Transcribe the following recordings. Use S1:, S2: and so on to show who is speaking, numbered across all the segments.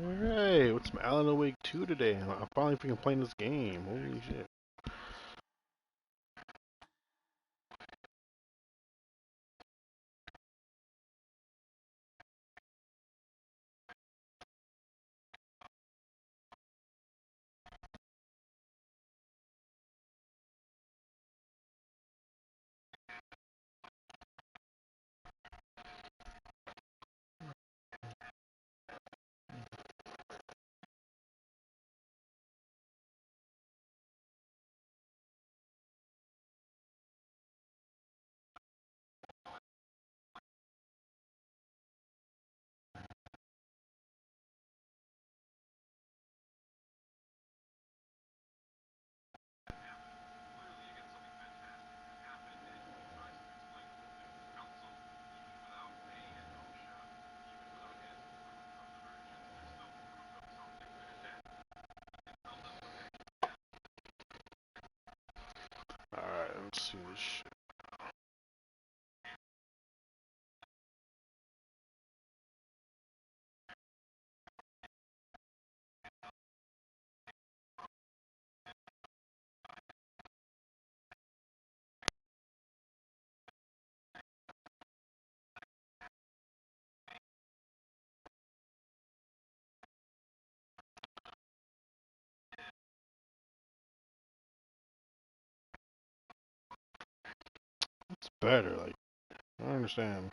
S1: Alright, what's my Alan Wake 2 today? I'm finally freaking playing this game. Holy shit. Alright, let's see this shit. It's better, like, I don't understand.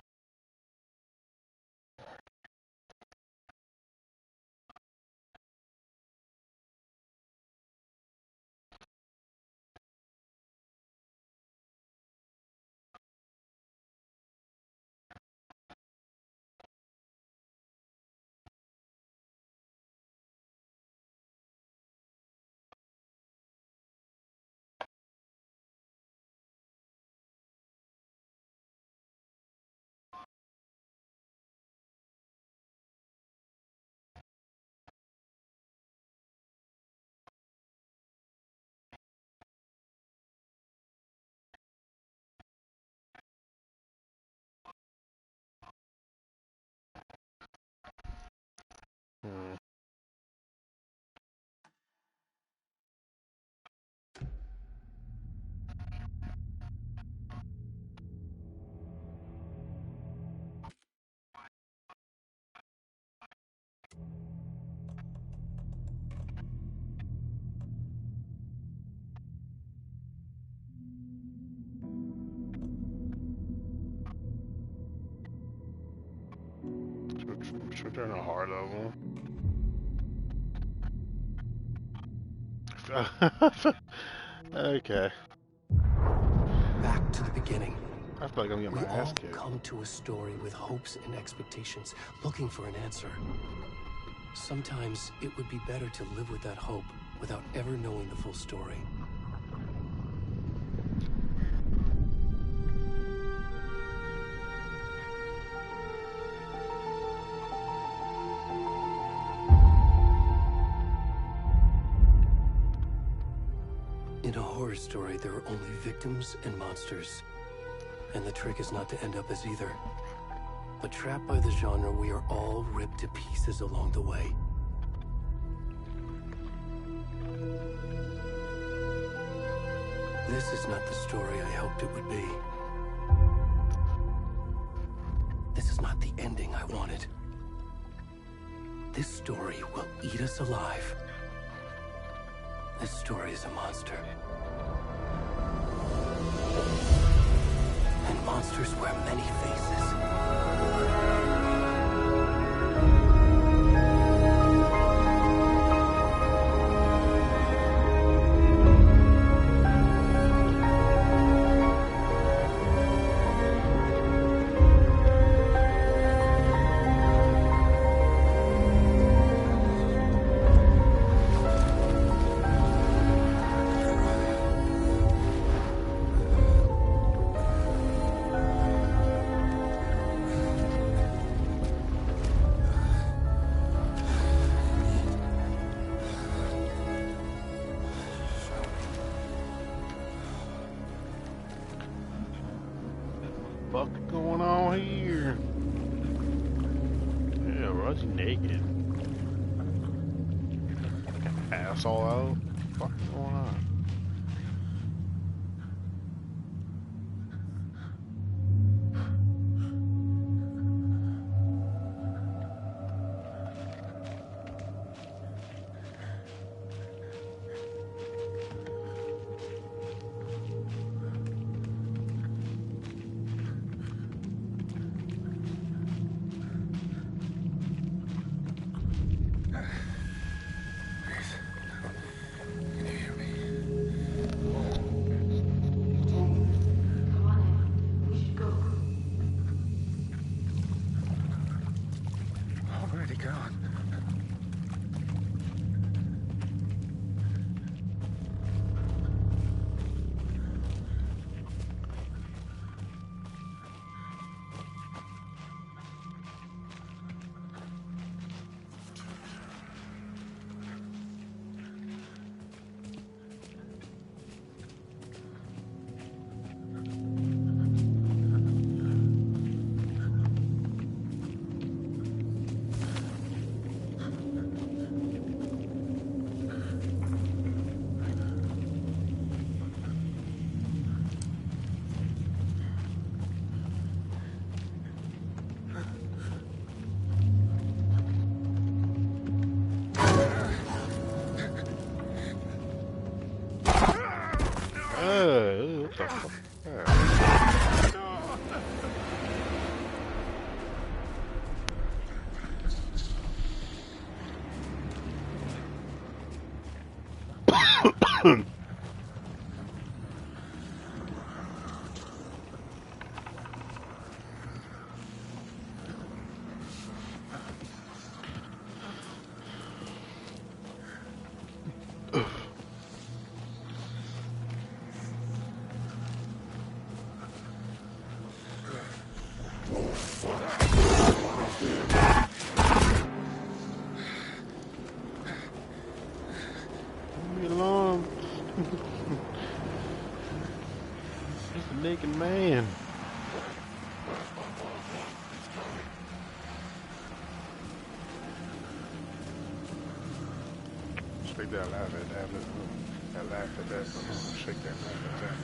S1: Hmm. Should we turn a hard level? Okay.
S2: Back to the beginning.
S1: I feel like I'm getting
S2: We
S1: my ass
S2: all
S1: kicked.
S2: come to a story with hopes and expectations, looking for an answer. Sometimes it would be better to live with that hope without ever knowing the full story. In a horror story, there are only victims and monsters. And the trick is not to end up as either. But trapped by the genre, we are all ripped to pieces along the way. This is not the story I hoped it would be. This is not the ending I wanted. This story will eat us alive. This story is a monster. And monsters wear many faces.
S1: Fuck going on here? Yeah, bro, it's naked. That's all out. What's going on? What the fuck? Leave me alone. Just a naked man. Shake that laugh at that. That laugh at that. Shake that laugh at that.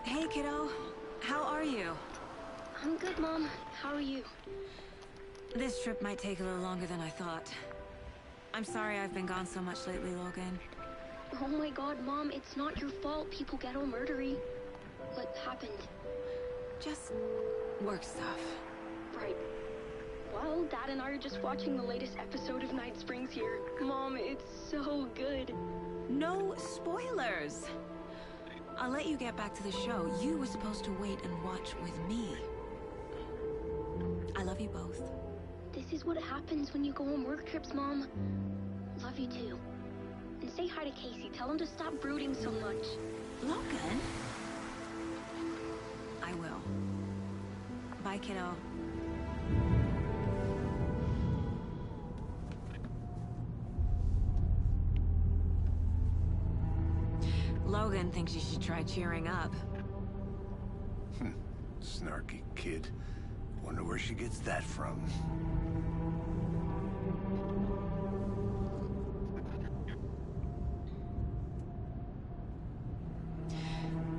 S3: Hey, kiddo. How are you?
S4: I'm good, Mom. How are you?
S3: This trip might take a little longer than I thought. I'm sorry I've been gone so much lately, Logan.
S4: Oh my god, Mom, it's not your fault people get all murdery. What happened?
S3: Just work stuff.
S4: Right. Well, Dad and I are just watching the latest episode of Night Springs here. Mom, it's so good.
S3: No spoilers! I'll let you get back to the show. You were supposed to wait and watch with me. I love you both.
S4: This is what happens when you go on work trips, Mom. Love you too. And say hi to Casey. Tell him to stop brooding so much.
S3: Logan? I will. Bye, kiddo. Logan thinks you should try cheering up.
S5: Snarky kid. Wonder where she gets that from.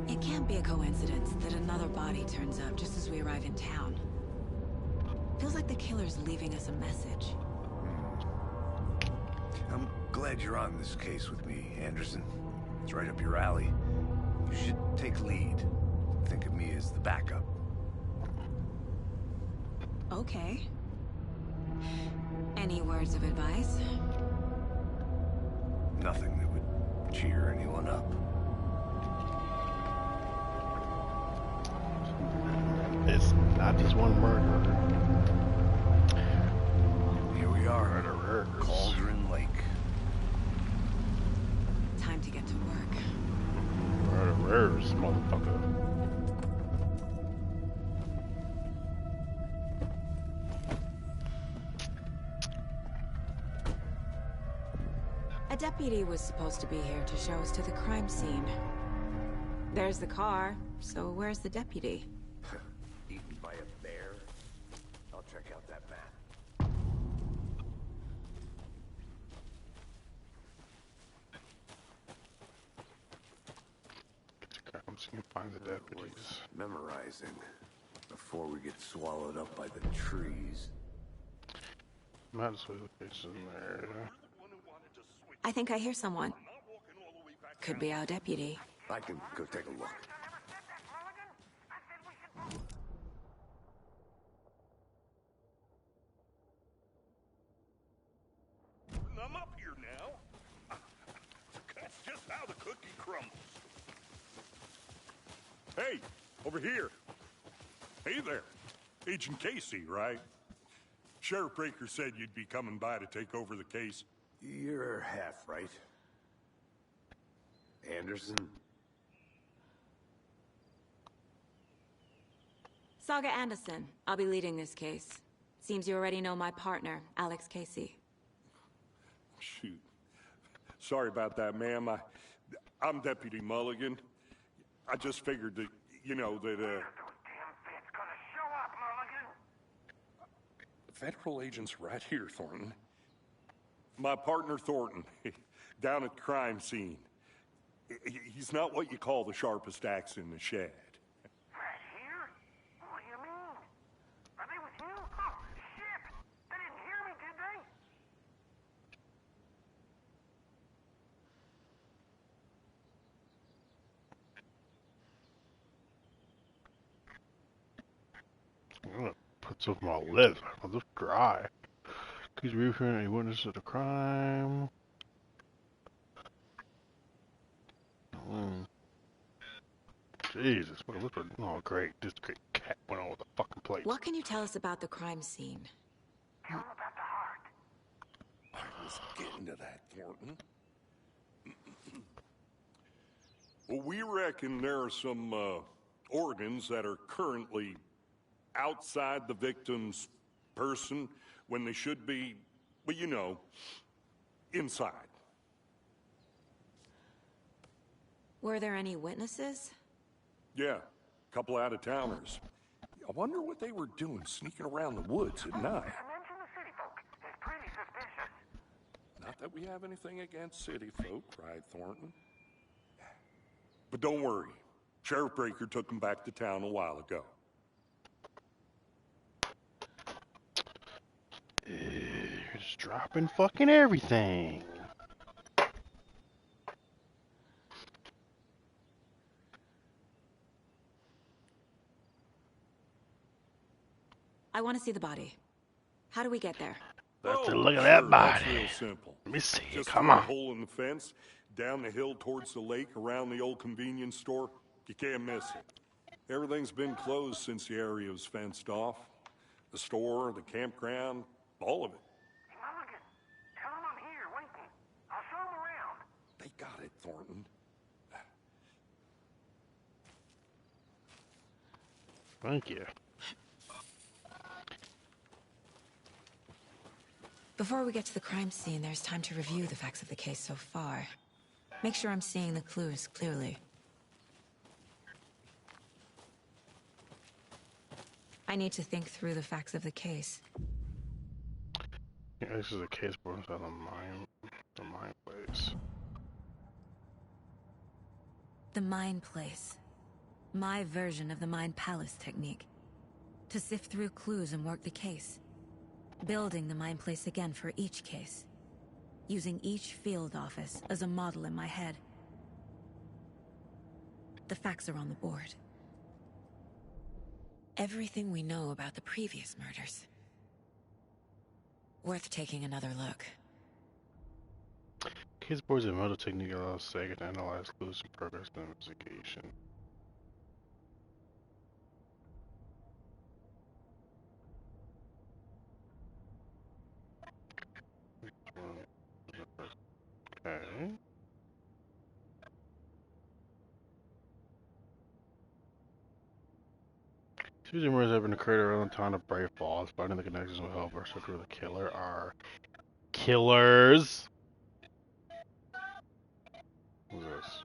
S3: It can't be a coincidence that another body turns up just as we arrive in town. Feels like the killer's leaving us a message.
S5: I'm glad you're on this case with me, Anderson. It's right up your alley. You should take lead. Think of me as the backup.
S3: Okay. Any words of advice?
S5: Nothing that would cheer anyone up.
S1: It's not just one murderer.
S5: Here we are.
S1: Murderers.
S5: Cauldron Lake.
S3: Time to get to work.
S1: Murderers, motherfucker.
S3: A deputy was supposed to be here to show us to the crime scene. There's the car, so where's the deputy?
S5: Eaten by a bear? I'll check out that map.
S1: I'm seeing find the deputies.
S5: Memorizing before we get swallowed up by the trees.
S1: Might as well it's in there.
S3: I think I hear someone. Could be our deputy.
S5: I can go take a look.
S6: I'm up here now. That's just how the cookie crumbles. Hey, over here. Hey there. Agent Casey, right? Sheriff Breaker said you'd be coming by to take over the case.
S5: You're half right. Anderson?
S3: Saga Anderson. I'll be leading this case. Seems you already know my partner, Alex Casey.
S6: Shoot. Sorry about that, ma'am. I'm Deputy Mulligan. I just figured that, you know, that, Federal agent's right here, Thornton. My partner, Thornton, down at the crime scene. He's not what you call the sharpest axe in the shed.
S7: Right here? What do you mean? Are they with you? Oh, shit! They didn't hear me, did they?
S1: I'm gonna put some on my lips. I'll just dry. Please refer any witness of the crime. Jesus, what a lip. Oh, great. This great cat went on with the fucking plate.
S3: What can you tell us about the crime scene?
S7: Tell them about the heart.
S6: I was getting to that, Thornton. Well, we reckon there are some organs that are currently outside the victim's person when they should be, well, you know, inside.
S3: Were there any witnesses?
S6: Yeah, a couple out-of-towners. I wonder what they were doing sneaking around the woods at night.
S7: Mention the city folk. It's pretty suspicious.
S6: Not that we have anything against city folk, right, Thornton? But don't worry. Sheriff Breaker took them back to town a while ago.
S1: You're just dropping fucking everything.
S3: I want to see the body. How do we get there?
S1: Let's
S6: Oh,
S1: look at
S6: sure,
S1: that
S6: that's
S1: body.
S6: real simple.
S1: Let me see it.
S6: Just
S1: Come
S6: through a
S1: on.
S6: hole in the fence, down the hill towards the lake, around the old convenience store. You can't miss it. Everything's been closed since the area was fenced off. The store, the campground, all of it.
S7: Hey, Mulligan, tell him I'm here, waiting. I'll show him around.
S6: They got it, Thornton.
S1: Thank you.
S3: Before we get to the crime scene, there's time to review the facts of the case so far. Make sure I'm seeing the clues clearly. I need to think through the facts of the case.
S1: Yeah, this is a case for inside the mine place.
S3: The Mind Place. My version of the Mind Palace technique. To sift through clues and work the case. Building the Mind Place again for each case. Using each field office as a model in my head. The facts are on the board. Everything we know about the previous murders. Worth taking another look.
S1: Case boards and metal technique allows Sega to analyze clues and progress the investigation. Okay. Tuesday murders have been occurred around the town of Bright Falls. Finding the connections will help our search for the killer are killers. What's this?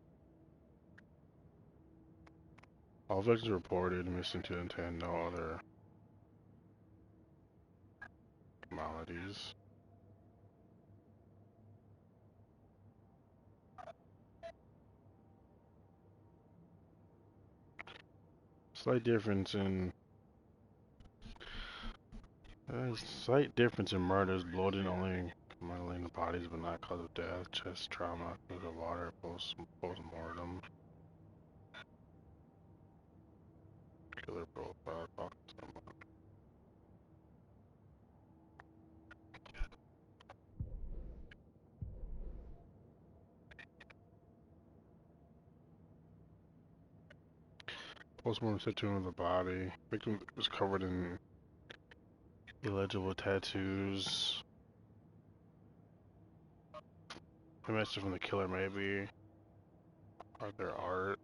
S1: All victims reported missing to intend no other maladies. Slight difference in murders. Bloating only muddling the bodies, but not cause of death. Chest trauma, cause of water, post-mortem. Killer profile. Talk to someone. Postmortem situation of the body. Victim was covered in illegible tattoos. A message from the killer, maybe. Or their art.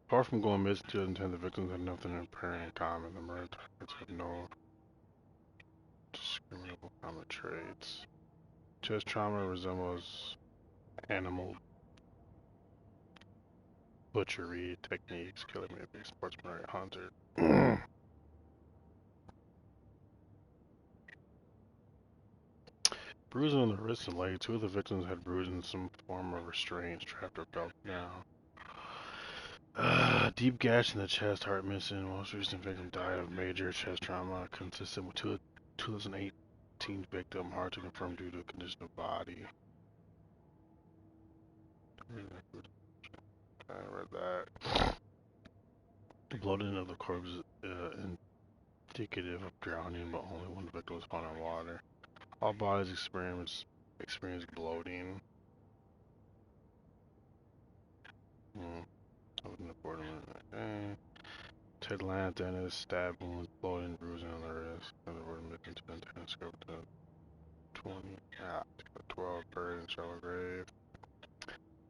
S1: Apart from going missing to intend, the victims had nothing apparent in common. The murder targets had no discriminable common traits. Chest trauma resembles animal butchery techniques. Killer may be a sportsman or a hunter. Bruising on the wrist and leg. Two of the victims had bruised in some form of restraint, trapped or felt down. Deep gash in the chest, heart missing. Most recent victim died of major chest trauma, consistent with 2018 victim. Hard to confirm due to condition of body. I read that. Bloating of the corpse indicative of drowning, but only one victim was found in water. All bodies experience bloating. Ted Lance, Dennis, stab wounds, bloating, bruising on the wrist. Another word missing to the scope to 12 buried in shallow grave.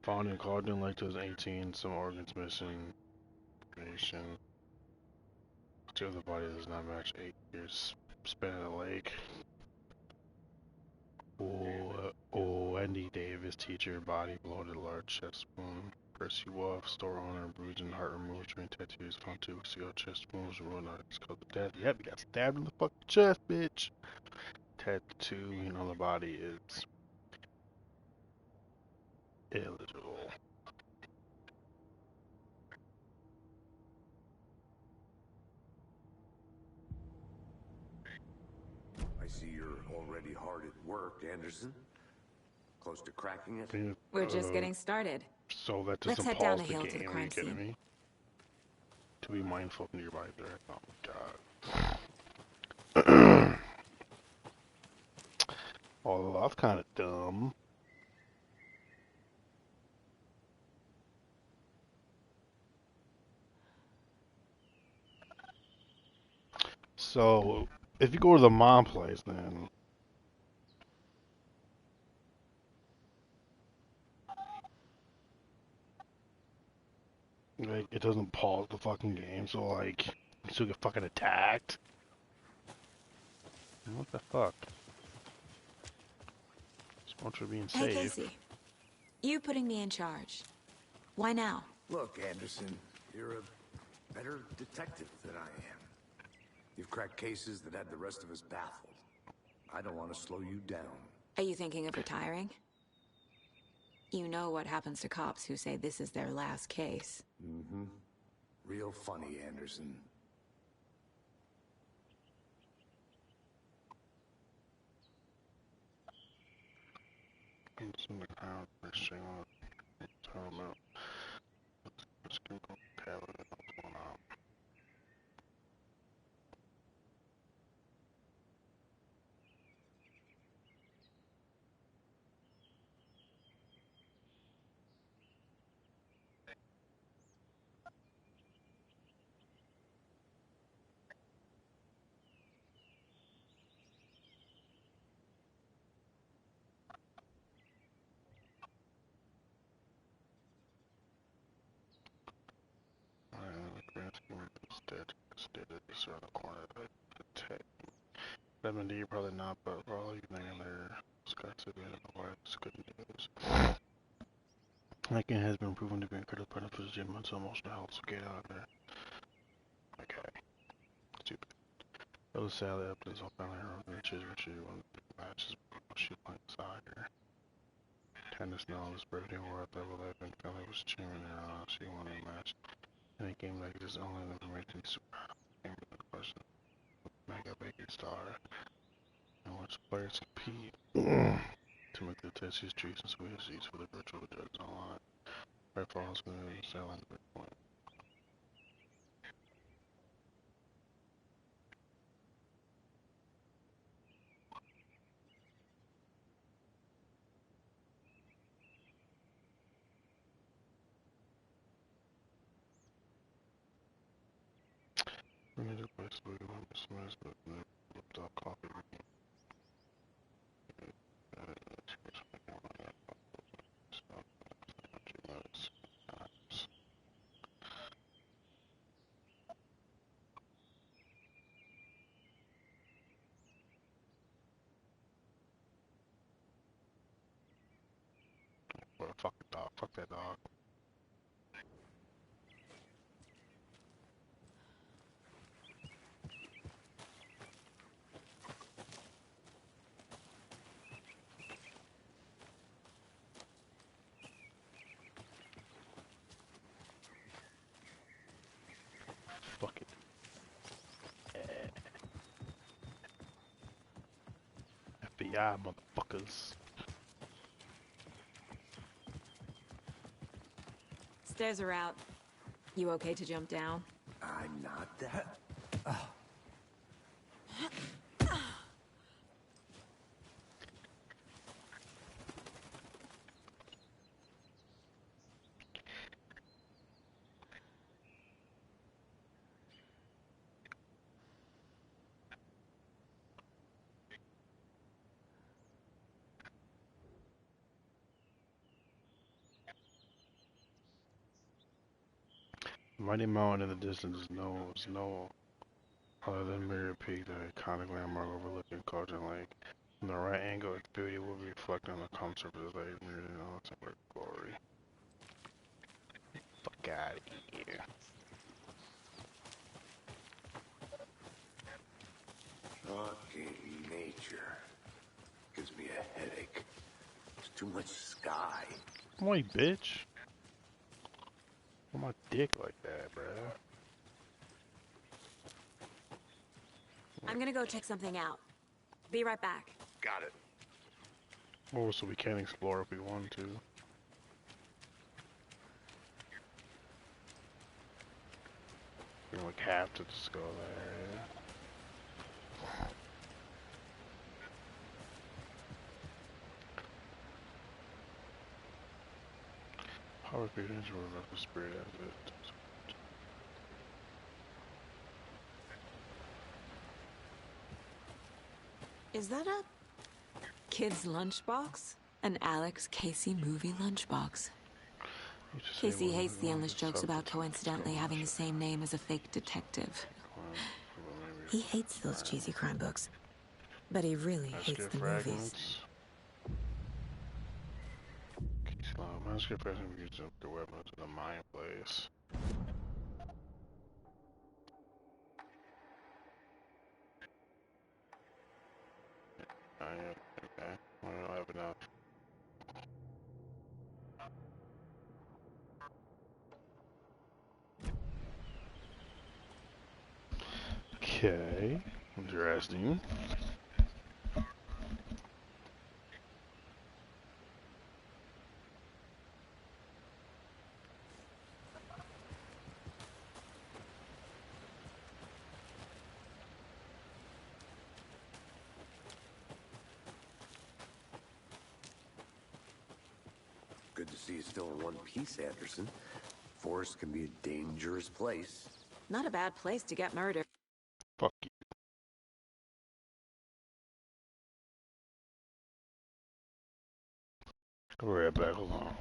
S1: Found in Cauldron Lake 2018, some organs missing. Information. Two of the body does not match 8 years spent at the lake. Wendy Davis, teacher, body bloated, large chest wound. Percy Wolf, store owner, bruising, heart removed, train tattoos, found 2 weeks ago, chest wounds, ruined artists cause of death. Yep, you got stabbed in the fucking chest, bitch. Tattooing on the body is illegible.
S5: I see you're already hard at work, Anderson. Close to cracking it?
S3: We're just getting started.
S1: So that
S3: Let's
S1: doesn't
S3: head down
S1: pause
S3: the
S1: the
S3: hill to the
S1: game, are
S3: crime
S1: you kidding
S3: scene.
S1: me? to be mindful of nearby threats. Oh my god. Oh, that's kind of dumb. So, if you go to the mom place, then like it doesn't pause the fucking game, so like you still get fucking attacked. What the fuck? Supposed to be being
S8: Hey,
S1: safe.
S8: Casey. You putting me in charge. Why now?
S5: Look, Anderson, you're a better detective than I am. You've cracked cases that had the rest of us baffled. I don't want to slow you down.
S8: Are you thinking of retiring? You know what happens to cops who say this is their last case.
S5: Mm-hmm. Real funny, Anderson.
S1: I'm just in the crowd for shit on it. Tell them out. Let's go cabinet. What's going on? The grand scheme of this dead is around the corner of the tech. Lemon D, probably not, but for all you thinking there, Scott said we don't know why it's good news. Hiking has been proven to be incredibly beneficial to your mental and emotional health, so get out there. Okay. Stupid. It was sad that evidence all found her on Rich's one of the big matches. She playing soccer. Tennis now this birthday war at level 11. Family was cheering her on. She won the match. In a game like this, only information is super. Game with the question. Mega Baker star. And once players compete to make the test histories and sweet seats for the virtual judges online. Right falls going to sell on the point. We need a place where we want to smash, but never looked up coffee. What a fucking dog. Fuck that dog. Fuck it. FBI, motherfuckers.
S8: Stairs are out. You okay to jump down?
S5: I'm not that.
S1: Mighty mountain in the distance is no other than Mirror Peak, the iconic landmark overlooking Cauldron Lake. From the right angle, its beauty will reflect on the calm surface of the lake, mirrored in all its glory. Fuck out of here.
S5: Fucking nature. Gives me a headache. There's too much sky.
S1: Come on, you bitch. On my dick like that, bruh.
S8: I'm gonna go check something out. Be right back.
S5: Got it.
S1: Oh, so we can explore if we want to. You like have to just go there. Power feelings were about the spirit of it.
S8: Is that a kid's lunchbox? An Alex Casey movie lunchbox. Casey hates the endless jokes about coincidentally having the same name as a fake detective.
S3: He hates those cheesy crime books. But he really hates the movies.
S1: Manuscript fragments used up their weapons in the mine place. Okay. I don't have enough. Okay. Interesting.
S5: Good to see you still in one piece, Anderson. Forest can be a dangerous place.
S8: Not a bad place to get murdered.
S1: Fuck you. Go right back along.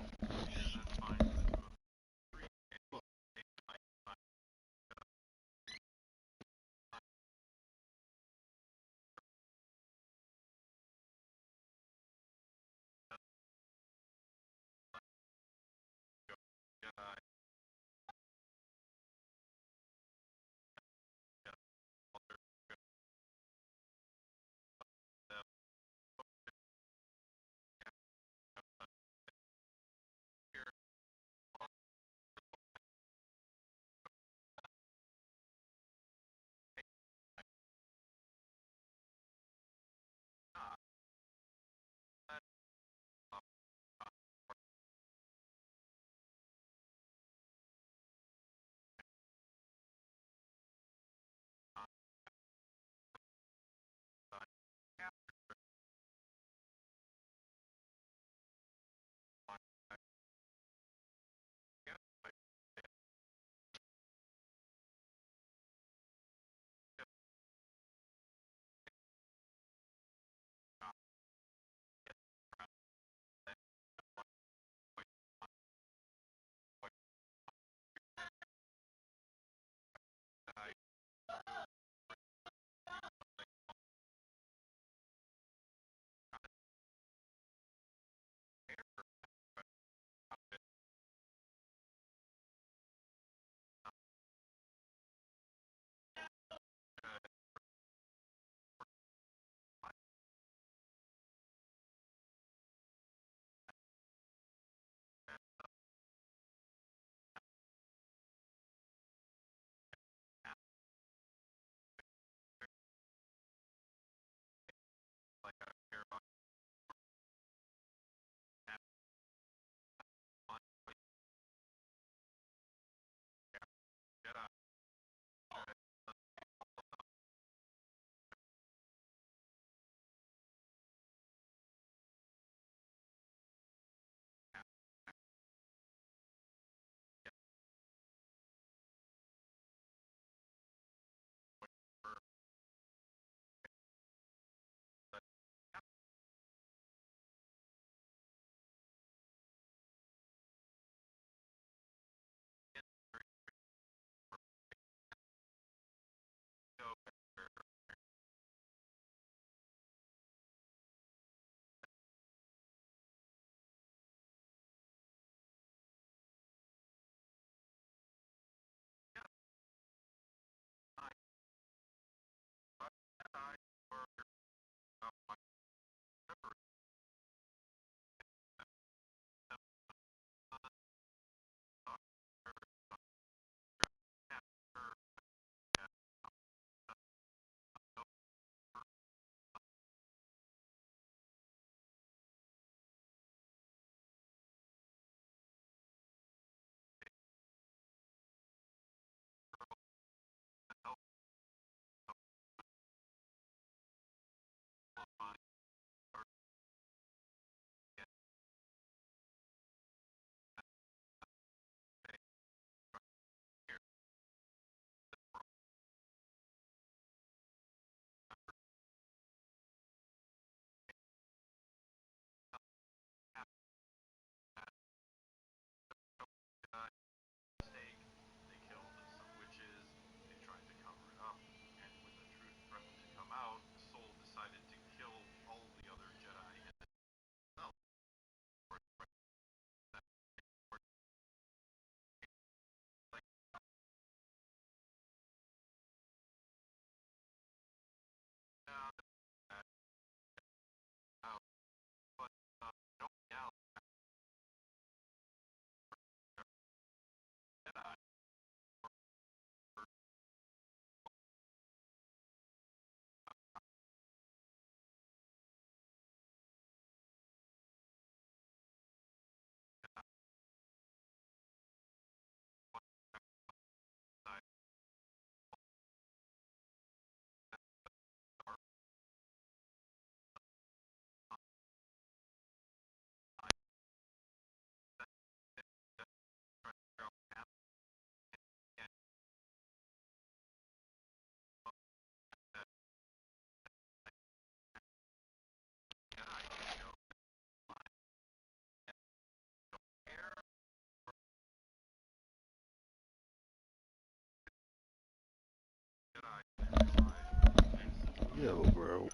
S1: Yo, bro.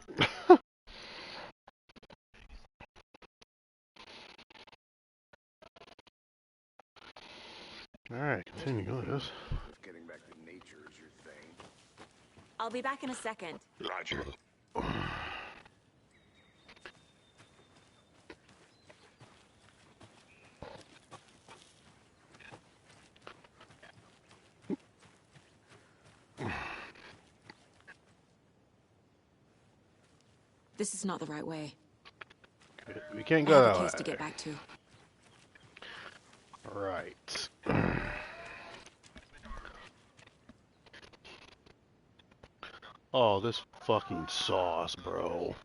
S1: Alright, continue, go this.
S5: If getting back to nature is your thing.
S8: I'll be back in a second.
S6: Roger.
S8: This is not the right way.
S1: We can't
S8: I
S1: go
S8: have
S1: that
S8: a case
S1: way.
S8: to get back to.
S1: Right. Oh, this fucking sauce, bro.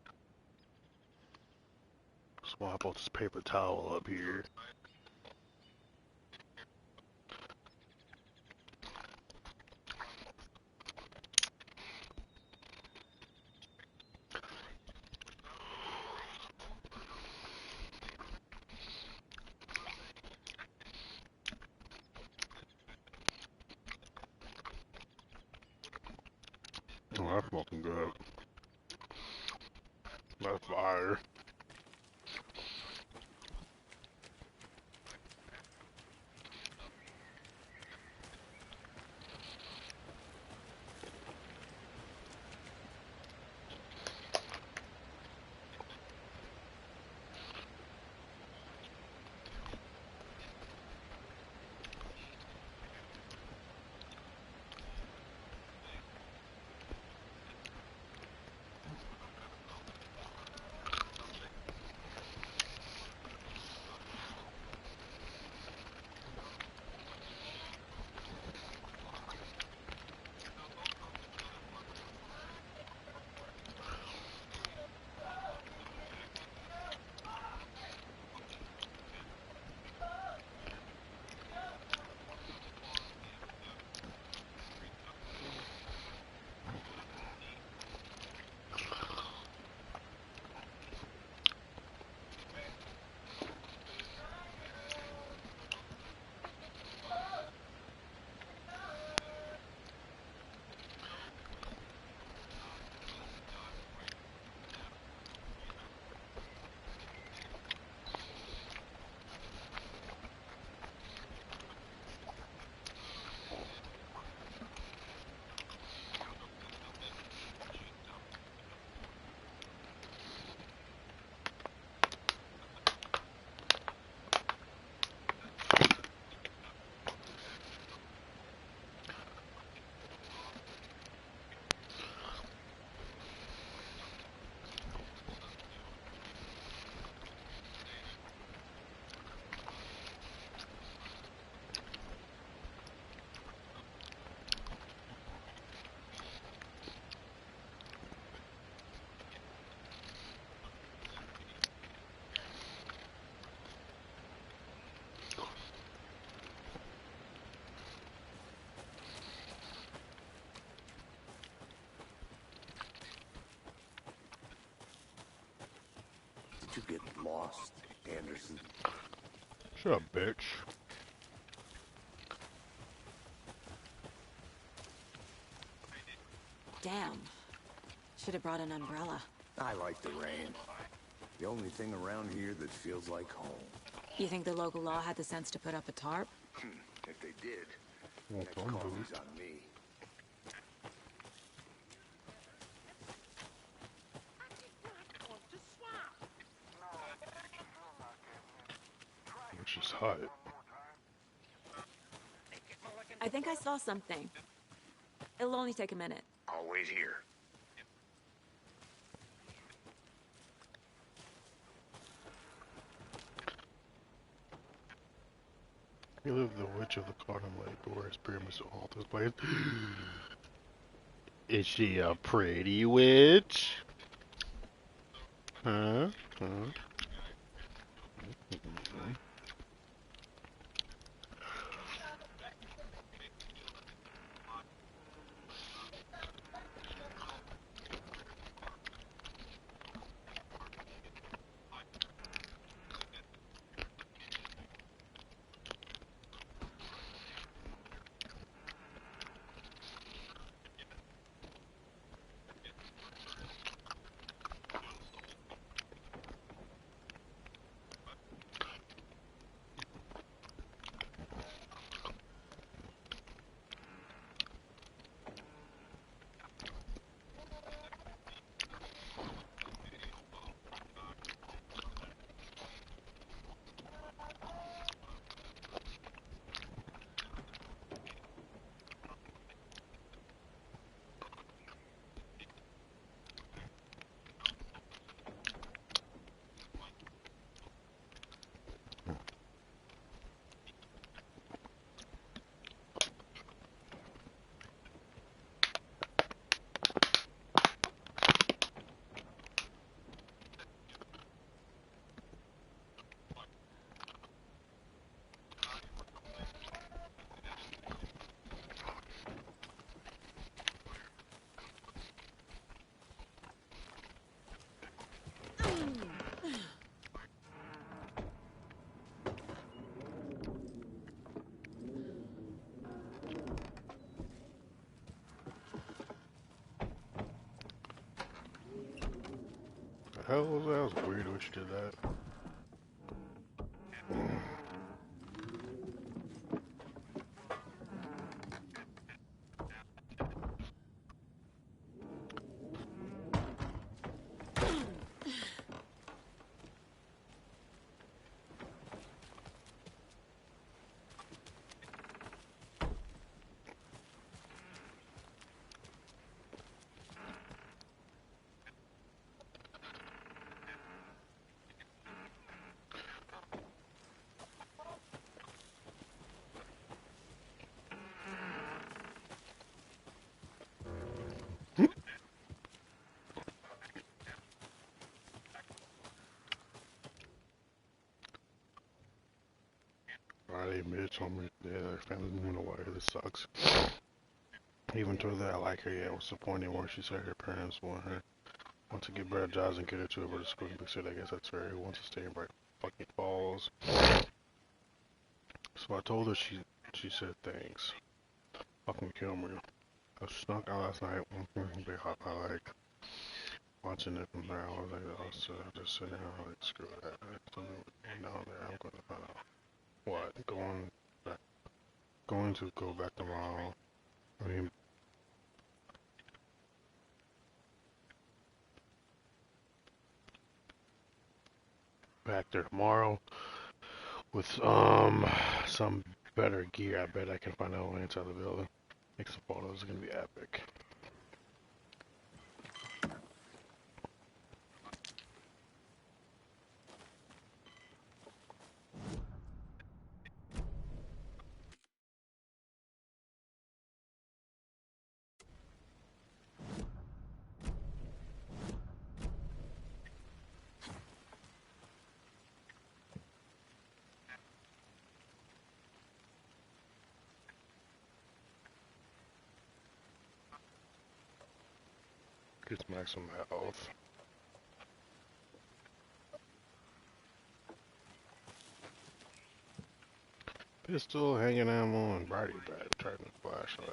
S1: Swap out this paper towel up here. Oh, that's fucking good. That's fire.
S5: Did you get lost, Anderson?
S1: Shut up, bitch.
S8: Damn. Should have brought an umbrella.
S5: I like the rain. The only thing around here that feels like home.
S8: You think the local law had the sense to put up a tarp?
S5: If they did,
S1: Well,
S5: next
S1: don't
S5: coffee's
S1: move.
S5: on me.
S1: Which is hot.
S8: I think I saw something. It'll only take a minute.
S5: I'll wait here.
S1: You live the witch of the Quantum Lake, or as pyramids of all this place. Is she a pretty witch? Huh? Huh? hell was that? That was weird when she did that. Friday, Mitch told me, yeah, their family's moving away. This sucks. Even told her that I like her, yeah, what's the point anymore? She said her parents want to get better jobs and get her to a better school in big city. I guess that's fair. Who wants to stay in Bright fucking Falls? So I told her, she said thanks. Fucking kill me. I snuck out last night, big hot, I like watching it from there. I was like, I was just sitting here, like, screw that. Something down there, I'm gonna find out. What? Going to go back tomorrow. I mean, back there tomorrow with some better gear. I bet I can find out way inside the building. Take some photos. It's gonna be epic. Gets maximum health. Pistol, hanging ammo, and body bag. Turning flashlight.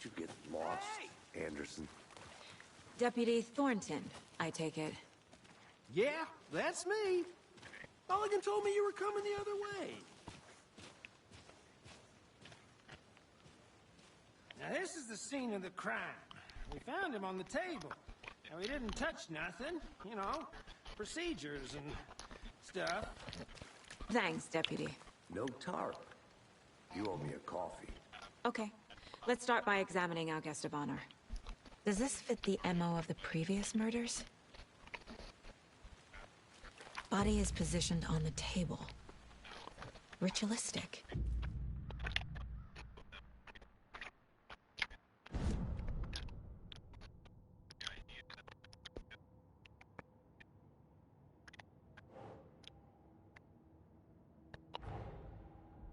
S5: Did you get lost, Anderson?
S8: Deputy Thornton, I take it.
S9: Yeah, that's me. Mulligan told me you were coming the other way. Now, this is the scene of the crime. We found him on the table. And we didn't touch nothing, you know, procedures and stuff.
S8: Thanks, Deputy.
S5: No tarp. You owe me a coffee.
S8: Okay, let's start by examining our guest of honor.
S3: Does this fit the MO of the previous murders? Body is positioned on the table. Ritualistic.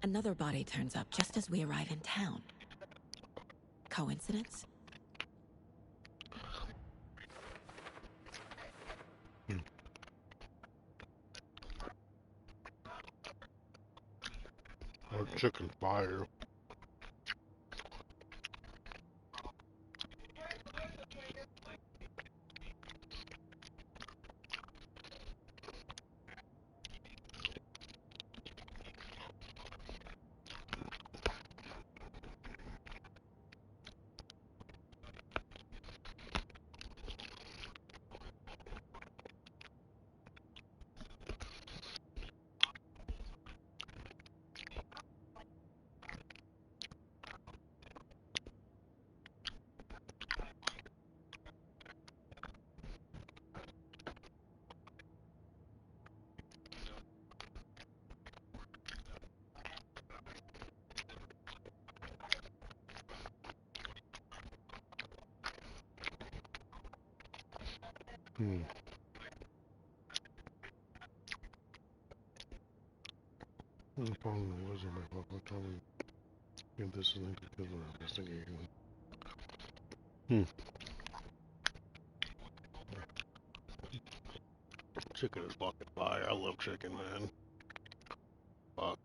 S3: Another body turns up just as we arrive in town. Coincidence?
S1: That chicken fire. I'm following the wizard my papa told me if this is linked to killer investigation. Chicken is fucking fire. I love chicken, man. Fuck.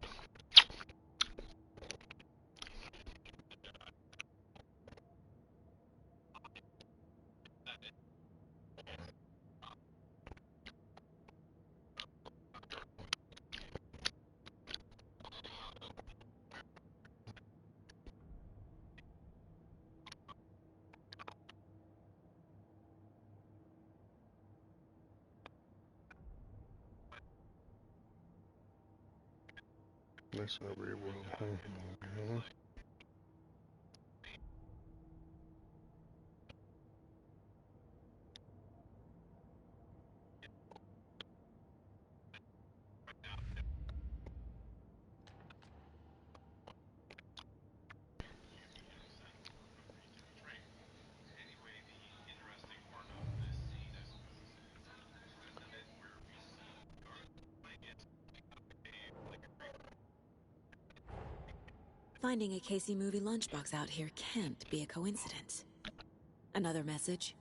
S1: That's not very well.
S8: Finding a Casey movie lunchbox out here can't be a coincidence. Another message?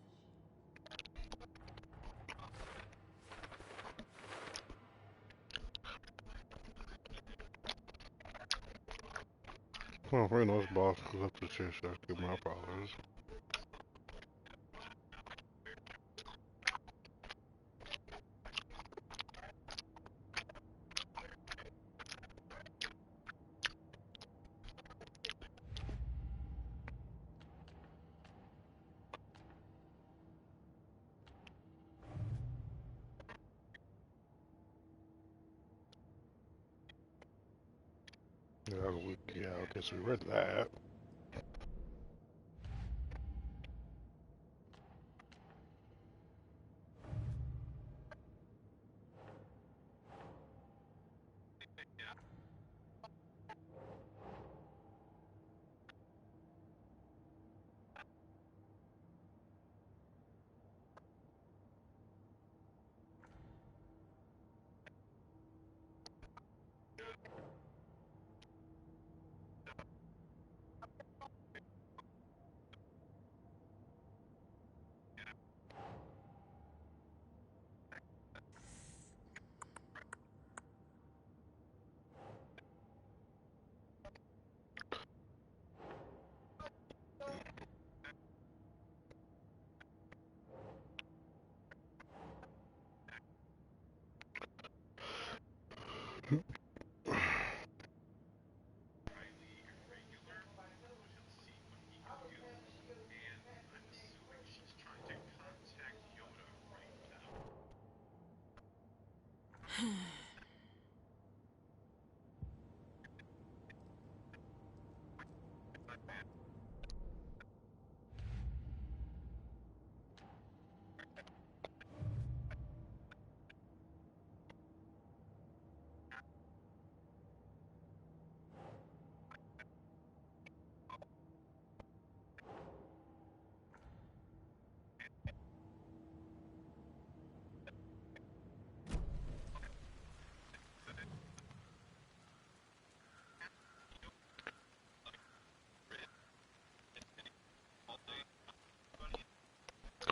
S1: Well, for those boss goes up to chase that give my powers. Yeah, I guess we read that.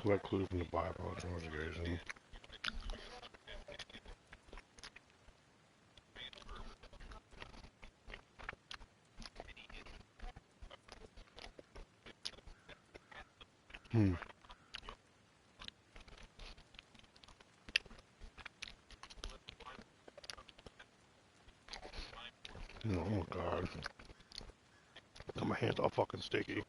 S1: Collect clues from the Bible investigation. Oh god. Got my hands all fucking sticky.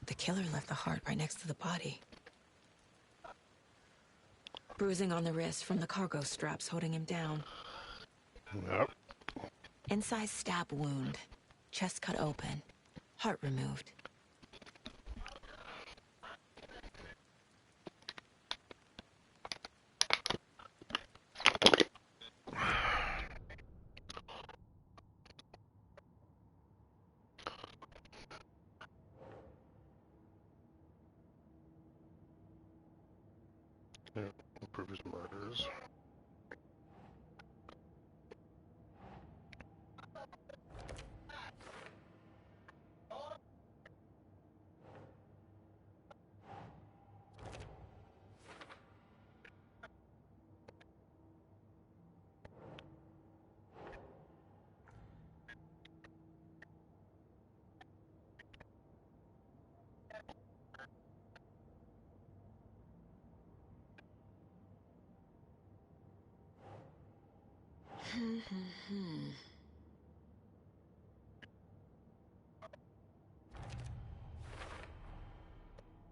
S8: The killer left the heart right next to the body. Bruising on the wrist from the cargo straps holding him down.
S1: Yep.
S8: Incised stab wound. Chest cut open. Heart removed.
S1: Yep. Previous murders.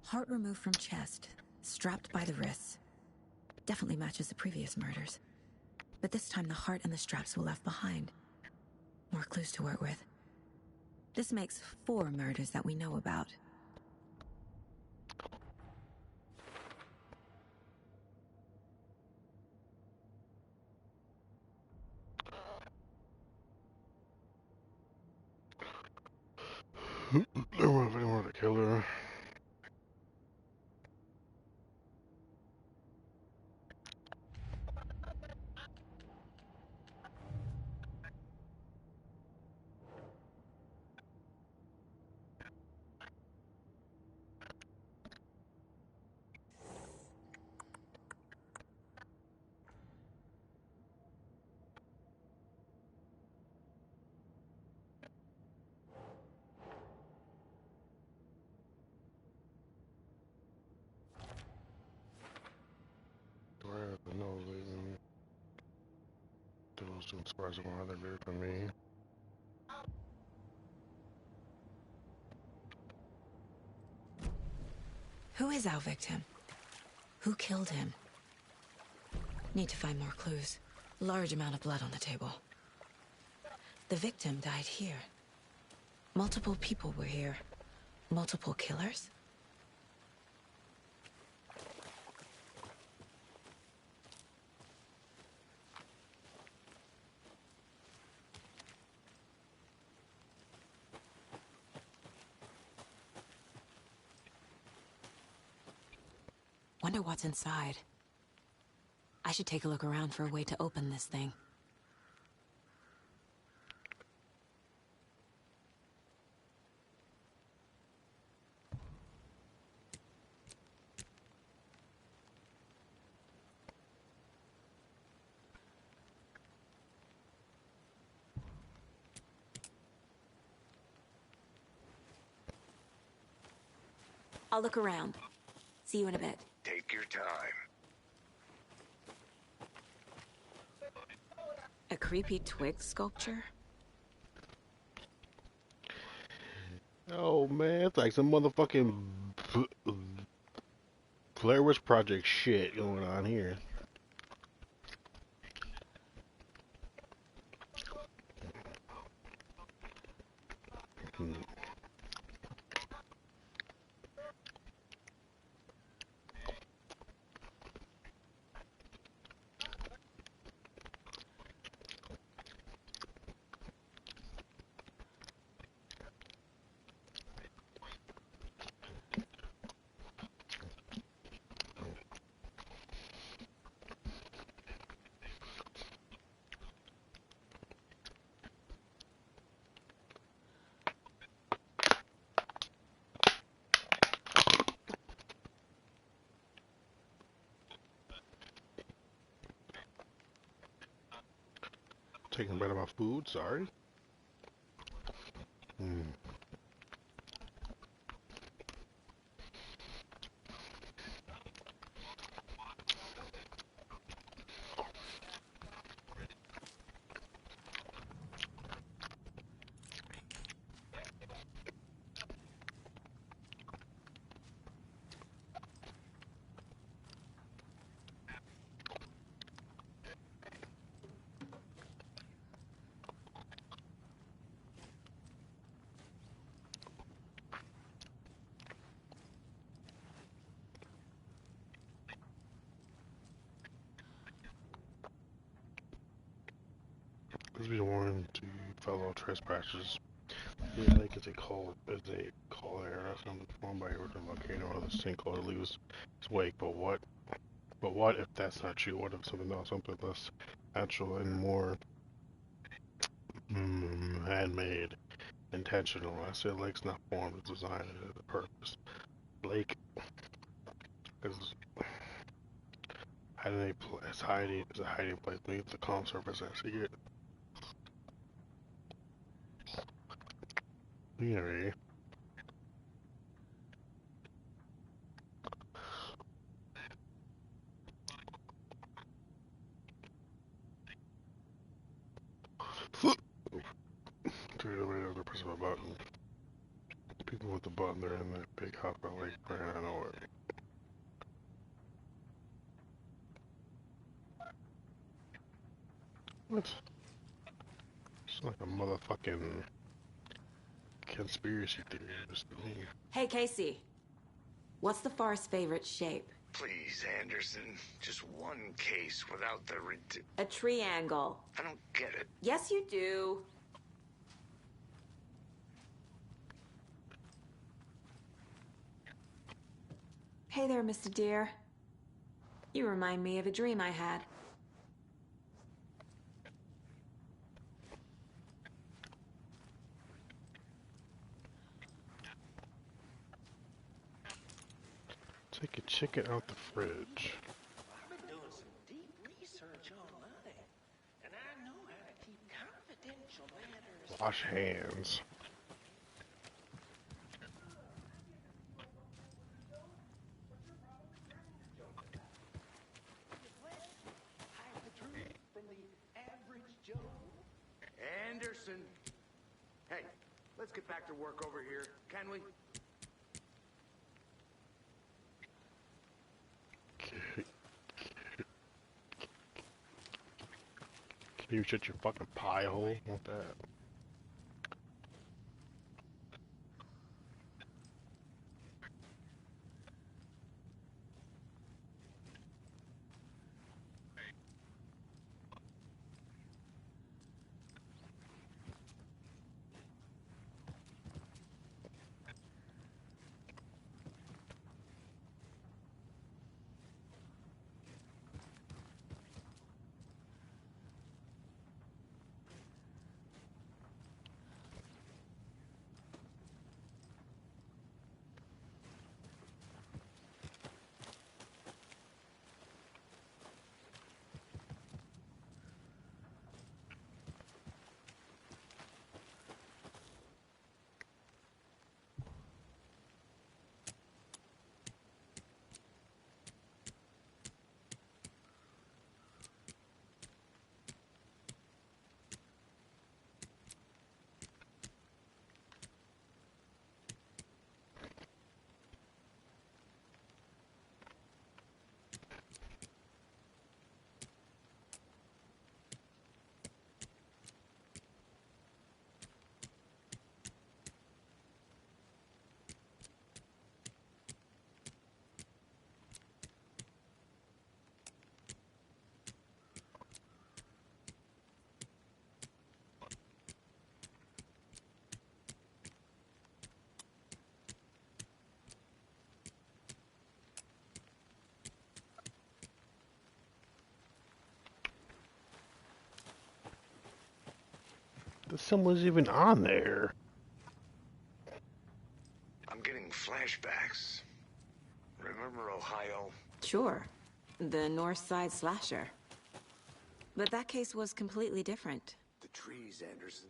S3: Heart removed from chest, strapped by the wrists. Definitely matches the previous murders. But this time the heart and the straps were left behind. More clues to work with. This makes 4 murders that we know about.
S1: There was anyone the killer. Do I have to know leaving those to inspire someone other greater than me?
S8: Who is our victim? Who killed him? Need to find more clues. Large amount of blood on the table. The victim died here. Multiple people were here. Multiple killers? Wonder what's inside. I should take a look around for a way to open this thing. I'll look around. See you in a bit.
S5: Take your time.
S8: A creepy twig sculpture?
S1: Oh man, it's like some motherfucking Blair Witch Project shit going on here. Taking a bite of my food, sorry. Please be warned to fellow trespassers. The lake is a call air that's not formed by a volcano or the sinkhole leaves its wake. But what if that's not true? What if something else, something less natural and more handmade, intentional? I said lake's not formed, it's designed, it has a purpose. Lake is it's a hiding place beneath the calm surface. I see it. Yeah. To the way of the press of a button. People with the button, they're in that big hot lake right out of nowhere. What? It's like a motherfucking conspiracy theorist to me.
S8: Hey, Casey. What's the far's favorite shape?
S5: Please, Anderson. Just one case without the
S8: A triangle.
S5: I don't get it.
S8: Yes, you do. Hey there, Mr. Deer. You remind me of a dream I had.
S1: Take a chicken out the fridge.
S9: I've been doing some deep research online, and I know how to keep confidential matters.
S1: Wash hands.
S9: Hide the truth from the average Joe.
S5: Anderson! Hey, let's get back to work over here, can we?
S1: Can you shut your fucking pie hole? Want that? Someone's even on there.
S5: I'm getting flashbacks. Remember Ohio?
S8: Sure. The North Side slasher. But that case was completely different.
S5: The trees, Anderson.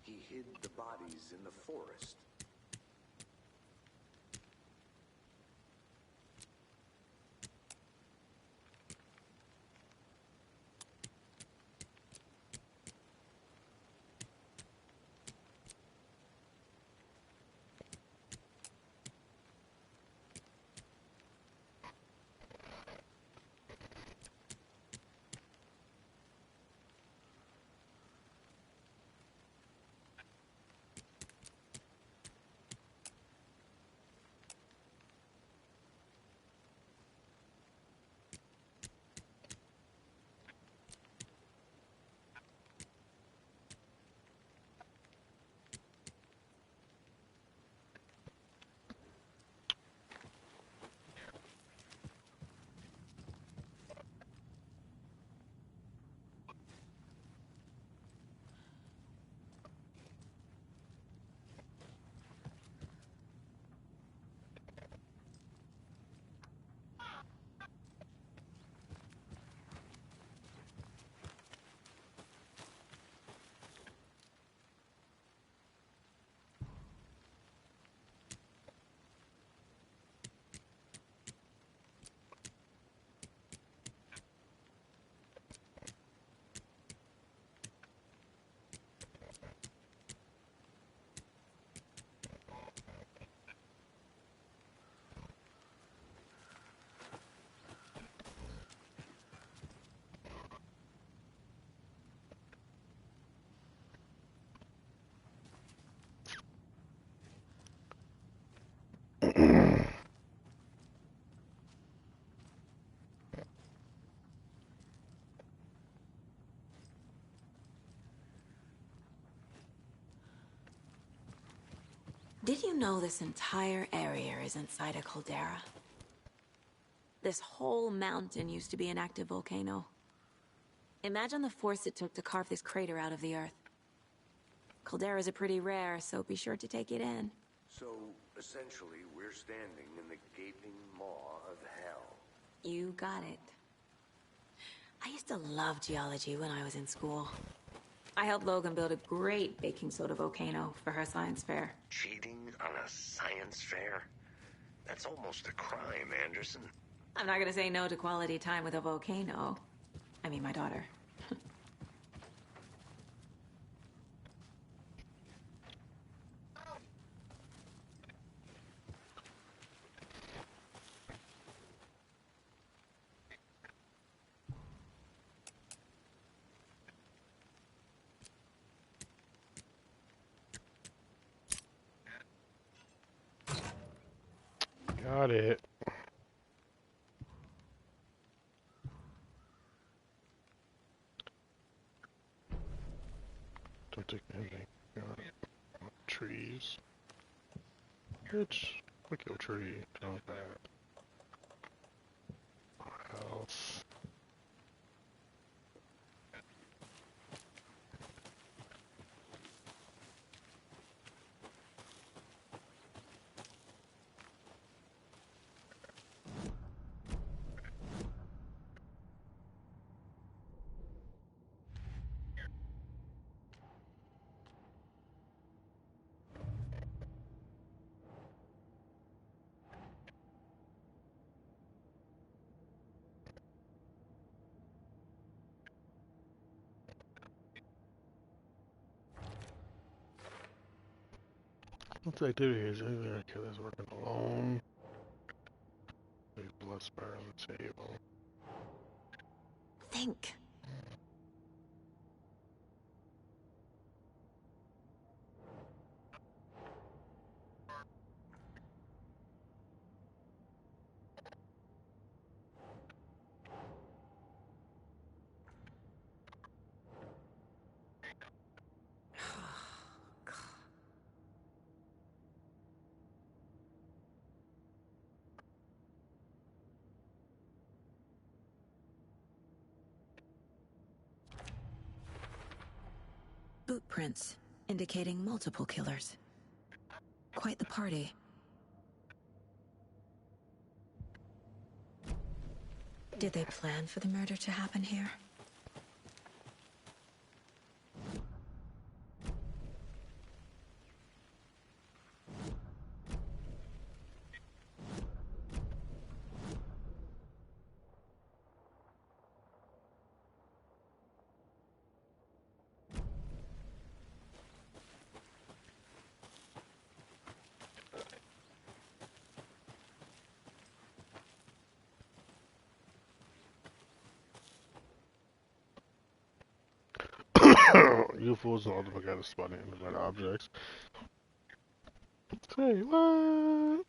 S5: He hid the bodies in the forest.
S8: Did you know this entire area is inside a caldera? This whole mountain used to be an active volcano. Imagine the force it took to carve this crater out of the earth. Calderas are pretty rare, so be sure to take it in.
S5: So, essentially, we're standing in the gaping maw of hell.
S8: You got it. I used to love geology when I was in school. I helped Logan build a great baking soda volcano for her science fair.
S5: Cheating on a science fair? That's almost a crime, Anderson.
S8: I'm not gonna say no to quality time with a volcano. I mean, my daughter.
S1: Got it. Don't take anything. Got it. Trees. Bitch. Look at your tree. Don't that. House. What's the activity here? Is there a killer's working alone? Big blood spatter on the table.
S8: Think.
S3: boot prints, indicating multiple killers. Quite the party. Did they plan for the murder to happen here?
S1: UFOs and all the got spotting inanimate objects. Say what?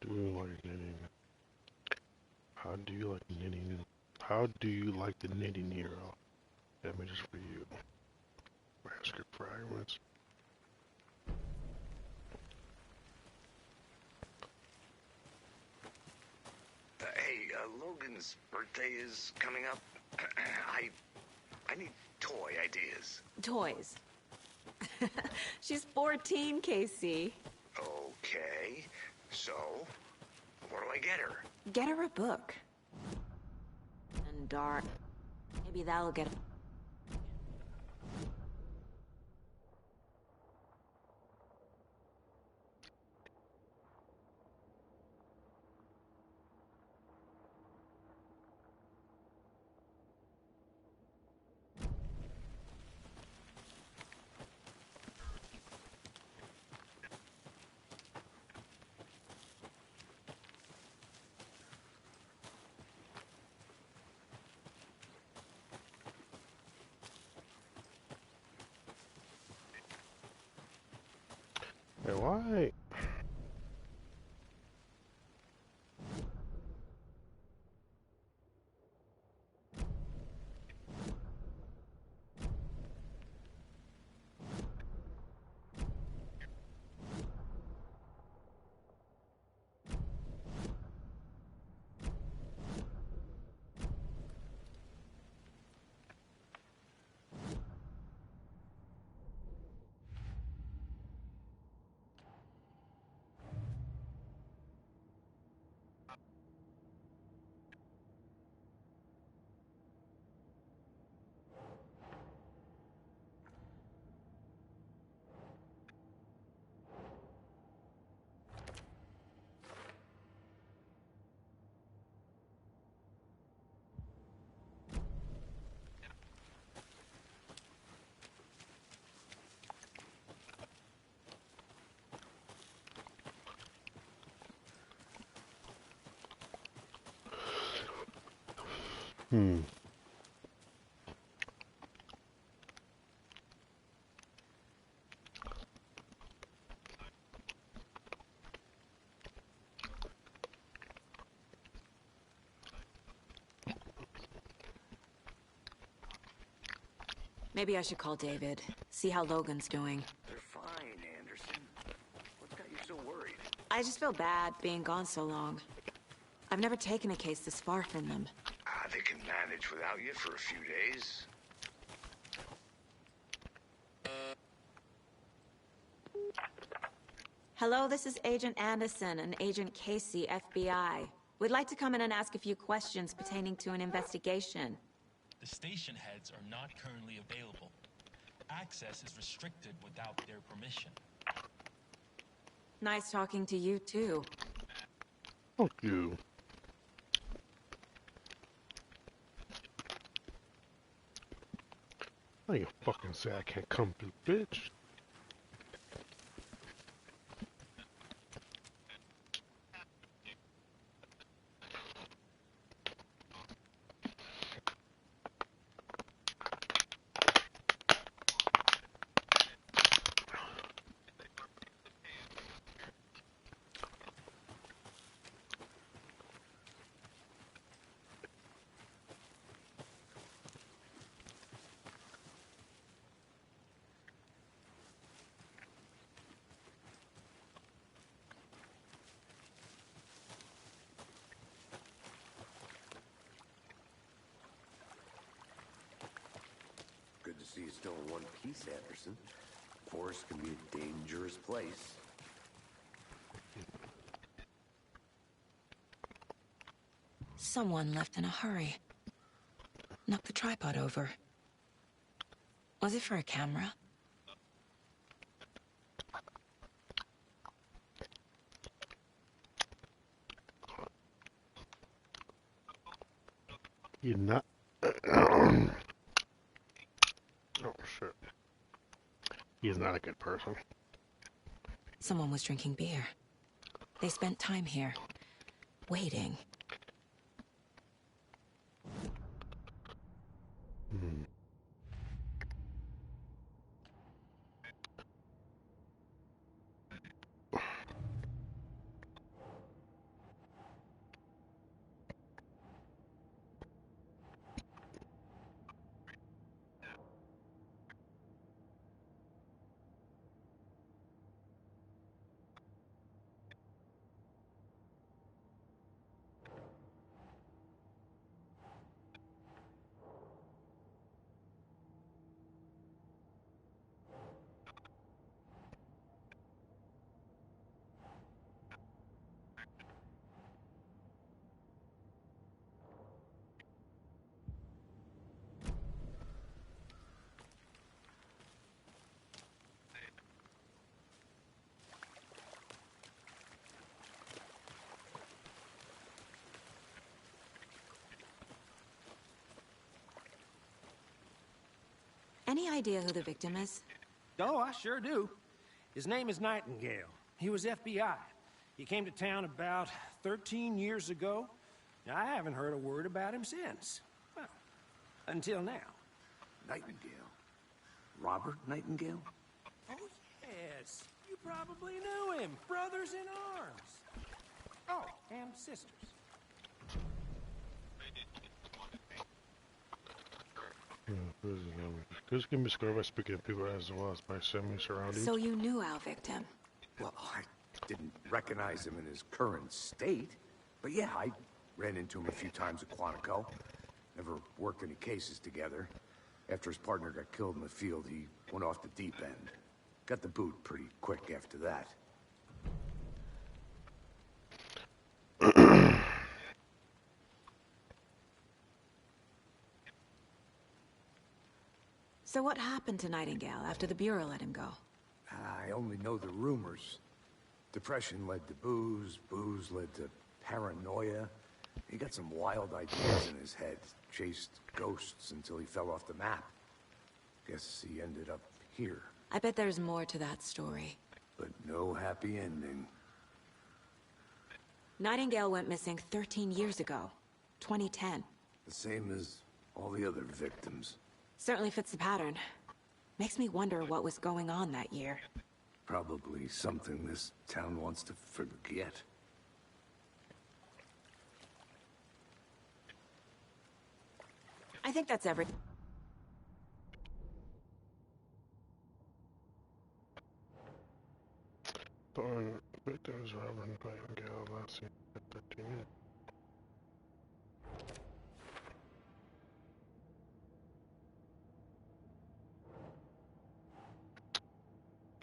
S1: Do you like knitting? How do you like knitting? How do you like the knitting hero? Images for you. Basket fragments.
S5: Hey, Logan's birthday is coming up. I need toy ideas.
S8: Toys. She's 14, Casey.
S5: Okay, so what do I get her?
S8: Get her a book. And dark. Maybe that'll get...
S1: Hey, why? Hmm.
S8: Maybe I should call David, see how Logan's doing.
S5: They're fine, Anderson. What's got you so worried?
S8: I just feel bad being gone so long. I've never taken a case this far from them.
S5: They can manage without you for a few days.
S8: Hello, this is Agent Anderson and Agent Casey, FBI. We'd like to come in and ask a few questions pertaining to an investigation.
S10: The station heads are not currently available. Access is restricted without their permission.
S8: Nice talking to you, too.
S1: Fuck you. How you fucking say I can't come through, bitch?
S5: Good to see you still in one piece, Anderson. Forest can be a dangerous place.
S8: Someone left in a hurry. Knocked the tripod over. Was it for a camera?
S1: You're not. Oh shit. He's not a good person.
S8: Someone was drinking beer. They spent time here, waiting. Any idea who the victim is?
S9: Oh, I sure do. His name is Nightingale. He was FBI. He came to town about 13 years ago. I haven't heard a word about him since. Well, until now.
S5: Nightingale? Robert Nightingale?
S9: Oh, yes. You probably knew him. Brothers in arms. Oh, and sisters.
S1: This can be scored by speaking to people as well as by semi-surroundings.
S8: So you knew our victim?
S5: Well, I didn't recognize him in his current state. But yeah, I ran into him a few times at Quantico. Never worked any cases together. After his partner got killed in the field, he went off the deep end. Got the boot pretty quick after that.
S8: So what happened to Nightingale after the Bureau let him go?
S5: I only know the rumors. Depression led to booze, booze led to paranoia. He got some wild ideas in his head, chased ghosts until he fell off the map. Guess he ended up here.
S8: I bet there's more to that story.
S5: But no happy ending.
S8: Nightingale went missing 13 years ago, 2010.
S5: The same as all the other victims.
S8: Certainly fits the pattern. Makes me wonder what was going on that year.
S5: Probably something this town wants to forget.
S8: I think that's everything.
S1: Thorn victims Robert Nightingale last seen at 13 minutes.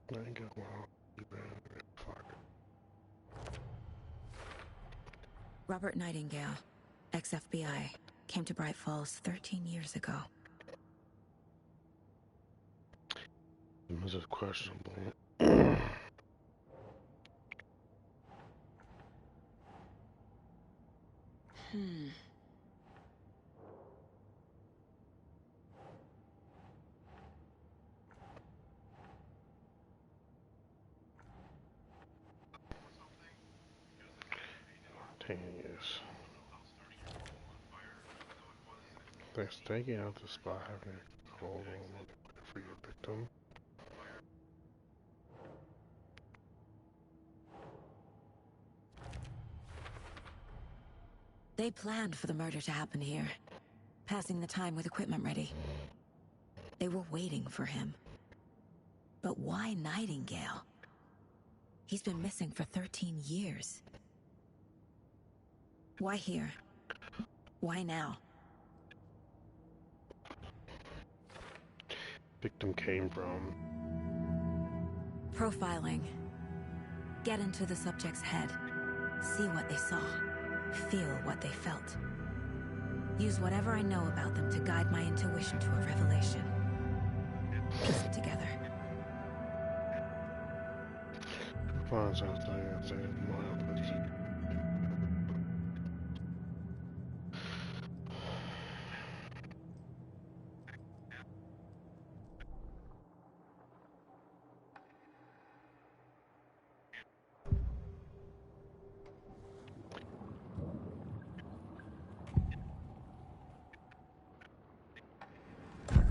S1: Nightingale, well, you've been fired.
S3: Robert Nightingale, ex-FBI, came to Bright Falls 13 years ago.
S1: This is questionable. Years. Thanks to taking out the spot, having a whole room for your victim.
S3: They planned for the murder to happen here, passing the time with equipment ready. They were waiting for him. But why Nightingale? He's been missing for 13 years. Why here? Why now?
S1: Victim came from.
S3: Profiling. Get into the subject's head. See what they saw. Feel what they felt. Use whatever I know about them to guide my intuition to a revelation. Piece it together.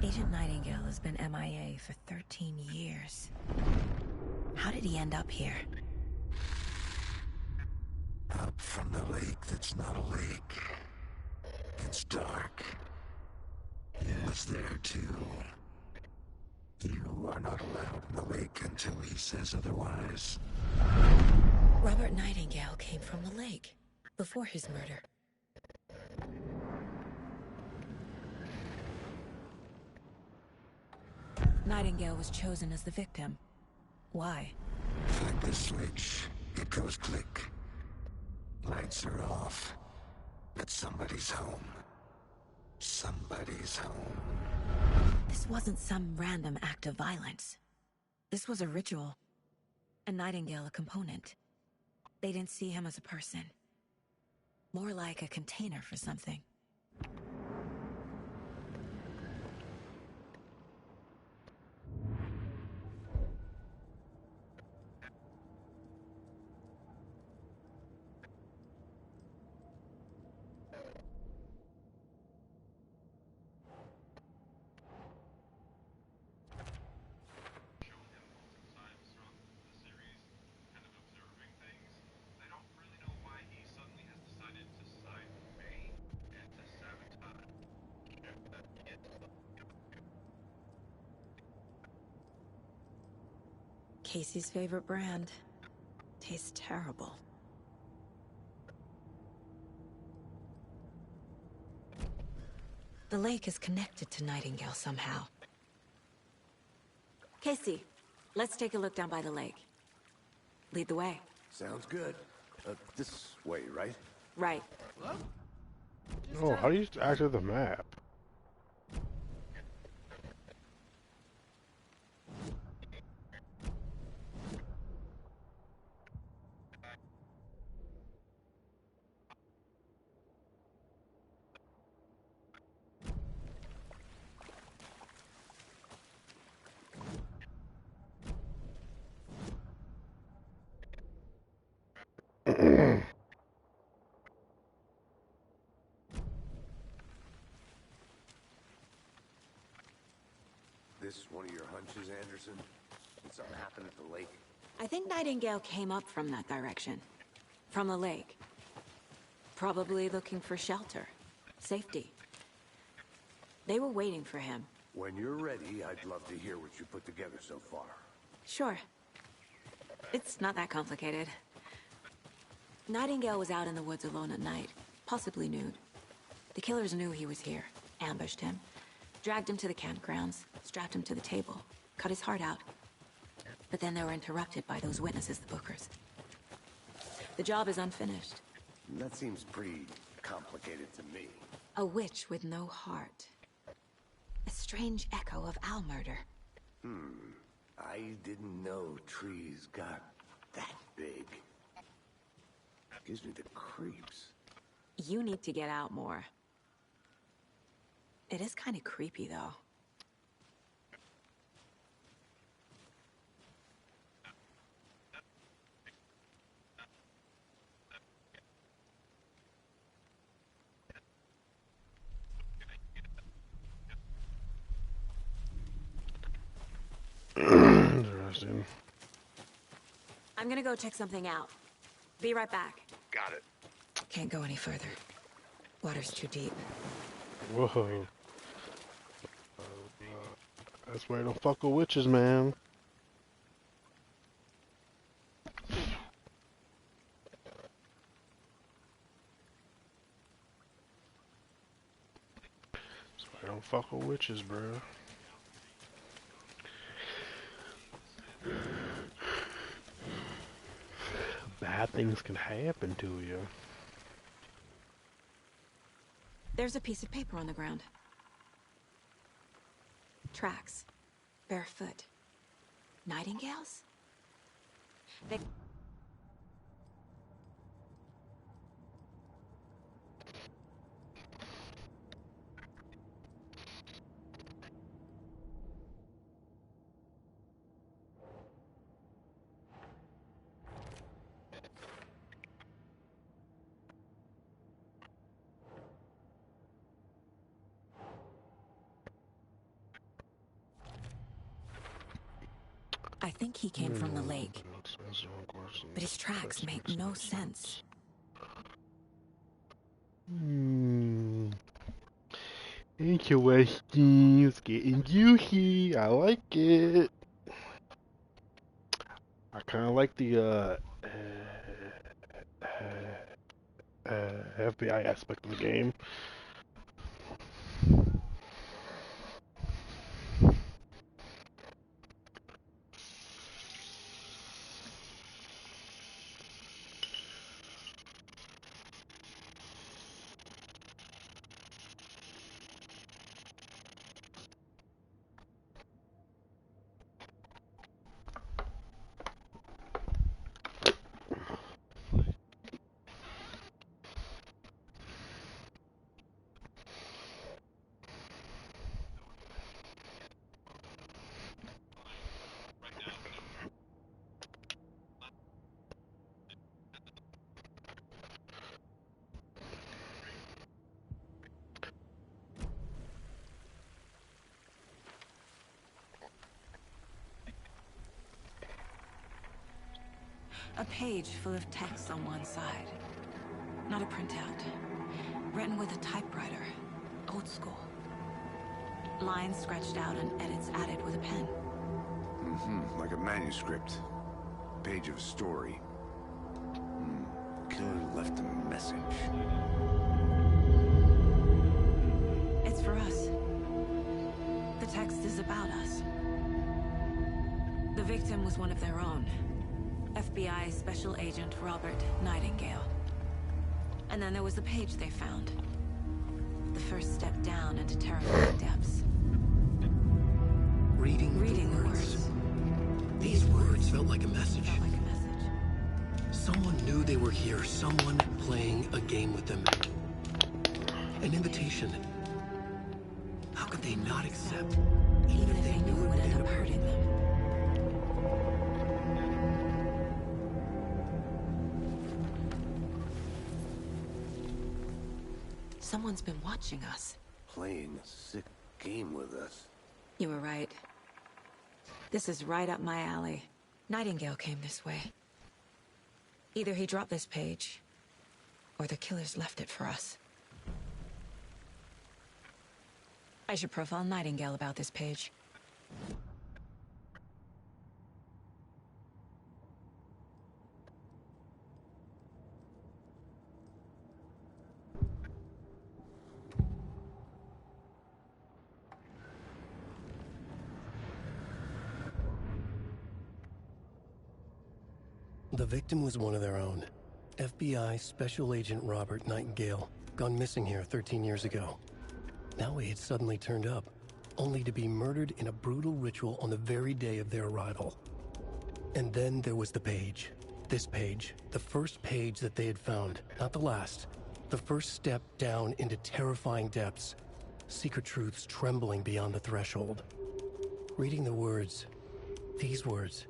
S3: Agent Nightingale has been MIA for 13 years. How did he end up here?
S11: Up from the lake that's not a lake. It's dark. He was there too. You are not allowed in the lake until he says otherwise.
S3: Robert Nightingale came from the lake, before his murder. Nightingale was chosen as the victim. Why?
S11: Flip the switch, it goes click. Lights are off. But somebody's home. Somebody's home.
S3: This wasn't some random act of violence. This was a ritual. And Nightingale a component. They didn't see him as a person. More like a container for something. Casey's favorite brand. Tastes terrible. The lake is connected to Nightingale somehow. Casey, let's take a look down by the lake. Lead the way.
S5: Sounds good. This way, right?
S3: Right.
S1: Oh, how do you access the map?
S5: This one of your hunches, Anderson? Did something happen at the lake?
S3: I think Nightingale came up from that direction. From the lake. Probably looking for shelter. Safety. They were waiting for him.
S5: When you're ready, I'd love to hear what you put together so far.
S3: Sure.
S8: It's not that complicated. Nightingale was out in the woods alone at night, possibly nude. The killers knew he was here, ambushed him, dragged him to the campgrounds, strapped him to the table, cut his heart out. But then they were interrupted by those witnesses, the Bookers. The job is unfinished.
S5: That seems pretty complicated to me.
S8: A witch with no heart. A strange echo of Al murder.
S5: I didn't know trees got that big. Gives me the creeps.
S8: You need to get out more. It is kind of creepy, though.
S1: Interesting.
S8: I'm gonna go check something out. Be right back.
S5: Got it.
S3: Can't go any further. Water's too deep.
S1: Whoa. That's why I don't fuck with witches, man. That's why I don't fuck with witches, bro. Bad things can happen to you.
S8: There's a piece of paper on the ground. Tracks. Barefoot. Nightingales? They... I think he came from the lake. But his tracks make no sense.
S1: Interesting. It's getting juicy. I like it. I kind of like the FBI aspect of the game.
S8: A page full of text on one side. Not a printout. Written with a typewriter. Old school. Lines scratched out and edits added with a pen.
S5: Like a manuscript. Page of a story. Killer left a message.
S8: It's for us. The text is about us. The victim was one of their own. FBI Special Agent Robert Nightingale. And then there was the page they found. The first step down into terrifying depths.
S2: Reading the words. These words felt like a message. Someone knew they were here. Someone playing a game with them. An invitation. How could they not accept?
S8: Even if they knew it would end up hurting them. Someone's been watching us.
S5: Playing a sick game with us.
S8: You were right. This is right up my alley.
S3: Nightingale came this way. Either he dropped this page, or the killers left it for us. I should profile Nightingale about this page.
S2: The victim was one of their own. FBI Special Agent Robert Nightingale, gone missing here 13 years ago. Now he had suddenly turned up, only to be murdered in a brutal ritual on the very day of their arrival. And then there was the page. This page, the first page that they had found, not the last. The first step down into terrifying depths. Secret truths trembling beyond the threshold. Reading the words, these words,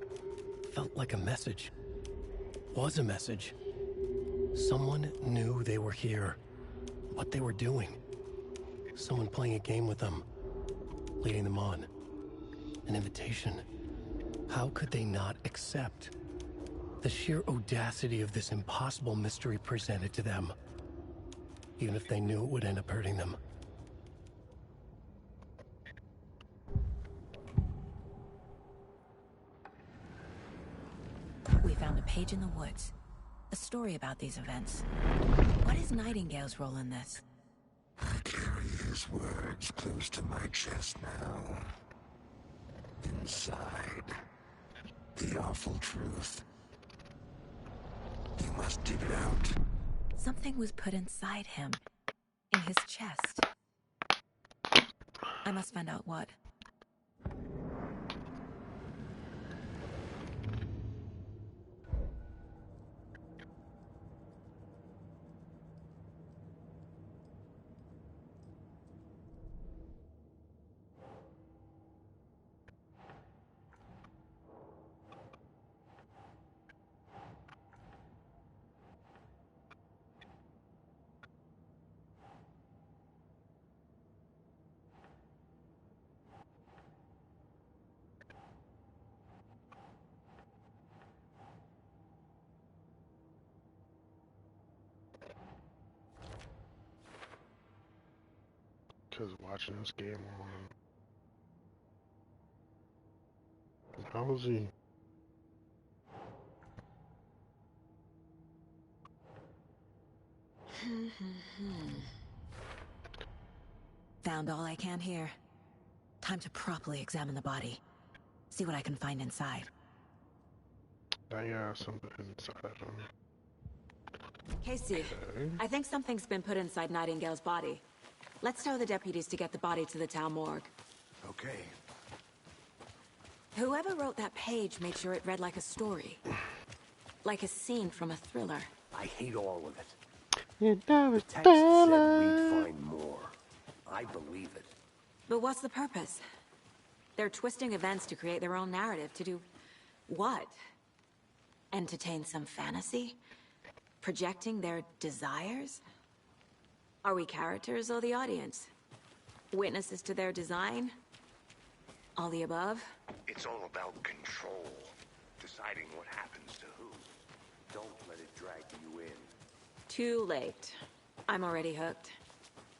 S2: felt like a message. Was a message. Someone knew they were here. What they were doing. Someone playing a game with them. Leading them on. An invitation. How could they not accept? The sheer audacity of this impossible mystery presented to them. Even if they knew it would end up hurting them.
S3: We found a page in the woods. A story about these events. What is Nightingale's role in this?
S11: I carry his words close to my chest now. Inside, the awful truth. You must dig it out.
S3: Something was put inside him. In his chest. I must find out what.
S1: Because watching this game on. How is he?
S3: Found all I can here. Time to properly examine the body. See what I can find inside.
S1: Yeah, something inside of him.
S8: Casey,
S1: Okay.
S8: I think something's been put inside Nightingale's body. Let's tell the deputies to get the body to the town morgue.
S5: Okay.
S8: Whoever wrote that page made sure it read like a story. Like a scene from a thriller.
S5: I hate all of it.
S1: You know
S5: The
S1: it's
S5: text said
S1: better.
S5: we'd find more. I believe it.
S8: But what's the purpose? They're twisting events to create their own narrative. To do what? Entertain some fantasy? Projecting their desires? Are we characters or the audience? Witnesses to their design? All the above?
S5: It's all about control. Deciding what happens to who. Don't let it drag you in.
S8: Too late. I'm already hooked.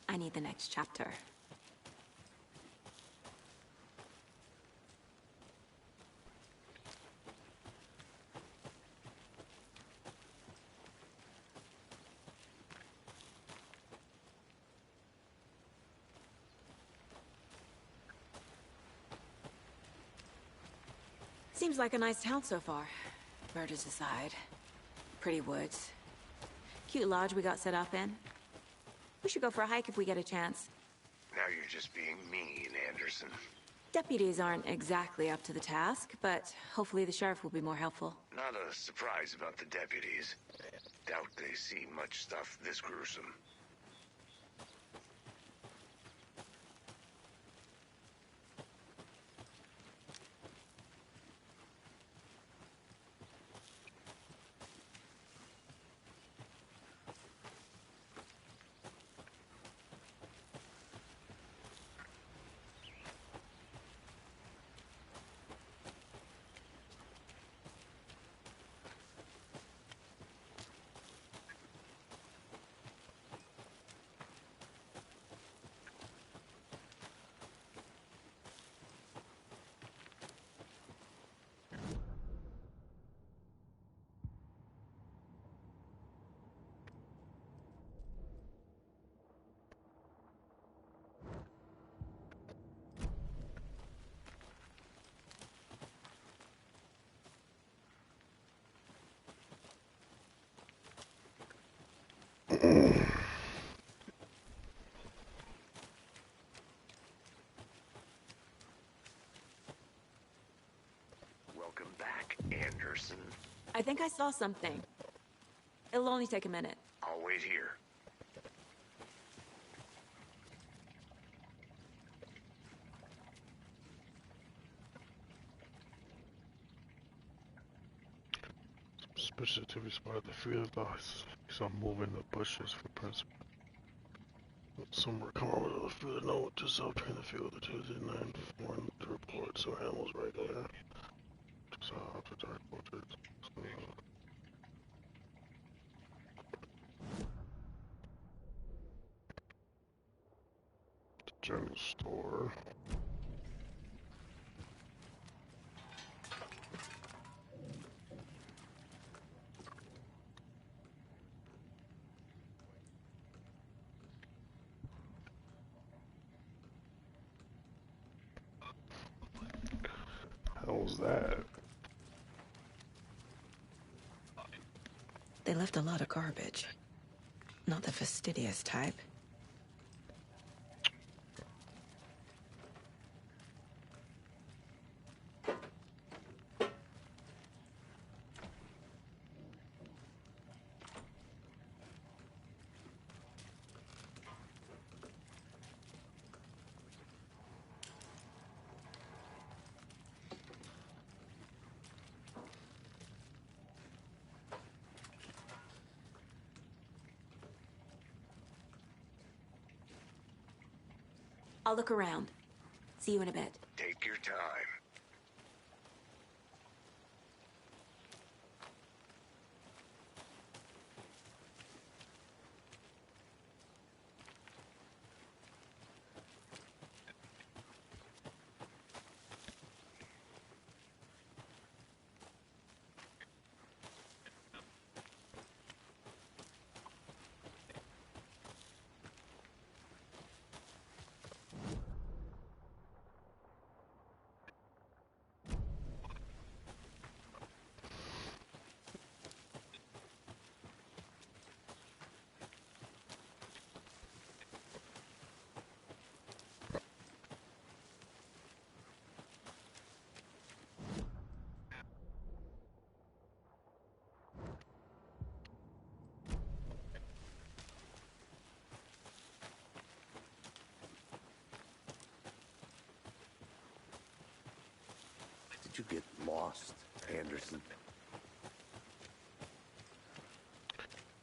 S8: I need the next chapter. Seems like a nice town so far. Murders aside. Pretty woods. Cute lodge we got set up in. We should go for a hike if we get a chance.
S5: Now you're just being mean, Anderson.
S8: Deputies aren't exactly up to the task, but hopefully the sheriff will be more helpful.
S5: Not a surprise about the deputies. Doubt they see much stuff this gruesome.
S7: Anderson.
S8: I think I saw something. It'll only take a minute.
S7: I'll wait here.
S1: Suspicious activity spotted the field. He saw moving the bushes footprints. Some were come over to the field. No, just out between the field. The two did not inform the report, so animals regular. Just after dark portraits. The general store. How was that?
S3: They left a lot of garbage. Not the fastidious type.
S8: I'll look around. See you in a bit.
S7: Take your time.
S5: Did you get lost, Anderson?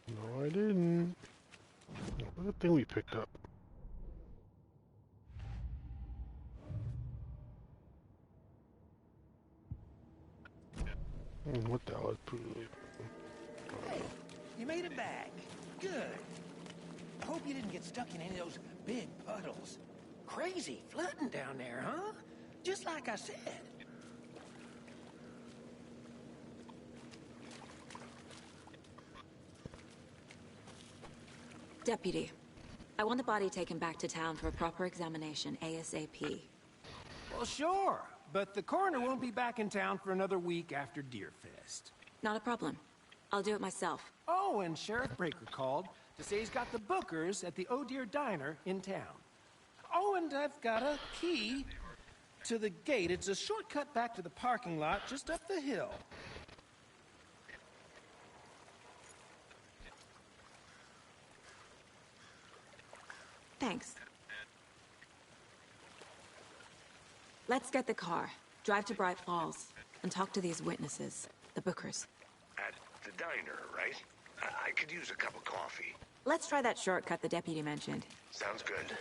S1: No, I didn't. Look at the thing we picked up. What the hell is poodle?
S9: Hey, you made it back. Good. I hope you didn't get stuck in any of those big puddles. Crazy flooding down there, huh? Just like I said.
S8: Deputy, I want the body taken back to town for a proper examination, ASAP.
S9: Well, sure. But the coroner won't be back in town for another week after Deerfest.
S8: Not a problem. I'll do it myself.
S9: Oh, and Sheriff Breaker called to say he's got the Bookers at the Oh Dear Diner in town. Oh, and I've got a key to the gate. It's a shortcut back to the parking lot just up the hill.
S8: Thanks. Let's get the car, drive to Bright Falls, and talk to these witnesses, the Bookers.
S7: At the diner, right? I could use a cup of coffee.
S8: Let's try that shortcut the deputy mentioned.
S7: Sounds good.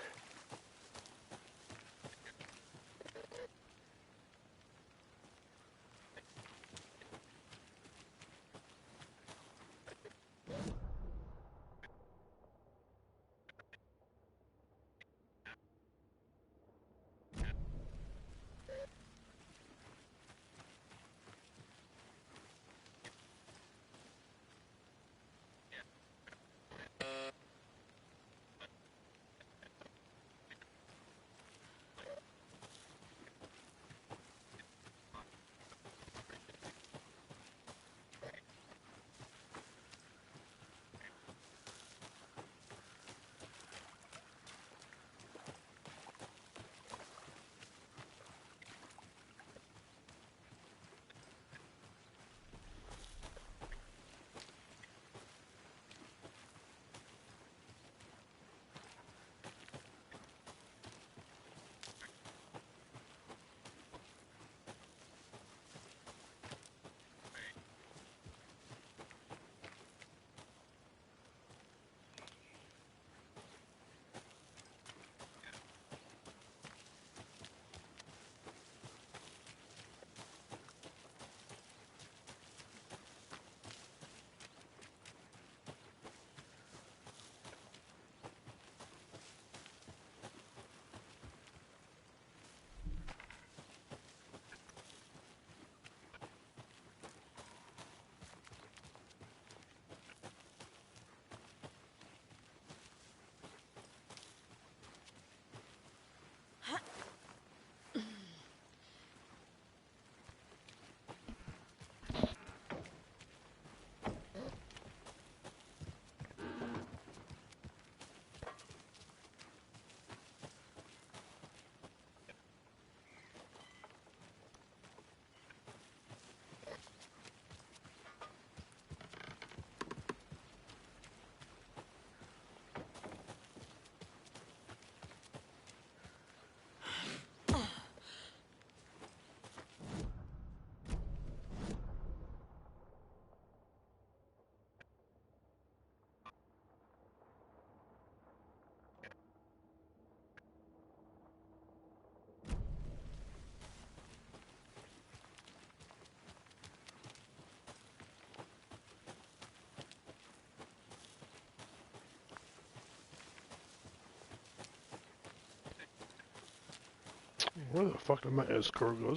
S1: Where the fuck did my escort go?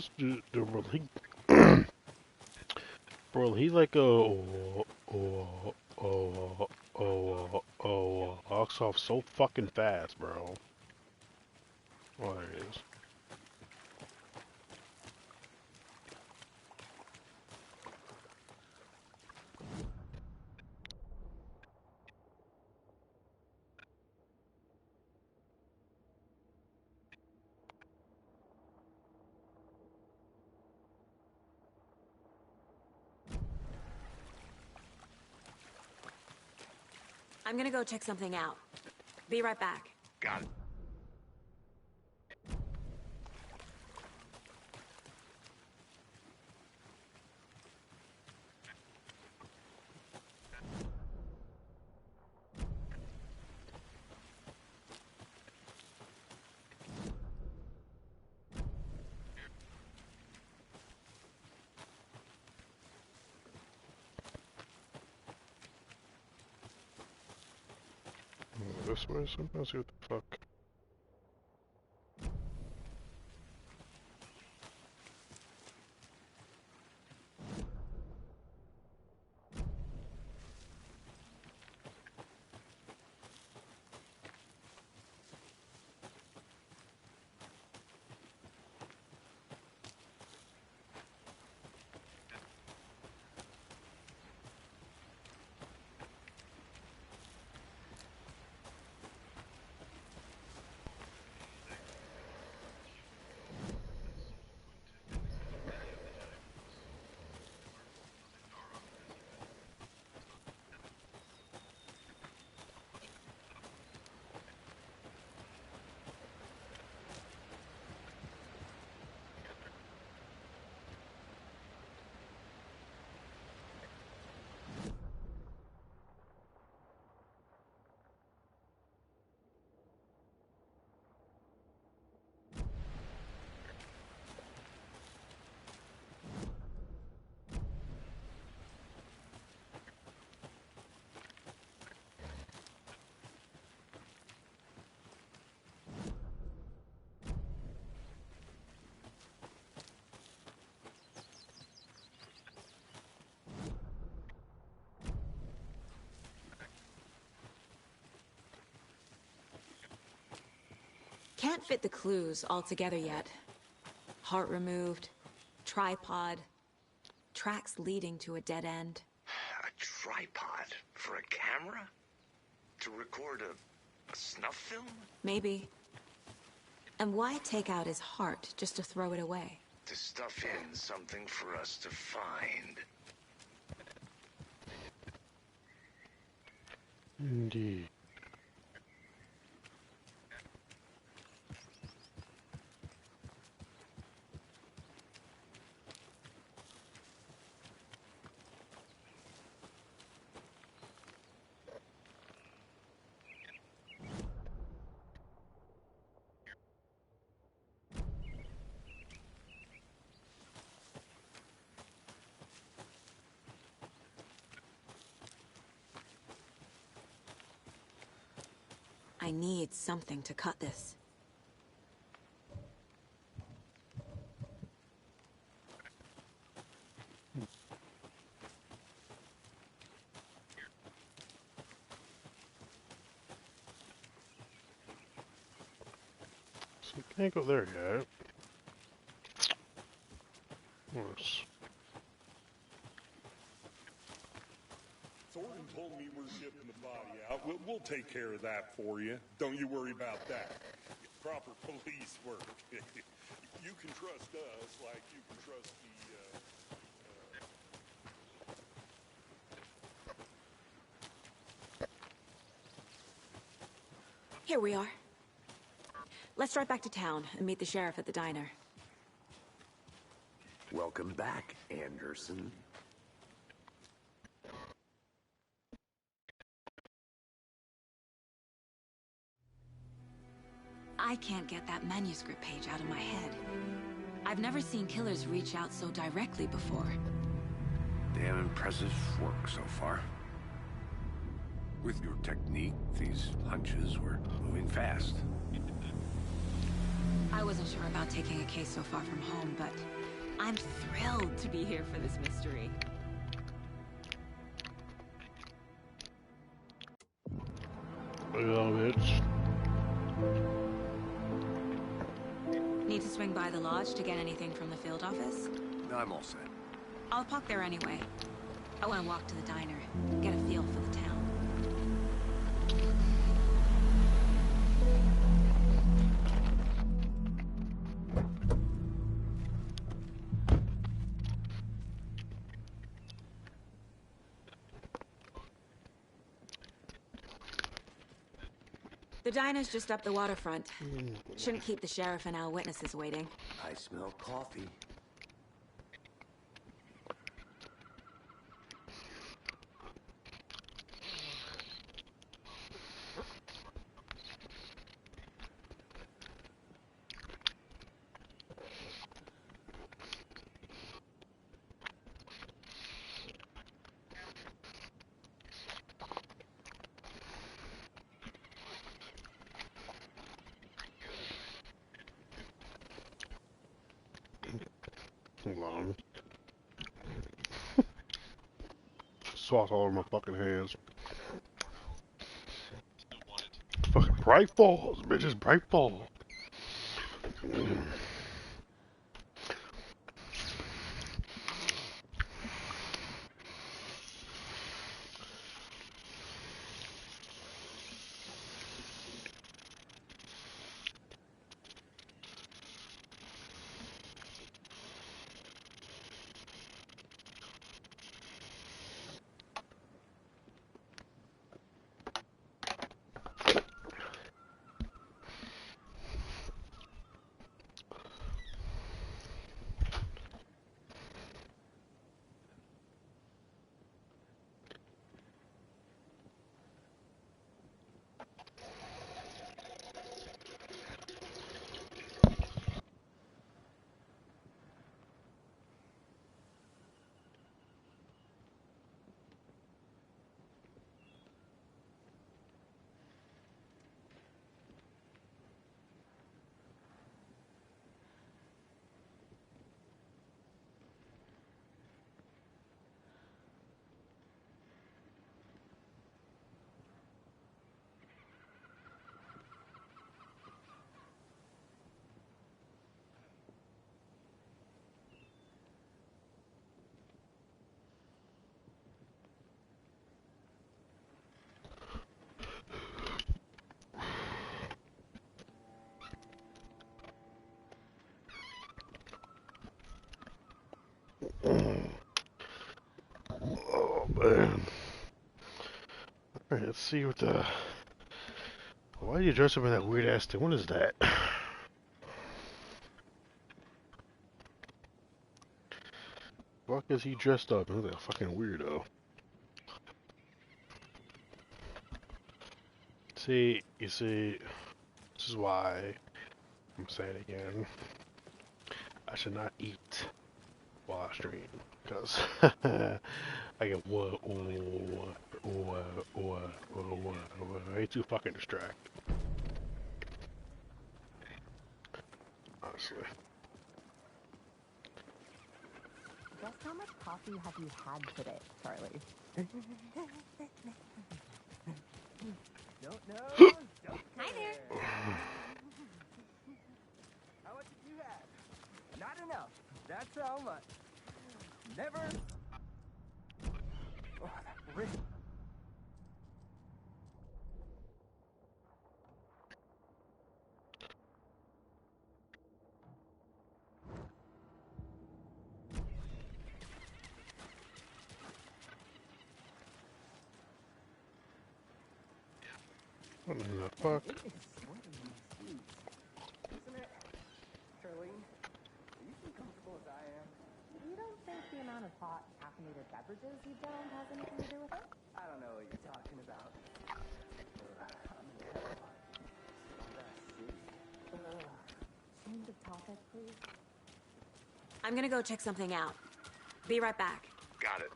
S1: Bro, bro, he like walks off so fucking fast, bro. Oh, there it is.
S8: I'm gonna go check something out. Be right back.
S5: Got it.
S1: This way, sometimes see what the fuck.
S8: Can't fit the clues all together yet. Heart removed, tripod, tracks leading to a dead end.
S11: A tripod for a camera? To record a snuff film?
S8: Maybe. And why take out his heart just to throw it away?
S11: To stuff in something for us to find.
S1: Indeed.
S8: I need something to cut this.
S1: So we can't go there yet. Yes.
S6: Thornton told me we're shipping the body out. We'll take care of that for you. Don't you worry about that. Proper police work. You can trust us like you can trust
S8: Here we are. Let's drive back to town and meet the sheriff at the diner.
S5: Welcome back, Anderson.
S8: I can't get that manuscript page out of my head. I've never seen killers reach out so directly before.
S5: Damn impressive work so far. With your technique, these hunches were moving fast.
S8: I wasn't sure about taking a case so far from home, but I'm thrilled to be here for this mystery.
S1: Bitch.
S8: Need to swing by the lodge to get anything from the field office?
S5: No, I'm all set.
S8: I'll park there anyway. I want to walk to the diner, get a feel for the town. The diner's just up the waterfront. Shouldn't keep the sheriff and our witnesses waiting.
S5: I smell coffee.
S1: Hold on. Sauce all over my fucking hands. Fucking Bright Falls, bitches, Bright Falls. Oh man. Alright, let's see what the... Why do you dress up in that weird ass thing? What is that? Fuck is he dressed up? He's like a fucking weirdo. See, you see, this is why I'm saying again, I should not eat while I stream, because I get way too fucking distracted. Honestly.
S12: Just how much coffee have you had today, Charlie? Don't know.
S8: Hi there.
S12: How much have you had? Not enough. That's how much. Never. Oh, that ring.
S1: What in the fuck?
S12: Isn't it, Charlene? Do you feel comfortable as I am?
S13: You don't think the amount of hot caffeinated beverages you've downed has anything to do with it?
S12: I don't know what you're talking about. I'm in hell.
S13: Change of topic, please.
S8: I'm gonna go check something out. Be right back.
S5: Got it.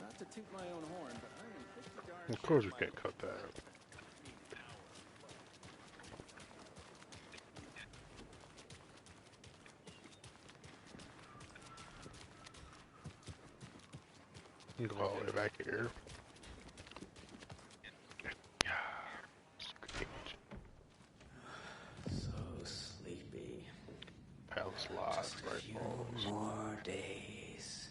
S12: Not to toot my own horn, but I am pretty darn
S1: Of course you can't cut that. You can go all the way back here.
S14: So sleepy.
S1: Palace Lodge,
S14: Just a
S1: right?
S14: few more days.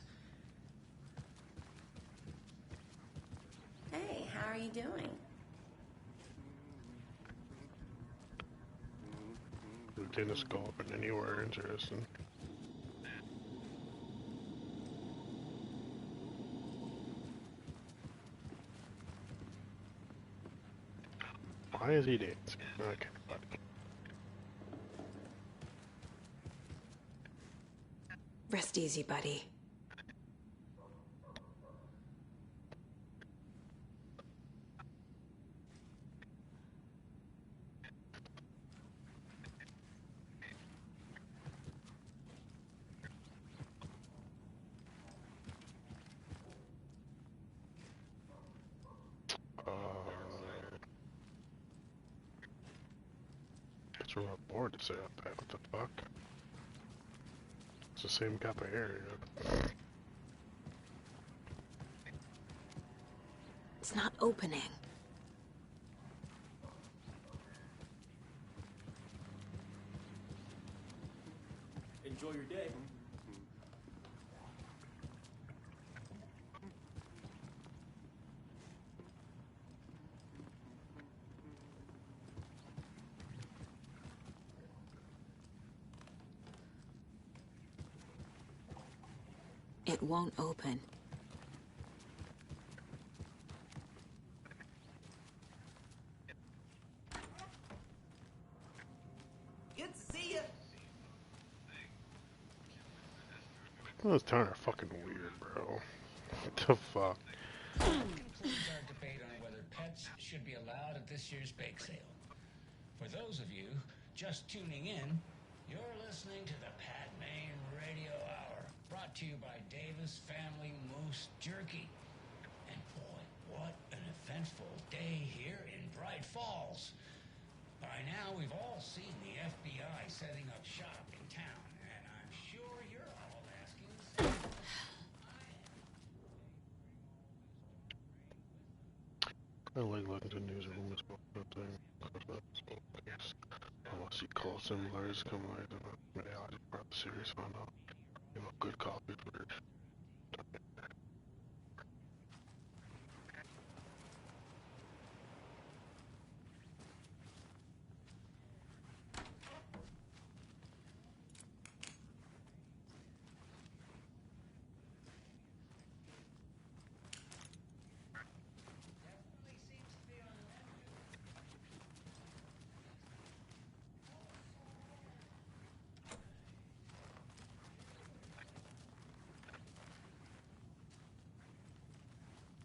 S15: Hey, how are you doing?
S1: Didn't go up in anywhere interesting. Why is he dancing? Okay, buddy.
S8: Rest easy, buddy.
S1: It's real bored to say that. What the fuck? It's the same type of area.
S8: It's not opening.
S12: Enjoy your day.
S8: It won't open.
S15: Good to see you.
S1: Those town are fucking weird, bro. What the fuck?
S16: Concludes our debate on whether pets should be allowed at this year's bake sale. For those of you just tuning in, you're listening to the Pat Main Radio Hour, brought to you by Davis Family Moose Jerky. And boy, what an eventful day here in Bright Falls. By now, we've all seen the FBI setting up shop in town, and I'm sure you're all asking the same.
S1: I like looking to news rumors about something. Unless you call similarities come like the reality part of the series, find out. You know, good coffee for it.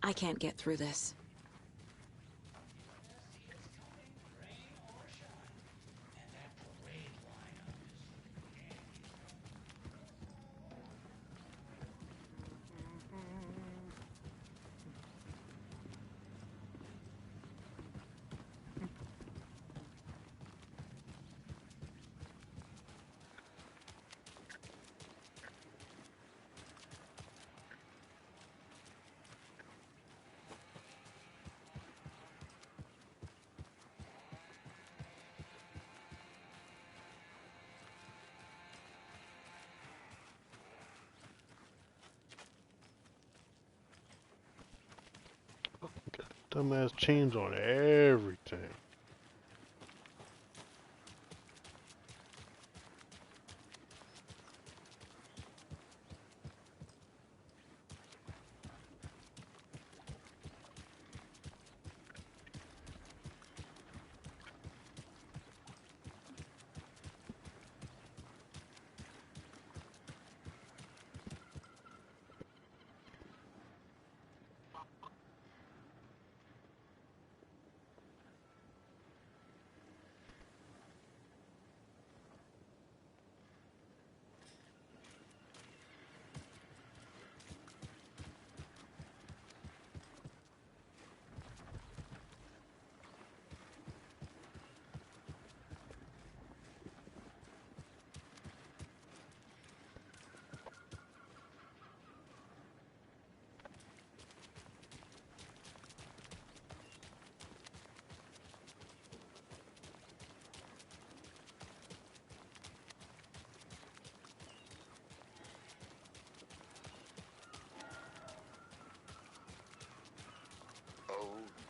S8: I can't get through this.
S1: Dumbass chains on everything.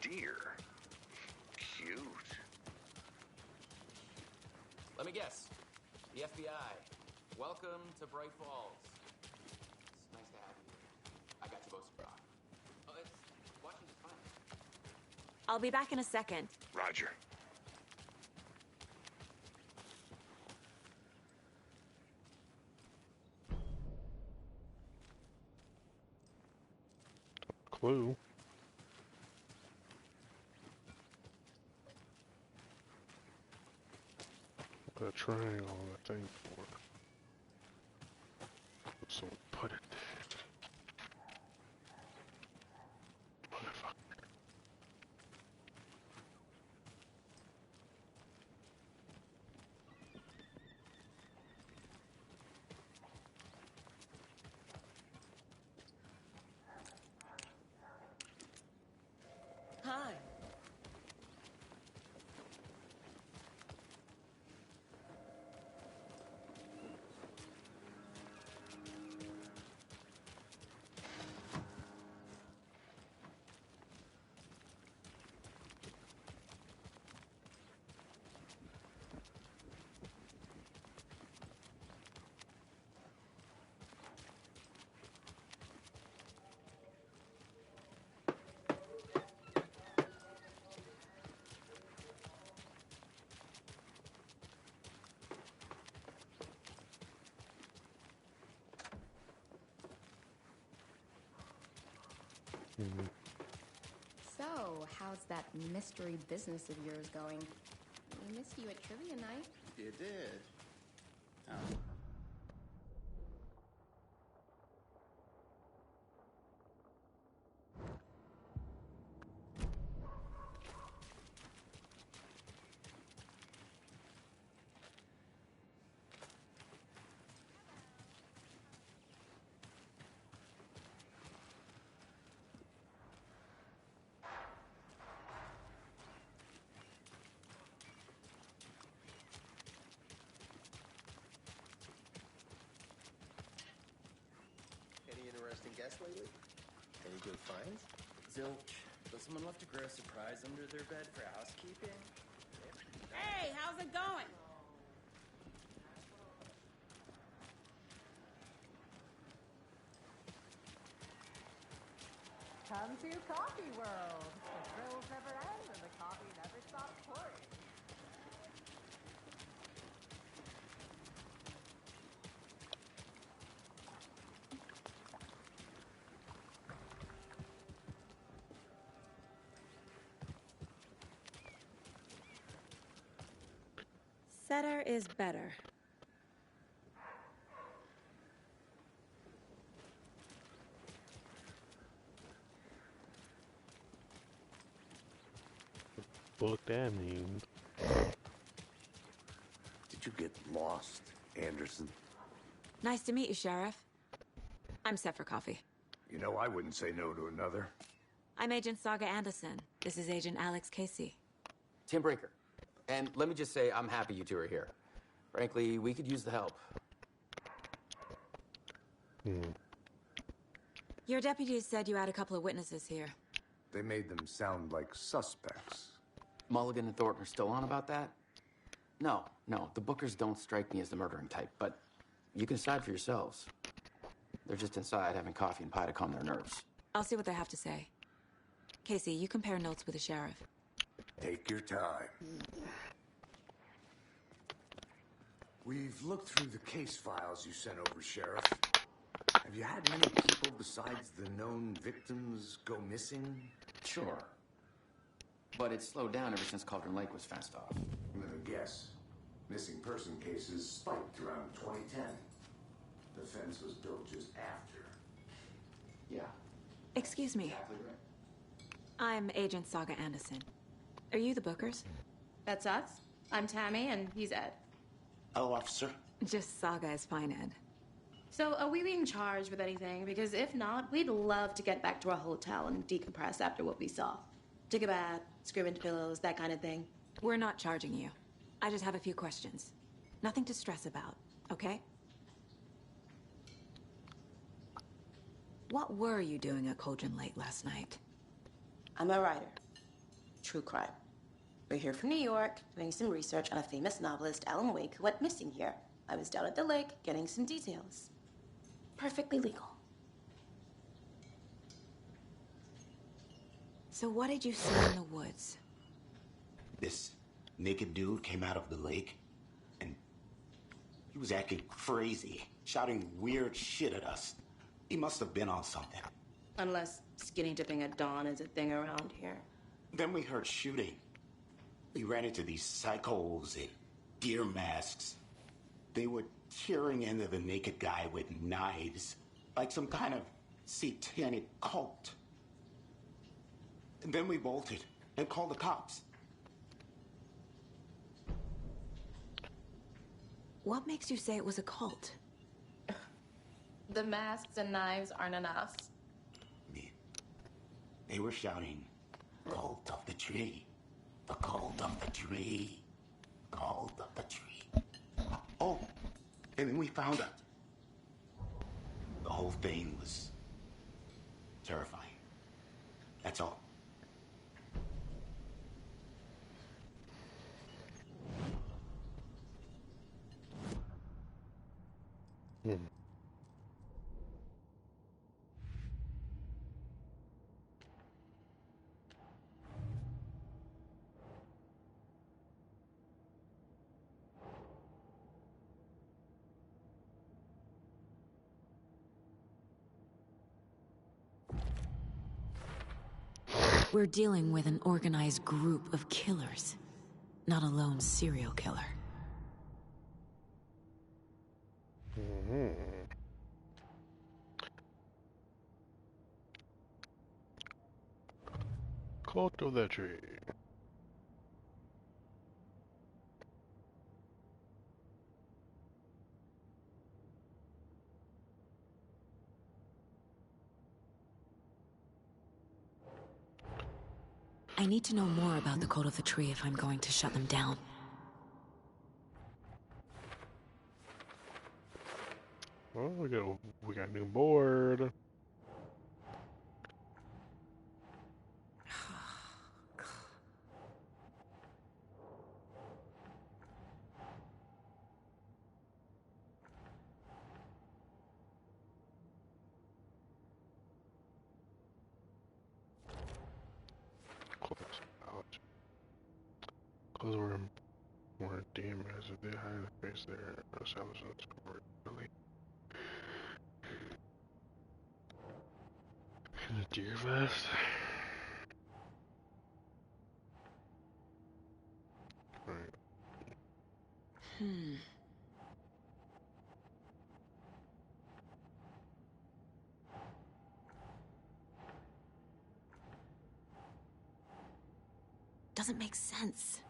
S17: deer. Cute.
S18: Let me guess. The FBI. Welcome to Bright Falls. It's nice to have you. I got you both some rock. Oh, it's Washington's fine.
S8: I'll be back in a second.
S17: Roger.
S1: Clue. Put a triangle on the thing for. So put it there. Motherfucker.
S15: Hi.
S13: So, how's that mystery business of yours going? We missed you at trivia night.
S14: You did? Oh.
S19: Any interesting guests lately? Any good finds?
S14: Zilch. But someone left a gross surprise under their bed for housekeeping?
S15: Hey, how's it going?
S13: Come to Coffee World. The thrills never end and the coffee never stops pouring.
S8: Setter is better.
S1: What that means.
S5: Did you get lost, Anderson?
S8: Nice to meet you, Sheriff. I'm set for coffee.
S5: You know, I wouldn't say no to another.
S8: I'm Agent Saga Anderson. This is Agent Alex Casey.
S18: Tim Brinker. And let me just say, I'm happy you two are here. Frankly, we could use the help.
S8: Your deputies said you had a couple of witnesses here.
S5: They made them sound like suspects.
S18: Mulligan and Thornton are still on about that? No, the Bookers don't strike me as the murdering type, but you can decide for yourselves. They're just inside having coffee and pie to calm their nerves.
S8: I'll see what they have to say. Casey, you compare notes with the sheriff.
S5: Take your time. We've looked through the case files you sent over, Sheriff. Have you had many people besides the known victims go missing?
S18: Sure. But it's slowed down ever since Cauldron Lake was fenced off.
S5: Let me guess. Missing person cases spiked around 2010. The fence was built just after.
S18: Yeah.
S8: Excuse me.
S18: Exactly right.
S8: I'm Agent Saga Anderson. Are you the Bookers?
S13: That's us. I'm Tammy and he's Ed.
S19: Hello, officer.
S8: Just Saga is fine, Ed.
S13: So, are we being charged with anything? Because if not, we'd love to get back to our hotel and decompress after what we saw. Take a bath, scream into pillows, that kind of thing.
S8: We're not charging you. I just have a few questions. Nothing to stress about, okay? What were you doing at Cauldron Lake last night?
S15: I'm a writer.
S13: true crime. We're here from New York, doing some research on a famous novelist, Alan Wake, who went missing here. I was down at the lake, getting some details. Perfectly legal.
S8: So what did you see in the woods?
S20: This naked dude came out of the lake, and he was acting crazy, shouting weird shit at us. He must have been on something.
S13: Unless skinny dipping at dawn is a thing around here.
S20: Then we heard shooting. We ran into these psychos in deer masks. They were tearing into the naked guy with knives, like some kind of satanic cult. And then we bolted and called the cops.
S8: What makes you say it was a cult?
S13: The masks and knives aren't enough.
S20: They were shouting, "Cult of the tree, the cult of the tree, cult of the tree." Oh, and then we found out. The whole thing was terrifying. That's all.
S8: We're dealing with an organized group of killers, not a lone serial killer.
S1: Cult of the tree.
S8: I need to know more about the cult of the tree if I'm going to shut them down.
S1: Well, we got a new board. Close were more dim as if they hide the face their establishments were really. In a deer vest? Right.
S8: Doesn't make sense.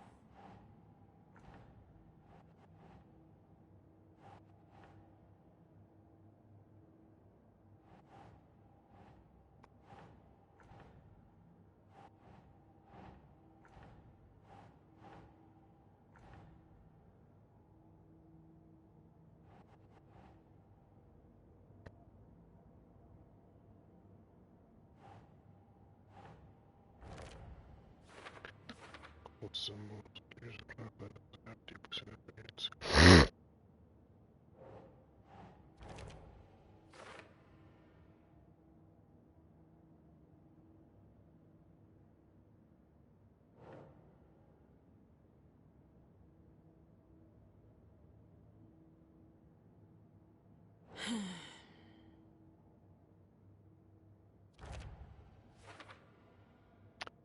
S1: What symbols? Here's a planet that have deep significance.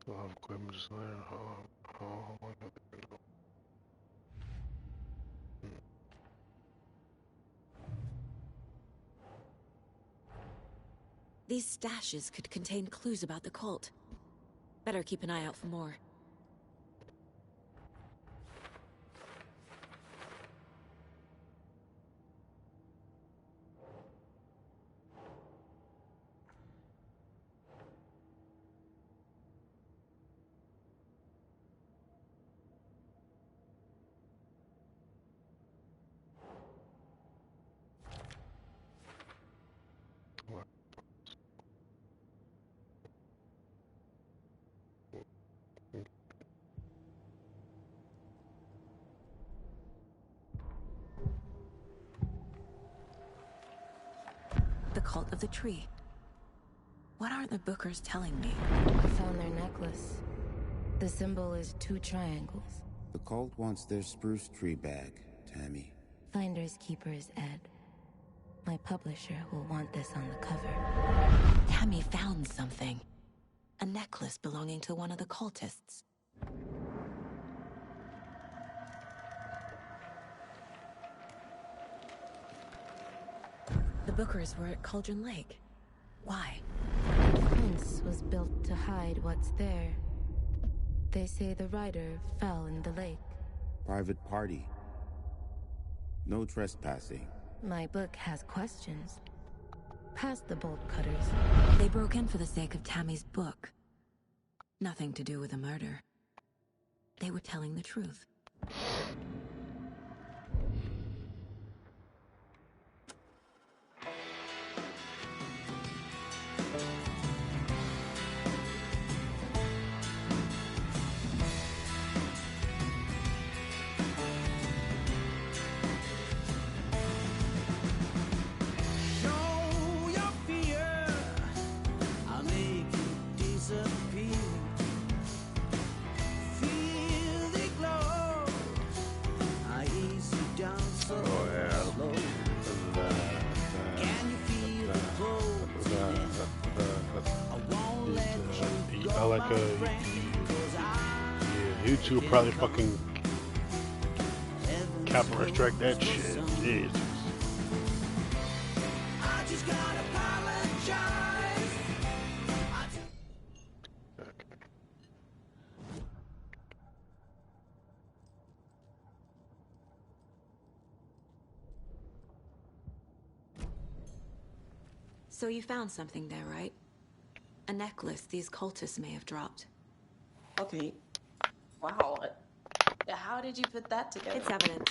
S1: A lot of equipment just there. How long have they been going?
S8: These stashes could contain clues about the cult. Better keep an eye out for more. cult of the tree. What aren't the Bookers telling me?
S21: I found their necklace. The symbol is 2 triangles.
S22: The cult wants their spruce tree back, Tammy.
S21: Finders keepers, Ed. My publisher will want this on the cover.
S8: Tammy found something. A necklace belonging to one of the cultists. The Bookers were at Cauldron Lake. Why?
S21: The fence was built to hide what's there. They say the rider fell in the lake.
S22: Private party. No trespassing.
S21: My book has questions. Past the bolt cutters.
S8: They broke in for the sake of Tammy's book. Nothing to do with a murder. They were telling the truth.
S1: YouTube probably fucking copyright strike that shit. Jesus.
S8: So you found something there, right? A necklace these cultists may have dropped.
S13: Okay. Wow. How did you put that together?
S8: It's evidence.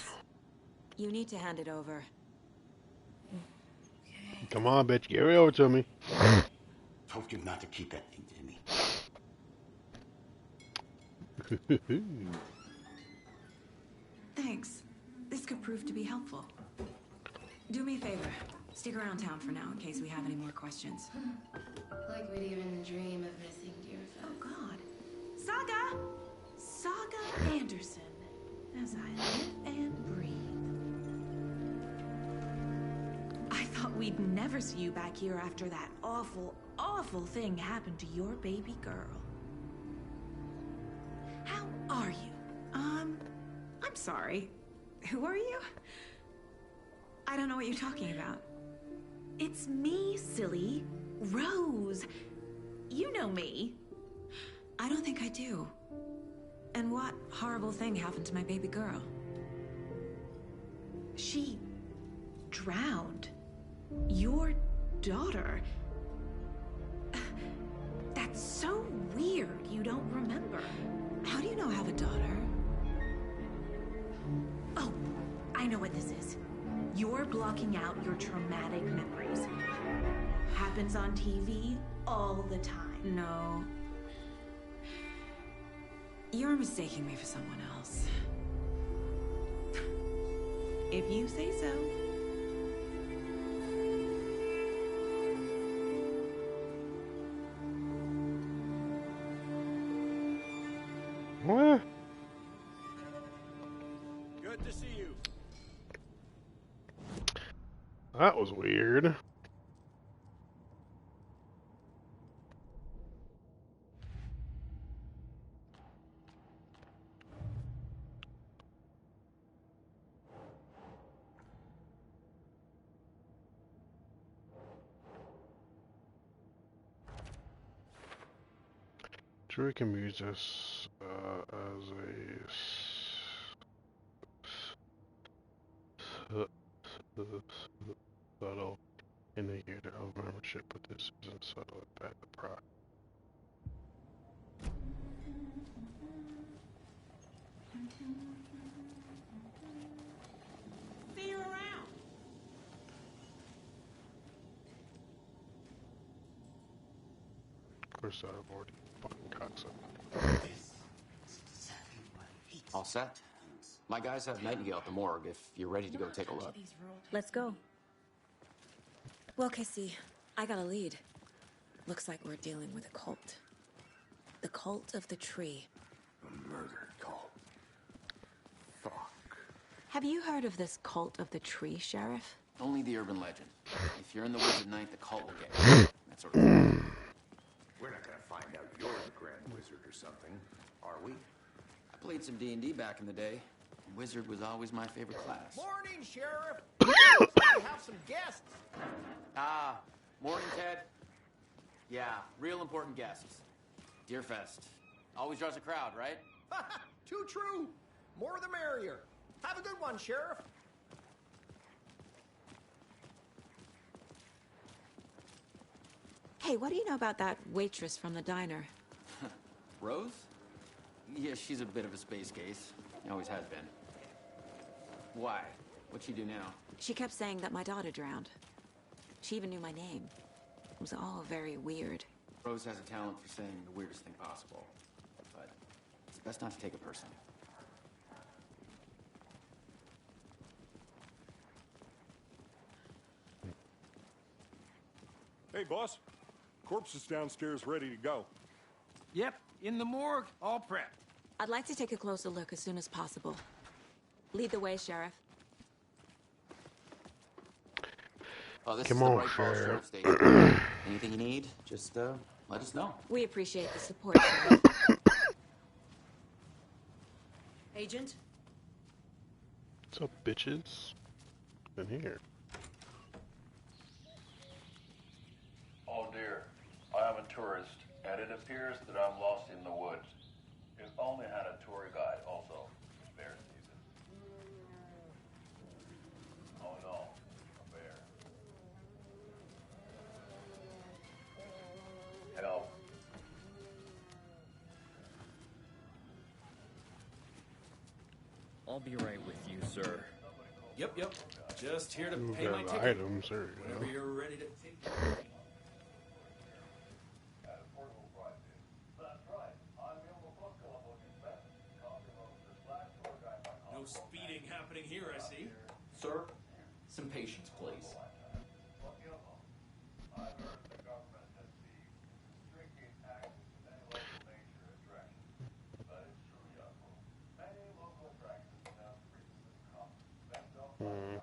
S8: You need to hand it over.
S1: Come on, bitch. Give it over to me.
S20: Told you not to keep that thing to me.
S8: Thanks. This could prove to be helpful. Do me a favor. Stick around town for now in case we have any more questions.
S21: Like we'd even dream of missing dear friends.
S8: Oh, God. Saga! Saga Anderson. As I live and breathe. I thought we'd never see you back here after that awful, awful thing happened to your baby girl. How are you? I'm sorry. Who are you? I don't know what you're talking about. It's me, silly. Rose. You know me. I don't think I do. And what horrible thing happened to my baby girl? She drowned. Your daughter. That's so weird you don't remember. How do you know I have a daughter? Oh, I know what this is. You're blocking out your traumatic memories. Happens on TV all the time. No. You're mistaking me for someone else. If you say so.
S1: What?
S9: Good to see you.
S1: That was weird. Jury can use this as a subtle indicator of membership, but this isn't subtle at the price.
S15: See you around.
S1: Of course, I've already fucking got some.
S18: All set? My guys have Nightingale at the morgue if you're ready to go take a look.
S8: Let's go. Well, Casey, I got a lead. Looks like we're dealing with a cult. The cult of the tree.
S5: A murder cult. Fuck.
S8: Have you heard of this cult of the tree, Sheriff?
S18: Only the urban legend. If you're in the woods at night, the cult will get you. That sort of thing.
S5: We're not gonna find out you're the Grand Wizard or something, are we?
S18: I played some D&D back in the day. Wizard was always my favorite class.
S9: Morning, Sheriff. Looks like we have some guests.
S18: Ah, morning, Ted. Yeah, real important guests. Deerfest. Always draws a crowd, right?
S9: Too true. More the merrier. Have a good one, Sheriff.
S8: Hey, what do you know about that waitress from the diner?
S18: Rose? Yeah, she's a bit of a space case. Always has been. Why? What'd she do now?
S8: She kept saying that my daughter drowned. She even knew my name. It was all very weird.
S18: Rose has a talent for saying the weirdest thing possible. But it's best not to take it personally.
S6: Hey, boss. Corpse is downstairs ready to go.
S9: Yep, in the morgue, all prepped.
S8: I'd like to take a closer look as soon as possible. Lead the way, Sheriff.
S18: Oh, this
S1: Come
S18: is the
S1: on,
S18: right ball,
S1: Sheriff.
S18: station. Anything you need, just let us know.
S8: We appreciate the support, Sheriff.
S4: Agent?
S1: What's up, bitches? In here.
S10: Oh dear, I am a tourist, and it appears that I'm lost in the woods. If only had a tour guide also. Bear season. Oh no, a bear. Help.
S14: I'll be right with you, sir. Yep. Just here to
S1: You
S14: pay my
S1: got
S14: ticket.
S1: items, there you
S14: Whenever
S1: go.
S14: you're ready to take. No speeding happening here, I see.
S23: Sir, some patience, please.
S1: Hmm.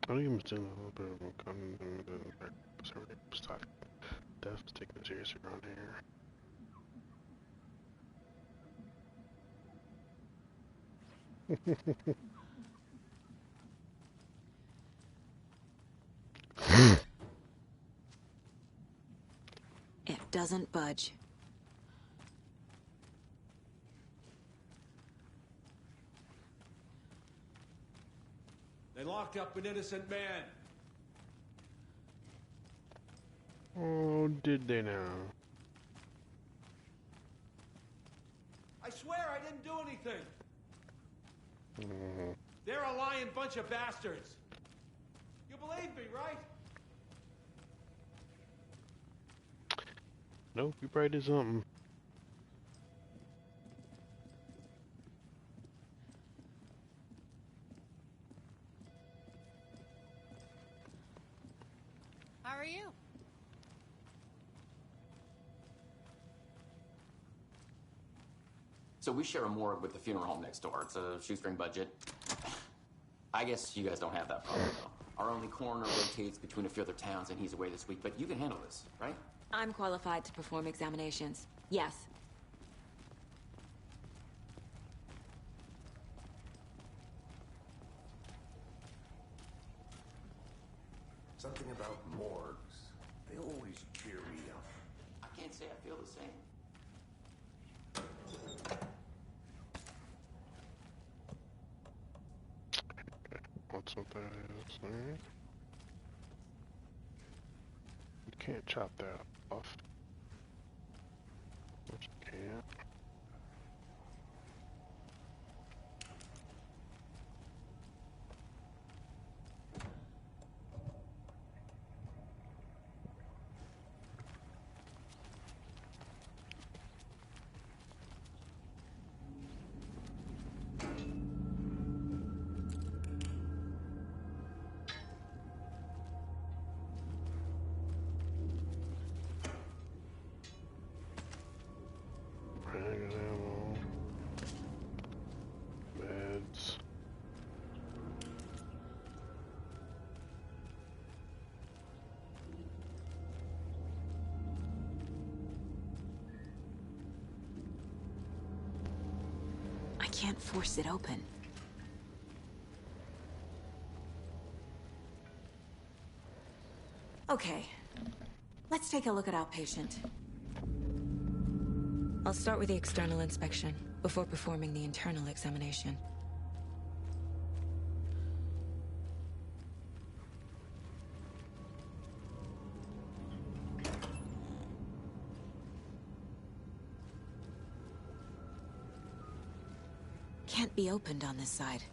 S1: I think I'm still a little bit of a conservative side. Death is taken seriously around here.
S8: It doesn't budge.
S9: They locked up an innocent man.
S1: Oh, did they now?
S9: I swear I didn't do anything.
S1: Mm-hmm.
S9: They're a lying bunch of bastards. You believe me, right?
S1: Nope, you probably did something.
S4: How are you?
S18: So we share a morgue with the funeral home next door. It's a shoestring budget. I guess you guys don't have that problem, though. Our only coroner rotates between a few other towns, and he's away this week, but you can handle this, right?
S8: I'm qualified to perform examinations. Yes.
S5: Something about morgues. They always cheer me up.
S18: I can't say I feel the same.
S1: What's what that is? You can't chop that off. But you can. Handgun ammo. Meds.
S8: I can't force it open. Okay. Let's take a look at our patient. I'll start with the external inspection before performing the internal examination. Can't be opened on this side.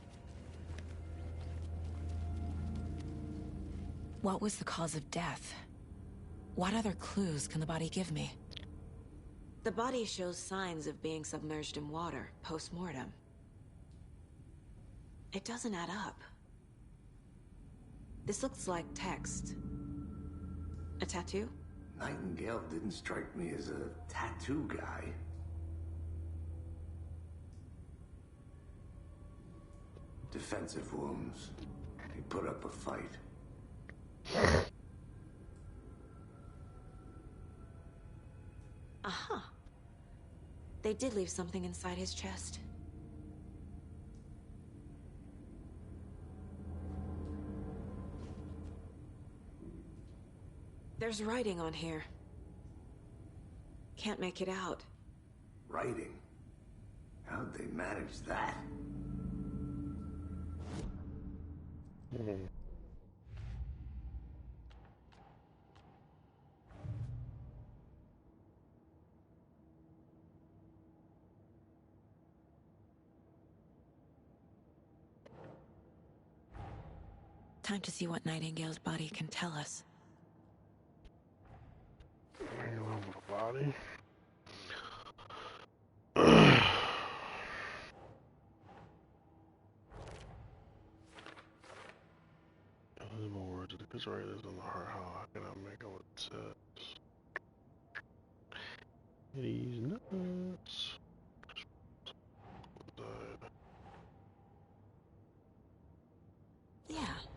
S8: What was the cause of death? What other clues can the body give me? The body shows signs of being submerged in water post-mortem. It doesn't add up. This looks like text. A tattoo?
S5: Nightingale didn't strike me as a tattoo guy. Defensive wounds. He put up a fight.
S8: Aha. They did leave something inside his chest. There's writing on here. Can't make it out.
S5: Writing? How'd they manage that?
S8: Time to see what Nightingale's body can tell us.
S1: Body. More words because right is in the heart. How can I make out what it says? These nuts.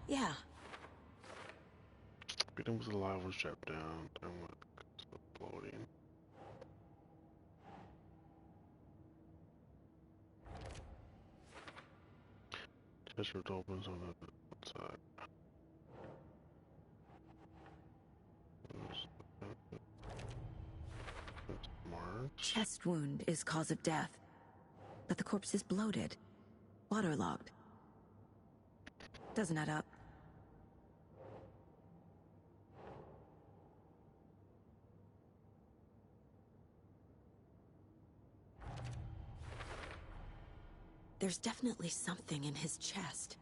S8: Yeah.
S1: Victim was alive when strapped down. Then went floating. Chest ripped opens on the side.
S8: Chest wound is cause of death, but the corpse is bloated, waterlogged. Doesn't add up. There's definitely something in his chest.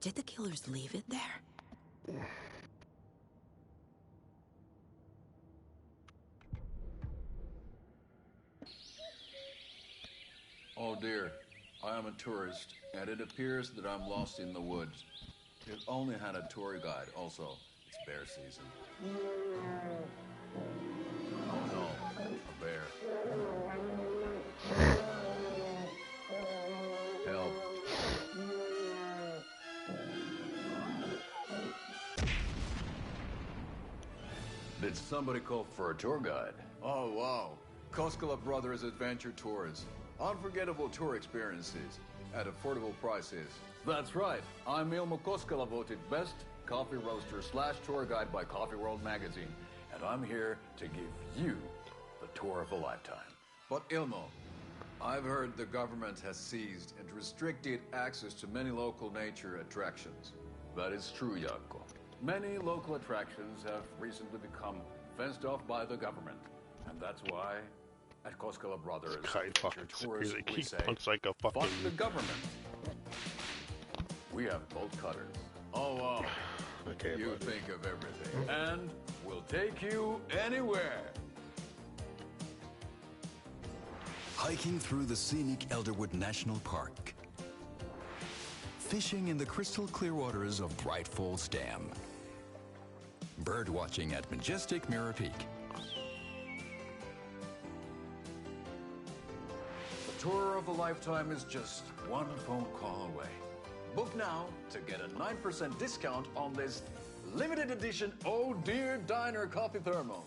S8: Did the killers leave it there?
S10: Oh dear, I am a tourist, and it appears that I'm lost in the woods. It only had a tour guide, also. It's bear season. Oh no, a bear. Did somebody call for a tour guide?
S2: Oh, wow. Koskela Brothers Adventure Tours. Unforgettable tour experiences at affordable prices.
S10: That's right. I'm Ilmo Koskela, voted best coffee roaster / tour guide by Coffee World magazine. And I'm here to give you the tour of a lifetime.
S2: But Ilmo, I've heard the government has seized and restricted access to many local nature attractions.
S10: That is true, Jaakko. Many local attractions have recently become fenced off by the government. And that's why at Koskela Brothers Adventure Tours we say,
S1: like a fucking...
S10: fuck the government. We have bolt cutters.
S2: Oh, wow.
S1: Okay,
S2: you think of everything.
S10: And we'll take you anywhere.
S3: Hiking through the scenic Elderwood National Park. Fishing in the crystal clear waters of Bright Falls Dam. Bird watching at majestic Mirror Peak.
S10: The tour of a lifetime is just one phone call away. Book now to get a 9% discount on this limited edition Oh Dear Diner coffee thermos.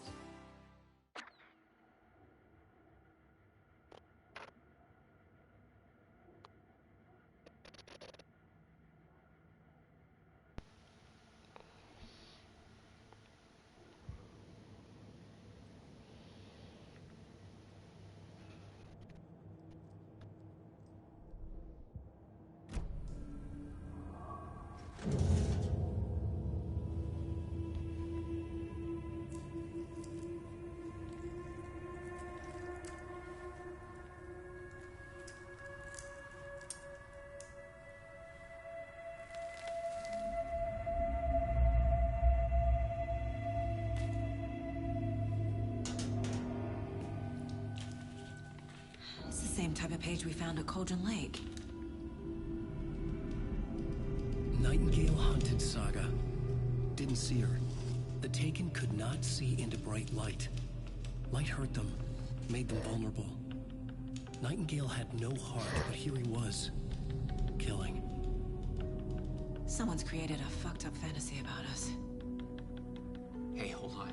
S8: It's the same type of page we found at Cauldron Lake.
S9: Nightingale hunted Saga. Didn't see her. The Taken could not see into bright light. Light hurt them, made them vulnerable. Nightingale had no heart, but here he was, killing.
S8: Someone's created a fucked up fantasy about us.
S18: Hey, hold on.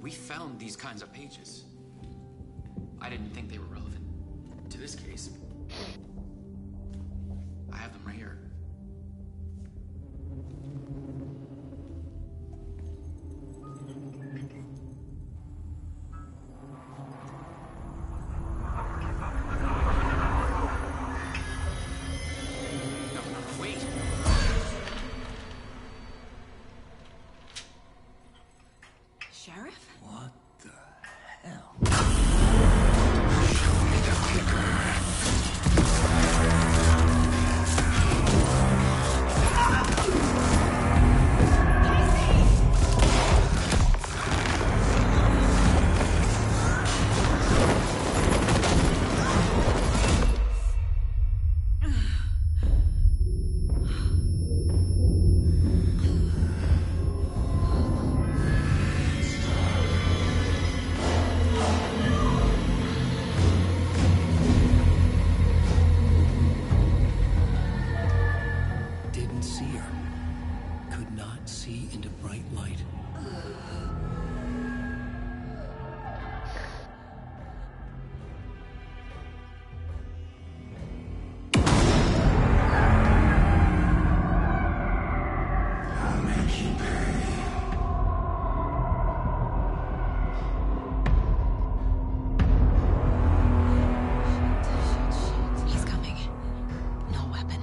S18: We found these kinds of pages. I didn't think they were relevant to this case. I have them right here.
S8: Sheriff?
S9: What the hell? Didn't see her. Could not see into bright light.
S8: He's coming. No weapon.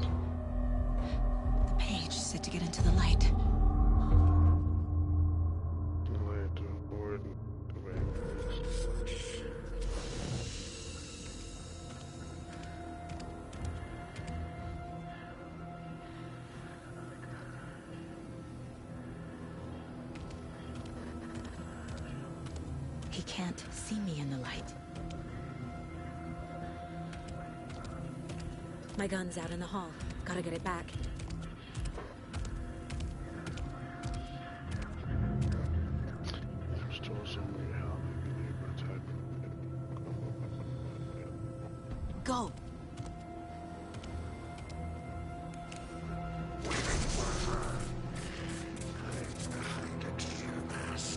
S8: The page said to get into the light. He can't see me in the light. My gun's out in the hall. Gotta get it back. Go!
S11: Behind a deer mask.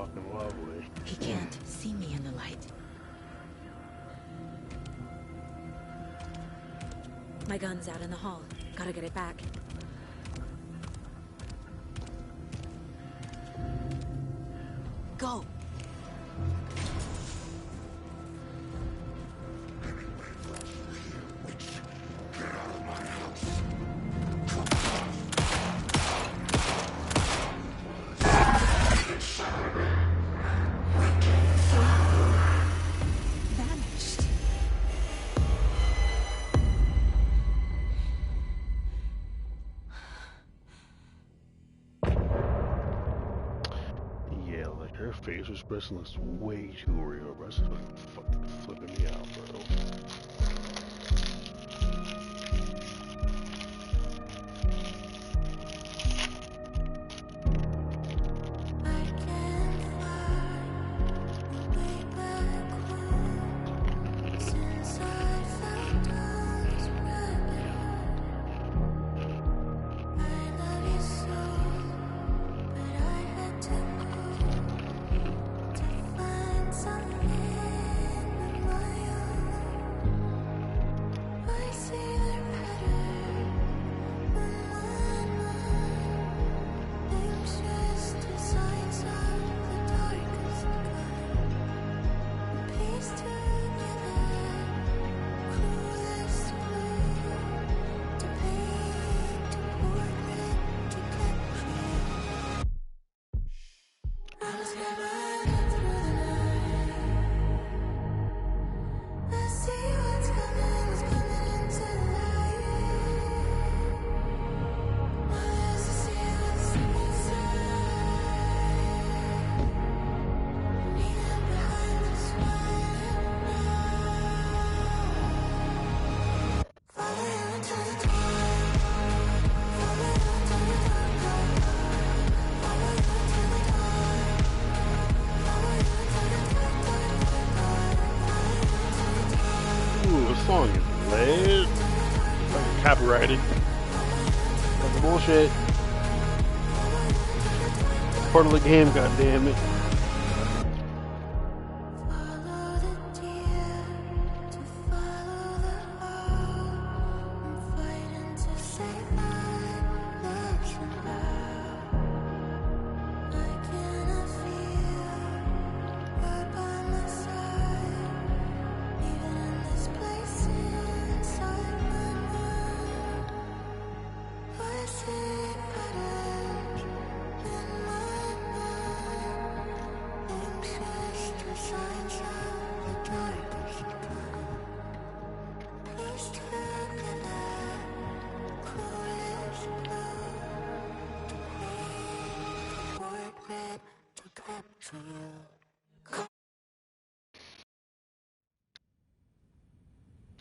S1: fucking lovely.
S8: He can't see me in the light. My gun's out in the hall. Gotta get it back. Go!
S1: Yeah, like her face expression looks way too real, bro. That's fucking flipping me out, bro. Ooh, this song is lit. Fucking copyrighted. Fucking bullshit. Part of the game, goddammit.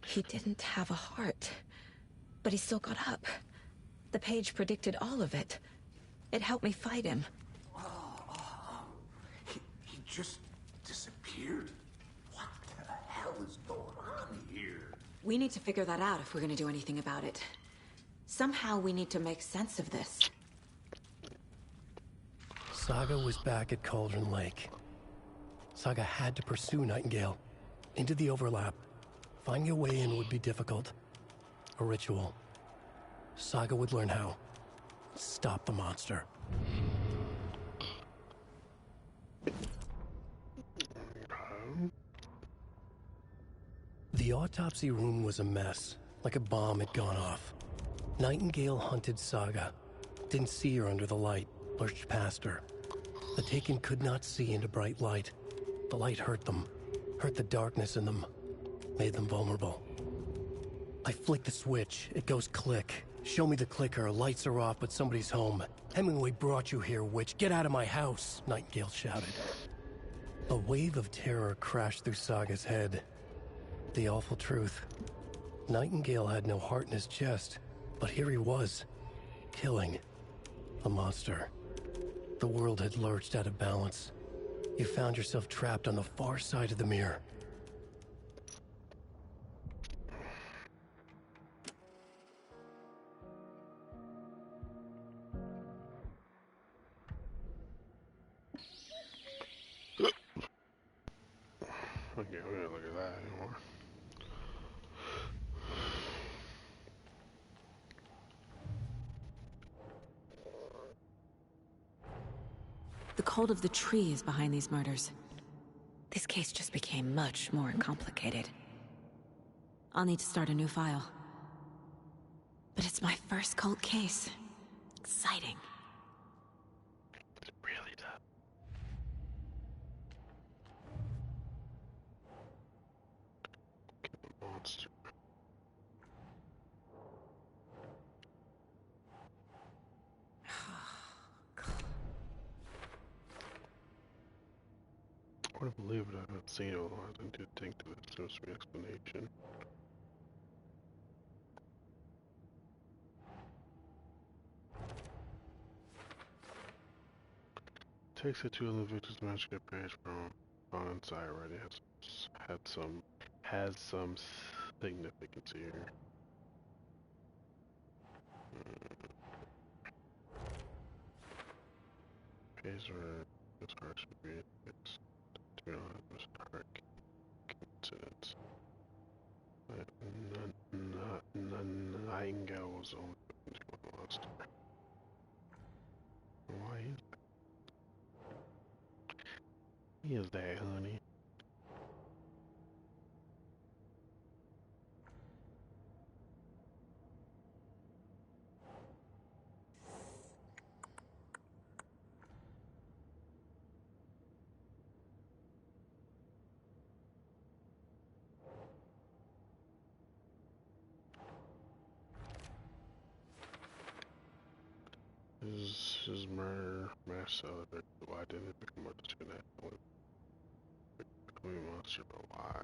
S8: He didn't have a heart, but he still got up. The page predicted all of it. It helped me fight him.
S20: He just disappeared? What the hell is going on here?
S8: We need to figure that out if we're gonna do anything about it. Somehow we need to make sense of this.
S9: Saga was back at Cauldron Lake. Saga had to pursue Nightingale into the overlap. Finding a way in would be difficult. A ritual. Saga would learn how. Stop the monster. The autopsy room was a mess, like a bomb had gone off. Nightingale hunted Saga. Didn't see her under the light, lurched past her. The Taken could not see into bright light. The light hurt them, hurt the darkness in them, made them vulnerable. I flick the switch, it goes click. Show me the clicker, lights are off, but somebody's home. Hemingway brought you here, witch. Get out of my house, Nightingale shouted. A wave of terror crashed through Saga's head. The awful truth. Nightingale had no heart in his chest, but here he was, killing the monster. The world had lurched out of balance. You found yourself trapped on the far side of the mirror.
S8: the cult of the tree is behind these murders. This case just became much more complicated. I'll need to start a new file. But it's my first cult case. Exciting.
S1: It's really tough. Get the monster. I wouldn't believe it. I haven't seen it, otherwise I did think that it's supposed to be an explanation. Takes it to the victim's manuscript page from on inside already has some significance here. Page where this heart should be fixed. To be honest, this heart coincidence. But Nightingale was only lost. Why is that? He is that, honey. His murder, mass celebrate. Why didn't it become much to that? Becoming a monster, but why?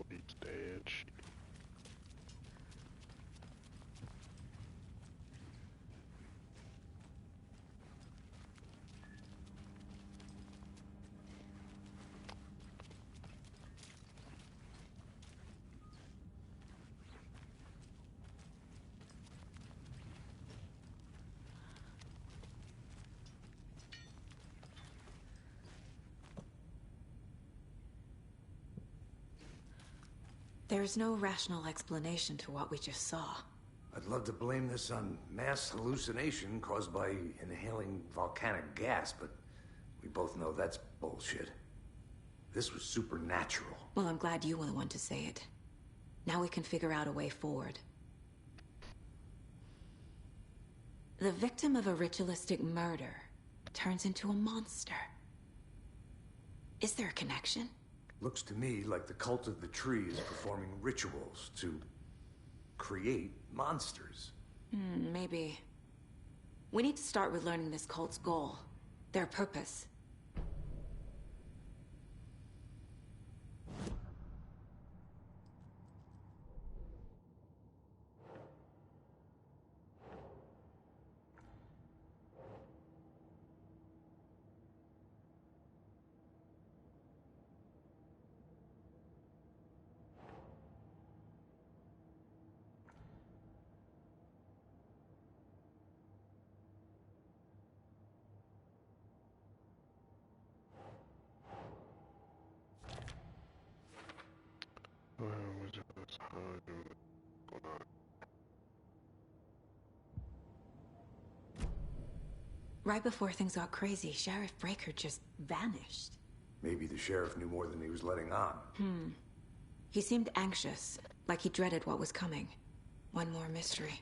S1: Lead stage.
S8: There's no rational explanation to what we just saw.
S5: I'd love to blame this on mass hallucination caused by inhaling volcanic gas, but we both know that's bullshit. This was supernatural.
S8: Well, I'm glad you were the one to say it. Now we can figure out a way forward. The victim of a ritualistic murder turns into a monster. Is there a connection?
S5: Looks to me like the cult of the tree is performing rituals to create monsters.
S8: Maybe. We need to start with learning this cult's goal, their purpose. Right before things got crazy, Sheriff Breaker just vanished.
S5: Maybe the sheriff knew more than he was letting on.
S8: He seemed anxious, like he dreaded what was coming. One more mystery.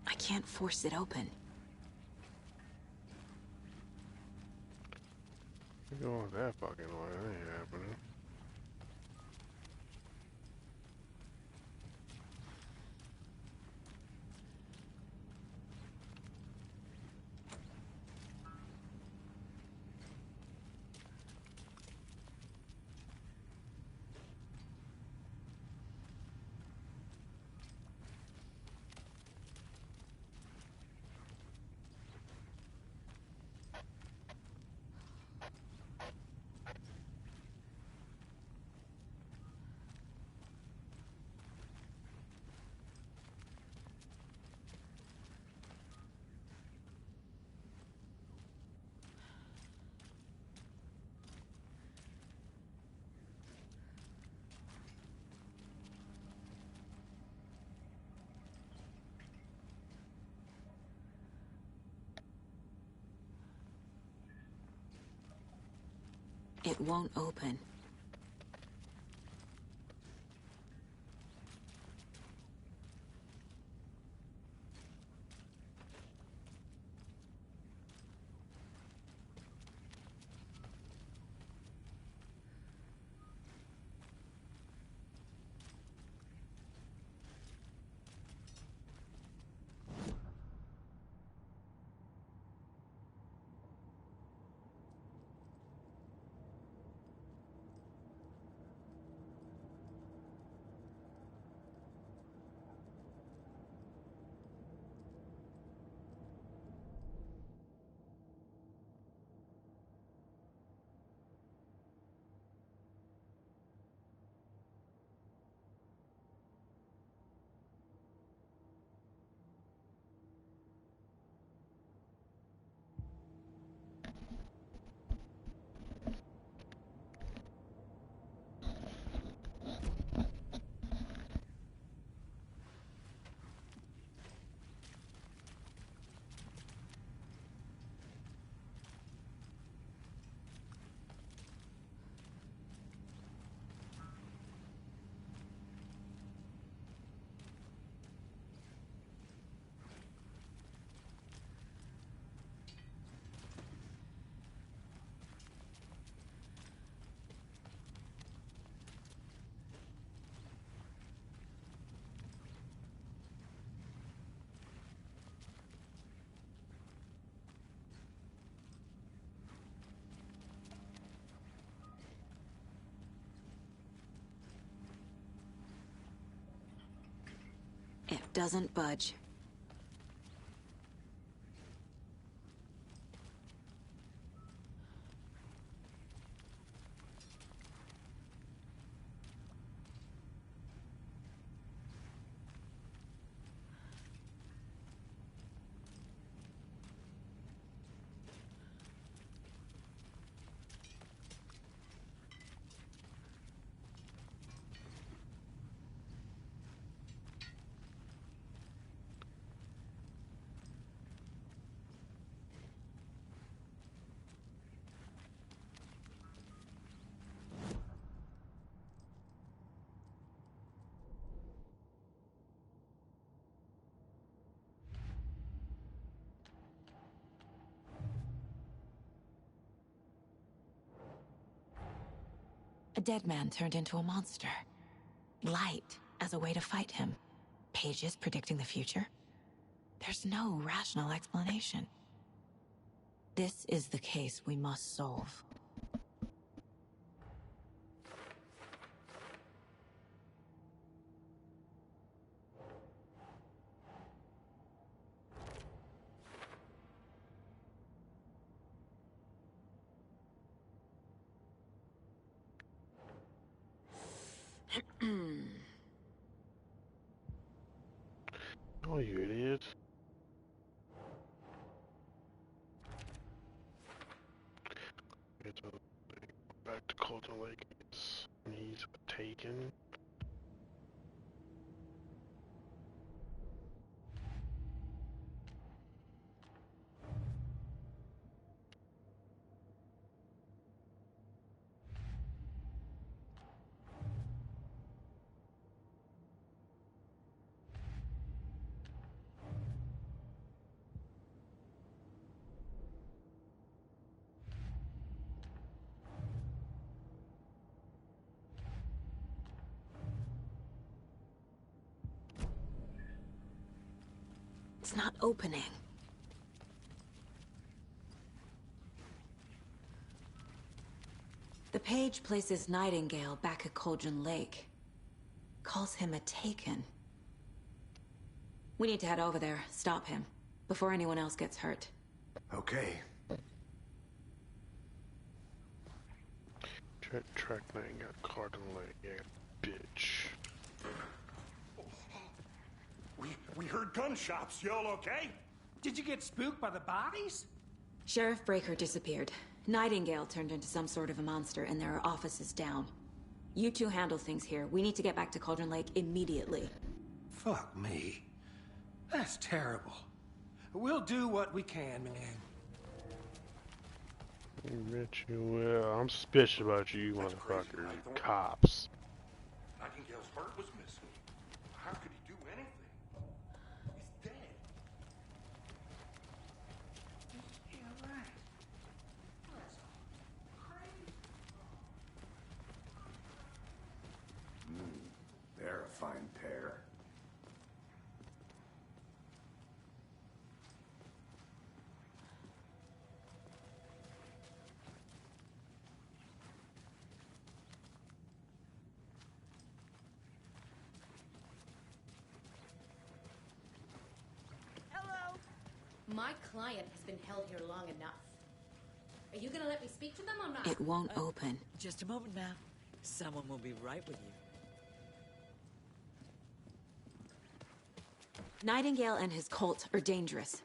S8: I can't force it open.
S1: You're going that fucking way, that ain't happening.
S8: It won't open. It doesn't budge. A dead man turned into a monster. Light as a way to fight him. Pages predicting the future? There's no rational explanation. This is the case we must solve.
S1: Oh, you idiot. Get to back to Colton Lake. He's taken.
S8: It's not opening. The page places Nightingale back at Cauldron Lake. Calls him a Taken. We need to head over there, stop him, before anyone else gets hurt.
S5: Okay.
S1: Track 9 got Cauldron Lake, yeah, bitch.
S6: We heard gunshots. Y'all okay?
S9: Did you get spooked by the bodies?
S8: Sheriff Breaker disappeared. Nightingale turned into some sort of a monster, and there are offices down. You two handle things here. We need to get back to Cauldron Lake immediately.
S9: Fuck me. That's terrible. We'll do what we can, man.
S1: Evryone, I'm suspicious about you motherfuckers. Cops.
S6: Nightingale's heart was missing. How could he do anything? He's dead.
S5: Yeah, right. That's crazy. They're a fine pair.
S13: Hello. My client has been held here long enough. Are you gonna let me speak to them or not?
S8: It won't open.
S7: Just a moment, ma'am. Someone will be right with you.
S8: Nightingale and his cult are dangerous.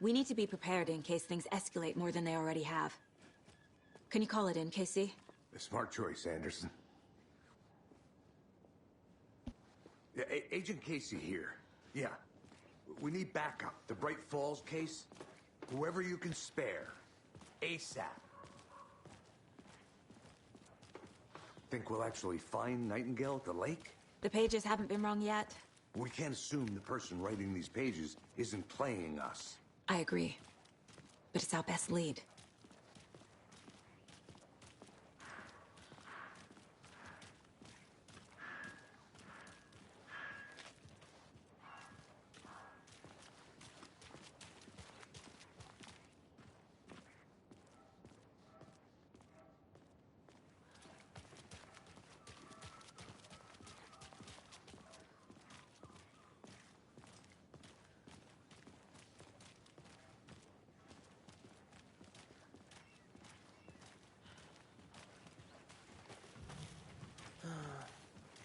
S8: We need to be prepared in case things escalate more than they already have. Can you call it in, Casey?
S5: A smart choice, Anderson. Yeah, Agent Casey here. Yeah. We need backup. The Bright Falls case. Whoever you can spare. ASAP. Think we'll actually find Nightingale at the lake?
S8: The pages haven't been wrong yet.
S5: We can't assume the person writing these pages isn't playing us.
S8: I agree. But it's our best lead.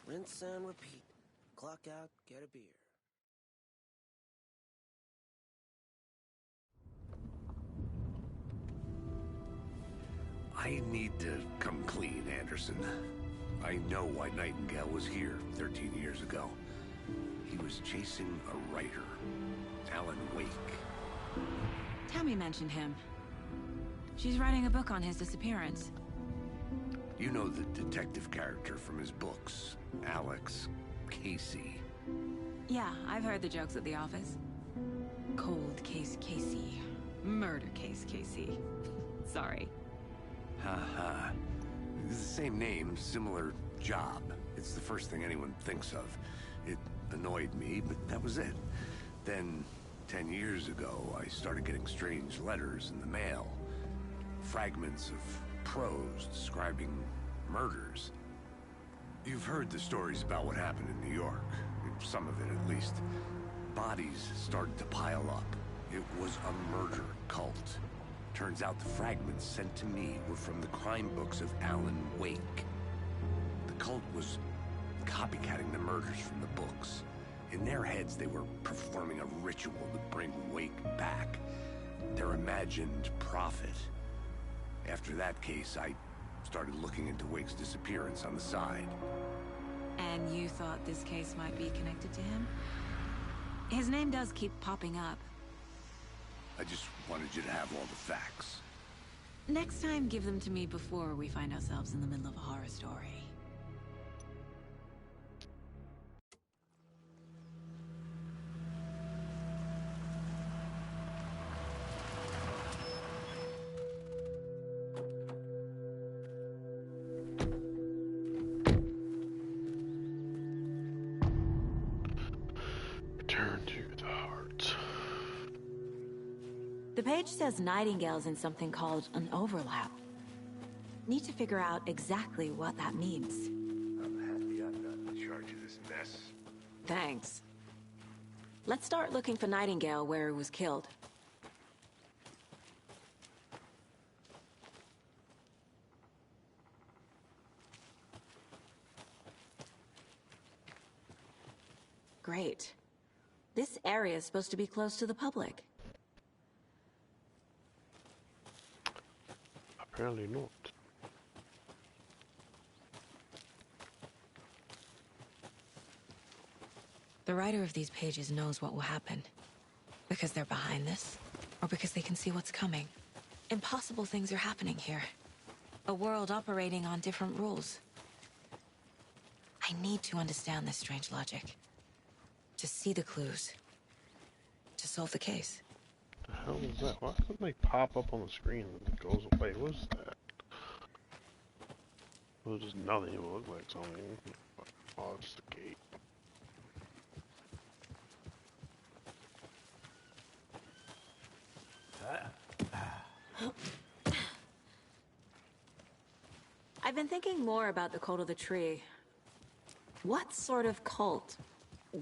S19: Rinse and repeat. Clock out, get a beer.
S5: I need to come clean, Anderson. I know why Nightingale was here 13 years ago. He was chasing a writer, Alan Wake.
S8: Tammy mentioned him. She's writing a book on his disappearance.
S5: You know the detective character from his books, Alex Casey.
S8: Yeah, I've heard the jokes at the office. Cold case Casey. Murder case Casey. Sorry.
S5: Ha. It's the same name, similar job. It's the first thing anyone thinks of. It annoyed me, but that was it. Then, 10 years ago, I started getting strange letters in the mail. Fragments of prose describing murders. You've heard the stories about what happened in New York. Some of it, at least. Bodies started to pile up. It was a murder cult. Turns out the fragments sent to me were from the crime books of Alan Wake. The cult was copycatting the murders from the books. In their heads, they were performing a ritual to bring Wake back. Their imagined prophet. After that case, I started looking into Wake's disappearance on the side.
S8: And you thought this case might be connected to him? His name does keep popping up.
S5: I just wanted you to have all the facts.
S8: Next time, give them to me before we find ourselves in the middle of a horror story.
S1: Return to the heart.
S8: The page says Nightingale's in something called an overlap. Need to figure out exactly what that means.
S5: I'm happy I'm not in charge of this mess.
S8: Thanks. Let's start looking for Nightingale where he was killed. Great. This area is supposed to be close to the public.
S1: Apparently not.
S8: The writer of these pages knows what will happen. Because they're behind this, or because they can see what's coming. Impossible things are happening here. A world operating on different rules. I need to understand this strange logic. To see the clues. To solve the case.
S1: The hell is that? Why doesn't they pop up on the screen and it goes away? What is that? It was just nothing. It looked like something. Oh, it's the gate.
S8: I've been thinking more about the cult of the tree. What sort of cult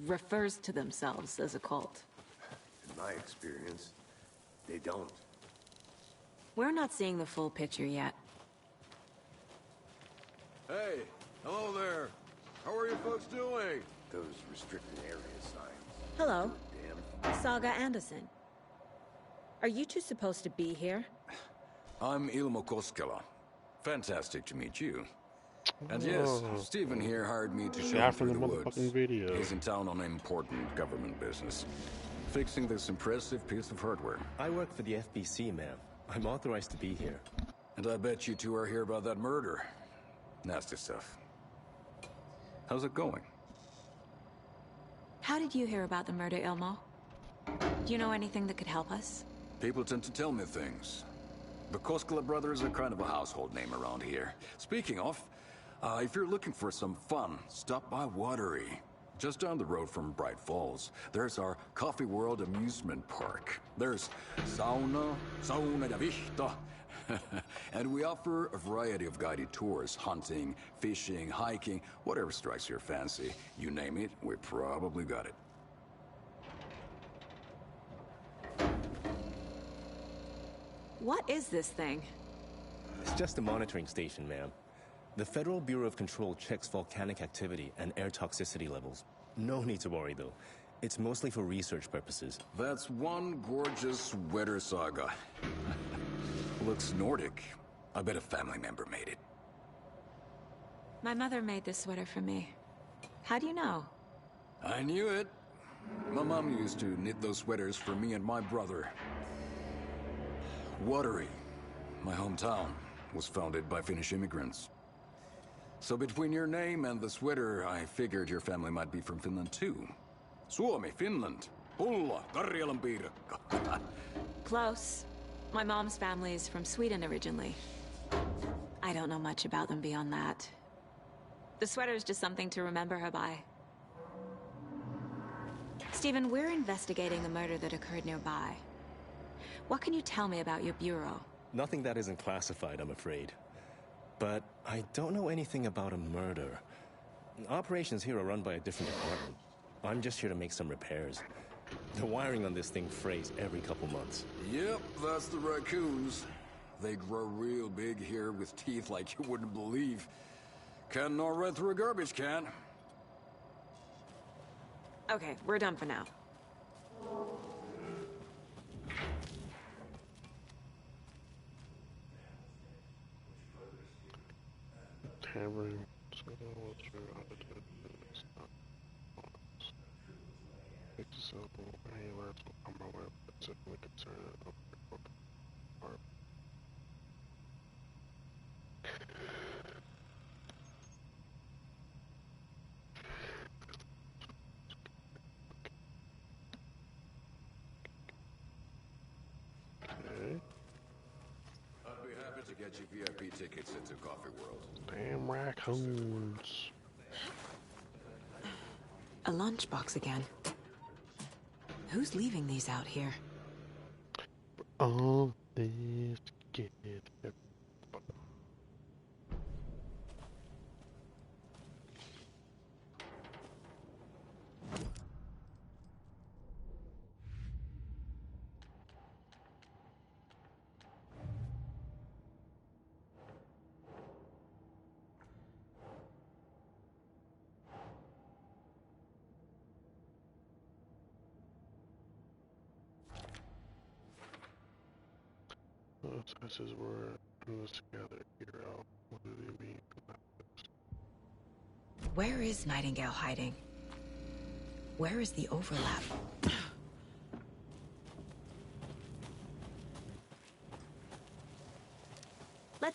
S8: refers to themselves as a cult?
S5: In my experience, they don't.
S8: We're not seeing the full picture yet.
S2: Hey, hello there. How are you folks doing?
S5: Those restricted area signs.
S8: Hello.
S5: Damn.
S8: Saga Anderson. Are you two supposed to be here?
S2: I'm Ilmo Koskela. Fantastic to meet you. And yes, Stephen here hired me to show him through the woods.
S1: Video.
S2: He's in town on important government business. Fixing this impressive piece of hardware.
S12: I work for the FBC, ma'am. I'm authorized to be here.
S2: And I bet you two are here about that murder. Nasty stuff. How's it going?
S8: How did you hear about the murder, Ilmo? Do you know anything that could help us?
S2: People tend to tell me things. The Koskela brothers are kind of a household name around here. Speaking of, if you're looking for some fun, stop by Watery. Just down the road from Bright Falls, there's our Coffee World amusement park. There's sauna ja vihta. And we offer a variety of guided tours, hunting, fishing, hiking, whatever strikes your fancy. You name it, we probably got it.
S8: What is this thing?
S12: It's just a monitoring station, ma'am. The Federal Bureau of Control checks volcanic activity and air toxicity levels. No need to worry, though. It's mostly for research purposes.
S2: That's one gorgeous sweater, Saga. Looks Nordic. I bet a family member made it.
S8: My mother made this sweater for me. How do you know?
S2: I knew it. My mom used to knit those sweaters for me and my brother. Watery, my hometown, was founded by Finnish immigrants. So between your name and the sweater, I figured your family might be from Finland too. Suomi, Finland. Pulla, Karjalan piirakka.
S8: Close. My mom's family is from Sweden originally. I don't know much about them beyond that. The sweater is just something to remember her by. Stephen, we're investigating a murder that occurred nearby. What can you tell me about your bureau?
S12: Nothing that isn't classified, I'm afraid. But I don't know anything about a murder. Operations here are run by a different department. I'm just here to make some repairs. The wiring on this thing frays every couple months.
S2: Yep, that's the raccoons. They grow real big here with teeth like you wouldn't believe. Can't gnaw right through a garbage can.
S8: Okay, we're done for now.
S1: Tavern. So what's your attitude? Take this up. Any alerts will come my way. Specifically concerned of art. Okay.
S2: I'd be happy to get you VIP tickets into Coffee World.
S1: Damn raccoons.
S8: A lunchbox again. Who's leaving these out here?
S1: All this kid. This is where it was together here out. What do they mean?
S8: Where is Nightingale hiding? Where is the overlap?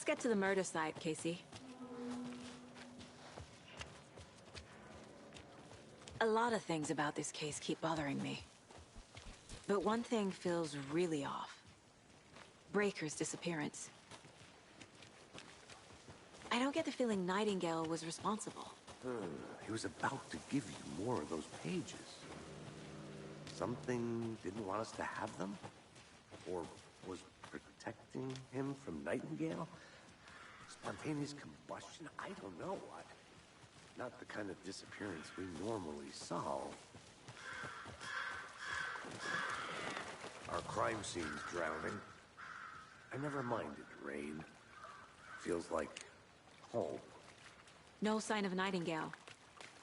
S8: Let's get to the murder site, Casey. A lot of things about this case keep bothering me. But one thing feels really off. Breaker's disappearance. I don't get the feeling Nightingale was responsible.
S5: He was about to give you more of those pages. Something didn't want us to have them? Or was protecting him from Nightingale? Spontaneous combustion? I don't know. Not the kind of disappearance we normally solve. Our crime scene's drowning. I never minded rain. Feels like home.
S8: No sign of Nightingale.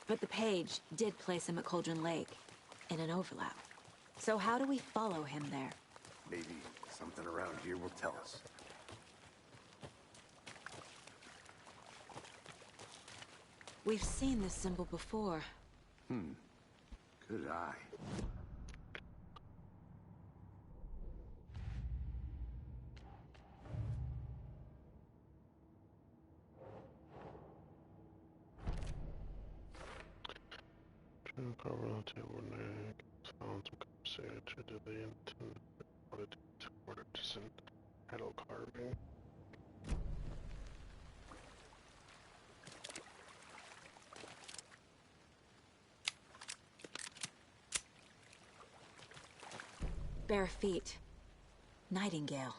S8: But the page did place him at Cauldron Lake, in an overlap. So how do we follow him there?
S5: Maybe something around here will tell us.
S8: We've seen this symbol before.
S5: Good eye.
S1: Cover on the table neck. Found some conversation to the intent. Wanted to order just an metal carving.
S8: Bare feet. Nightingale.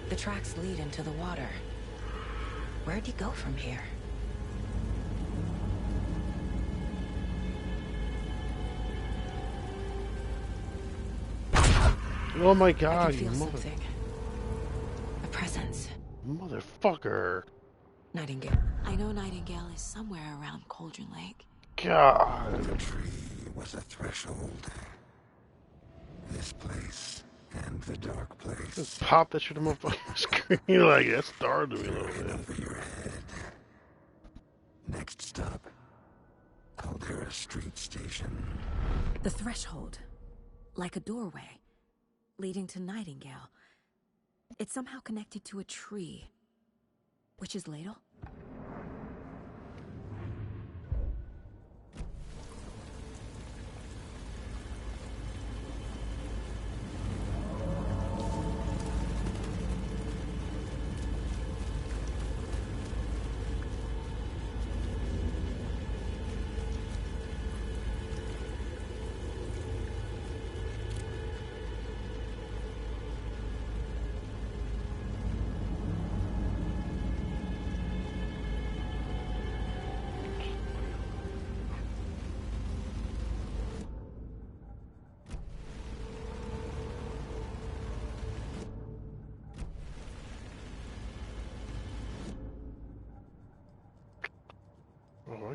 S8: The tracks lead into the water. Where'd he go from here?
S1: Oh my god,
S8: I can
S1: you
S8: feel something. A presence.
S1: Motherfucker.
S8: Nightingale. I know Nightingale is somewhere around Cauldron Lake.
S1: God.
S11: The tree was a threshold. This place and the dark place.
S1: Just pop that shit in my fucking screen. Like, that startled me a little bit.
S11: Over your head. Next stop, Caldera Street Station.
S8: The threshold. Like a doorway. Leading to Nightingale. It's somehow connected to a tree. Witch's Ladle?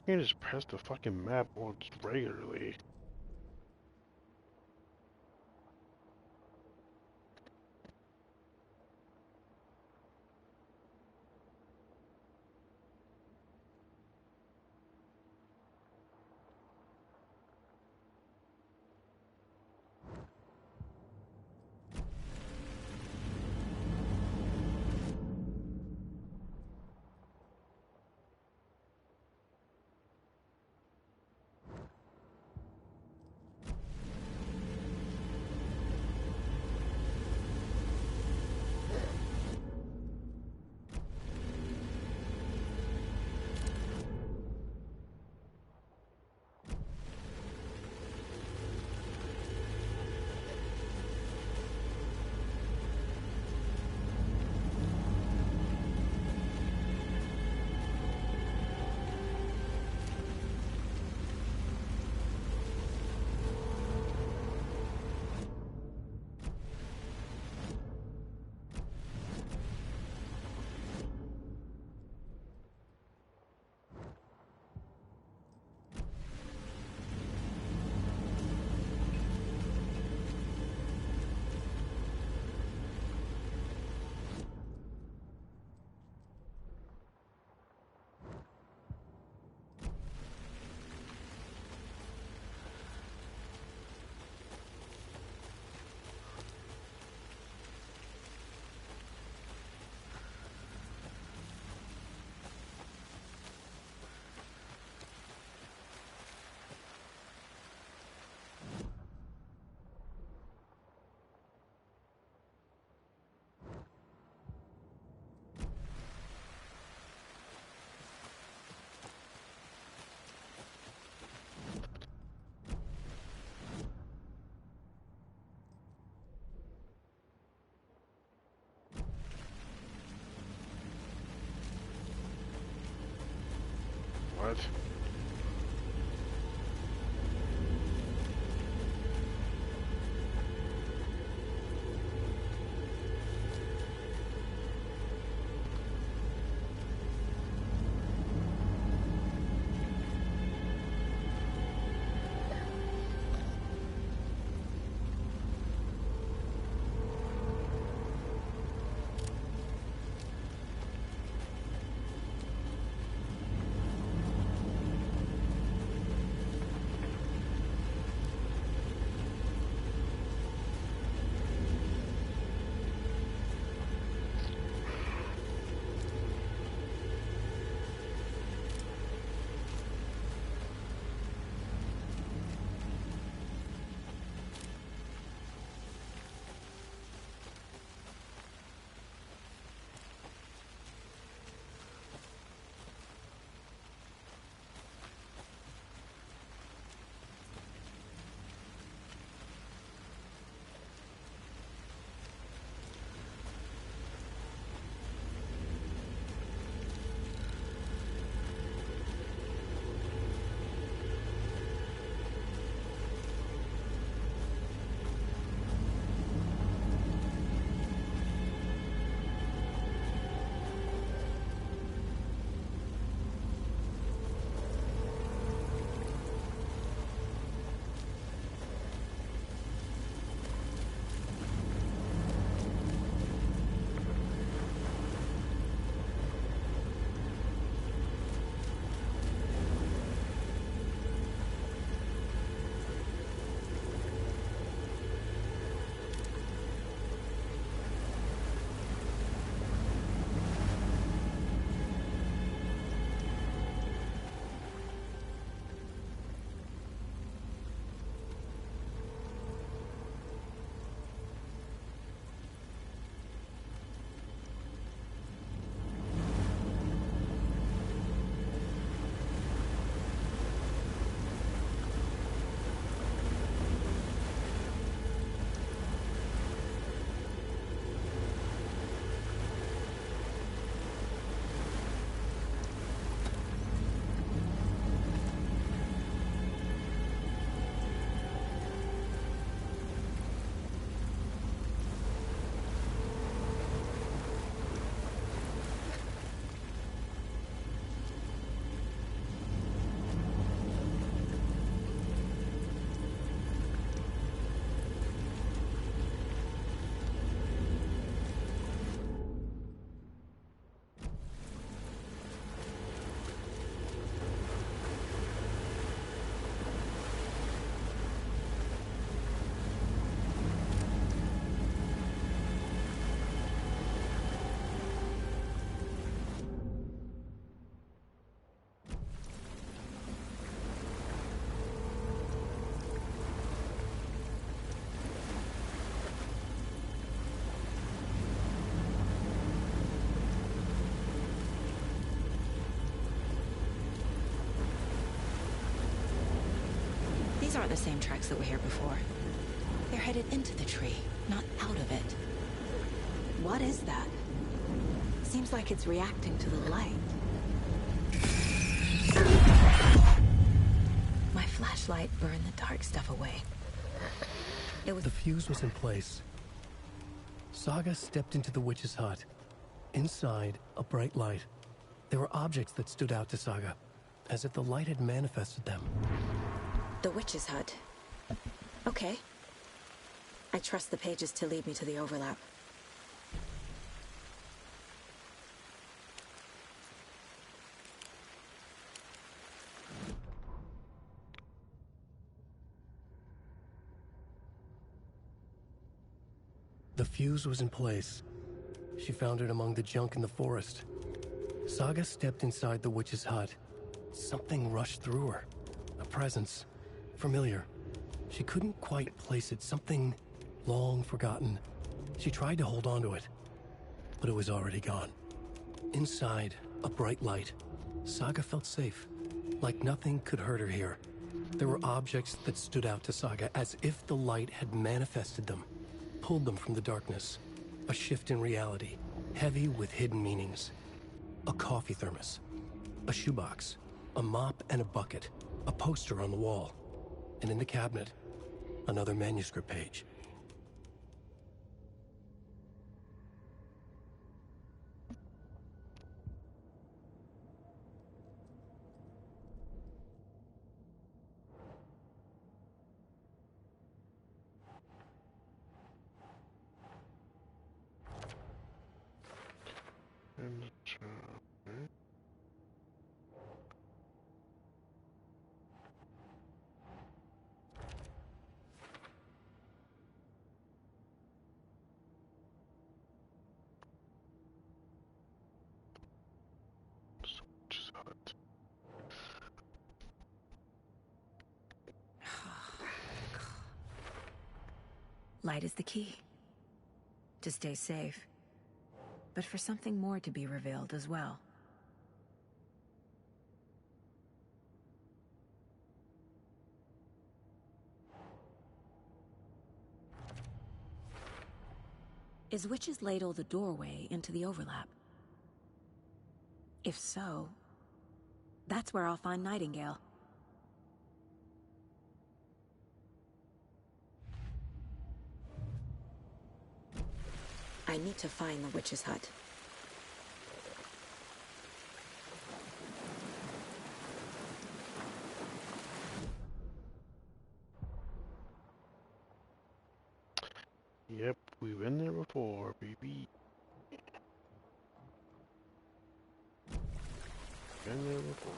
S1: Why can't I just press the fucking map regularly? What?
S8: aren't the same tracks that were here before. They're headed into the tree, not out of it. What is that? Seems like it's reacting to the light. My flashlight burned the dark stuff away.
S16: The fuse was in place. Saga stepped into the witch's hut. Inside, a bright light. There were objects that stood out to Saga, as if the light had manifested them.
S8: The witch's hut. Okay. I trust the pages to lead me to the overlap.
S16: The fuse was in place. She found it among the junk in the forest. Saga stepped inside the witch's hut. Something rushed through her. A presence. Familiar. She couldn't quite place it. Something long forgotten. She tried to hold on to it, but it was already gone. Inside, a bright light. Saga felt safe. Like nothing could hurt her here. There were objects that stood out to Saga as if the light had manifested them. Pulled them from the darkness. A shift in reality, heavy with hidden meanings. A coffee thermos, a shoebox, a mop and a bucket, a poster on the wall, and in the cabinet, another manuscript page.
S8: Light is the key. To stay safe. But for something more to be revealed as well. Is Witch's Ladle the doorway into the overlap? If so, that's where I'll find Nightingale. I need to find the witch's hut.
S1: Yep, we've been there before, baby. Been there before.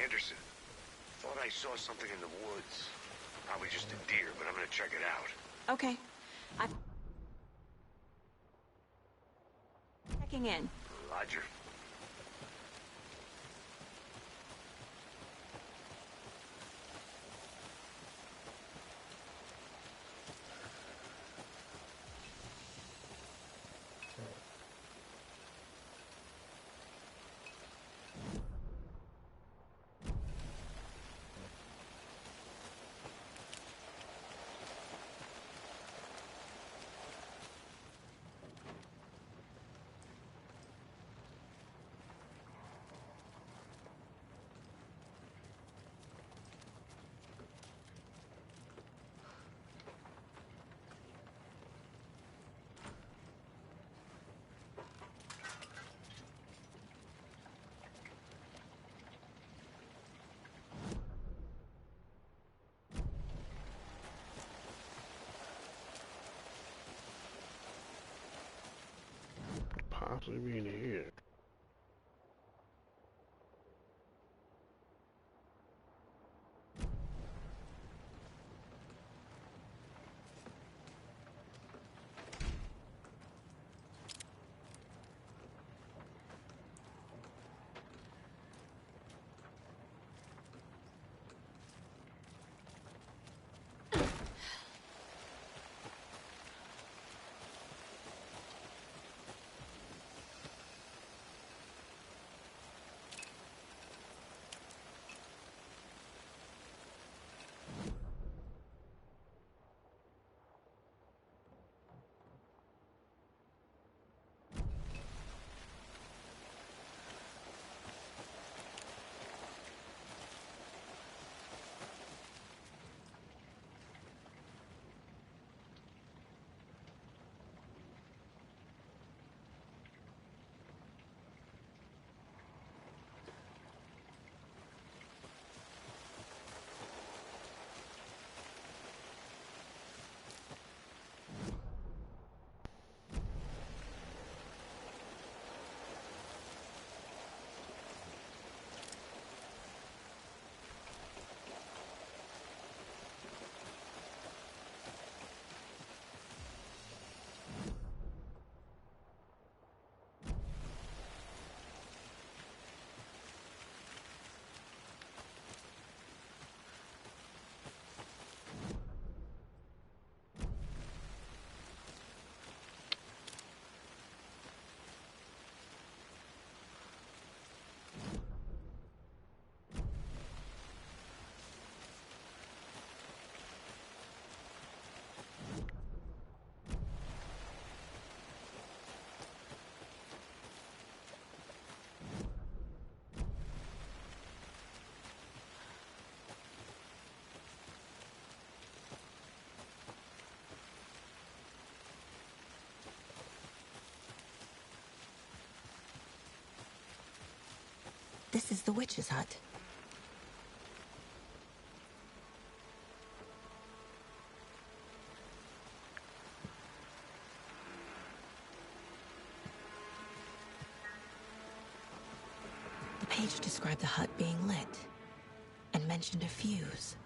S5: Anderson, thought I saw something in the woods. Probably just a deer, but I'm gonna check it out.
S8: Okay. I'm checking in.
S5: Roger.
S1: Possibly being here.
S8: This is the witch's hut. The page described the hut being lit and mentioned a fuse.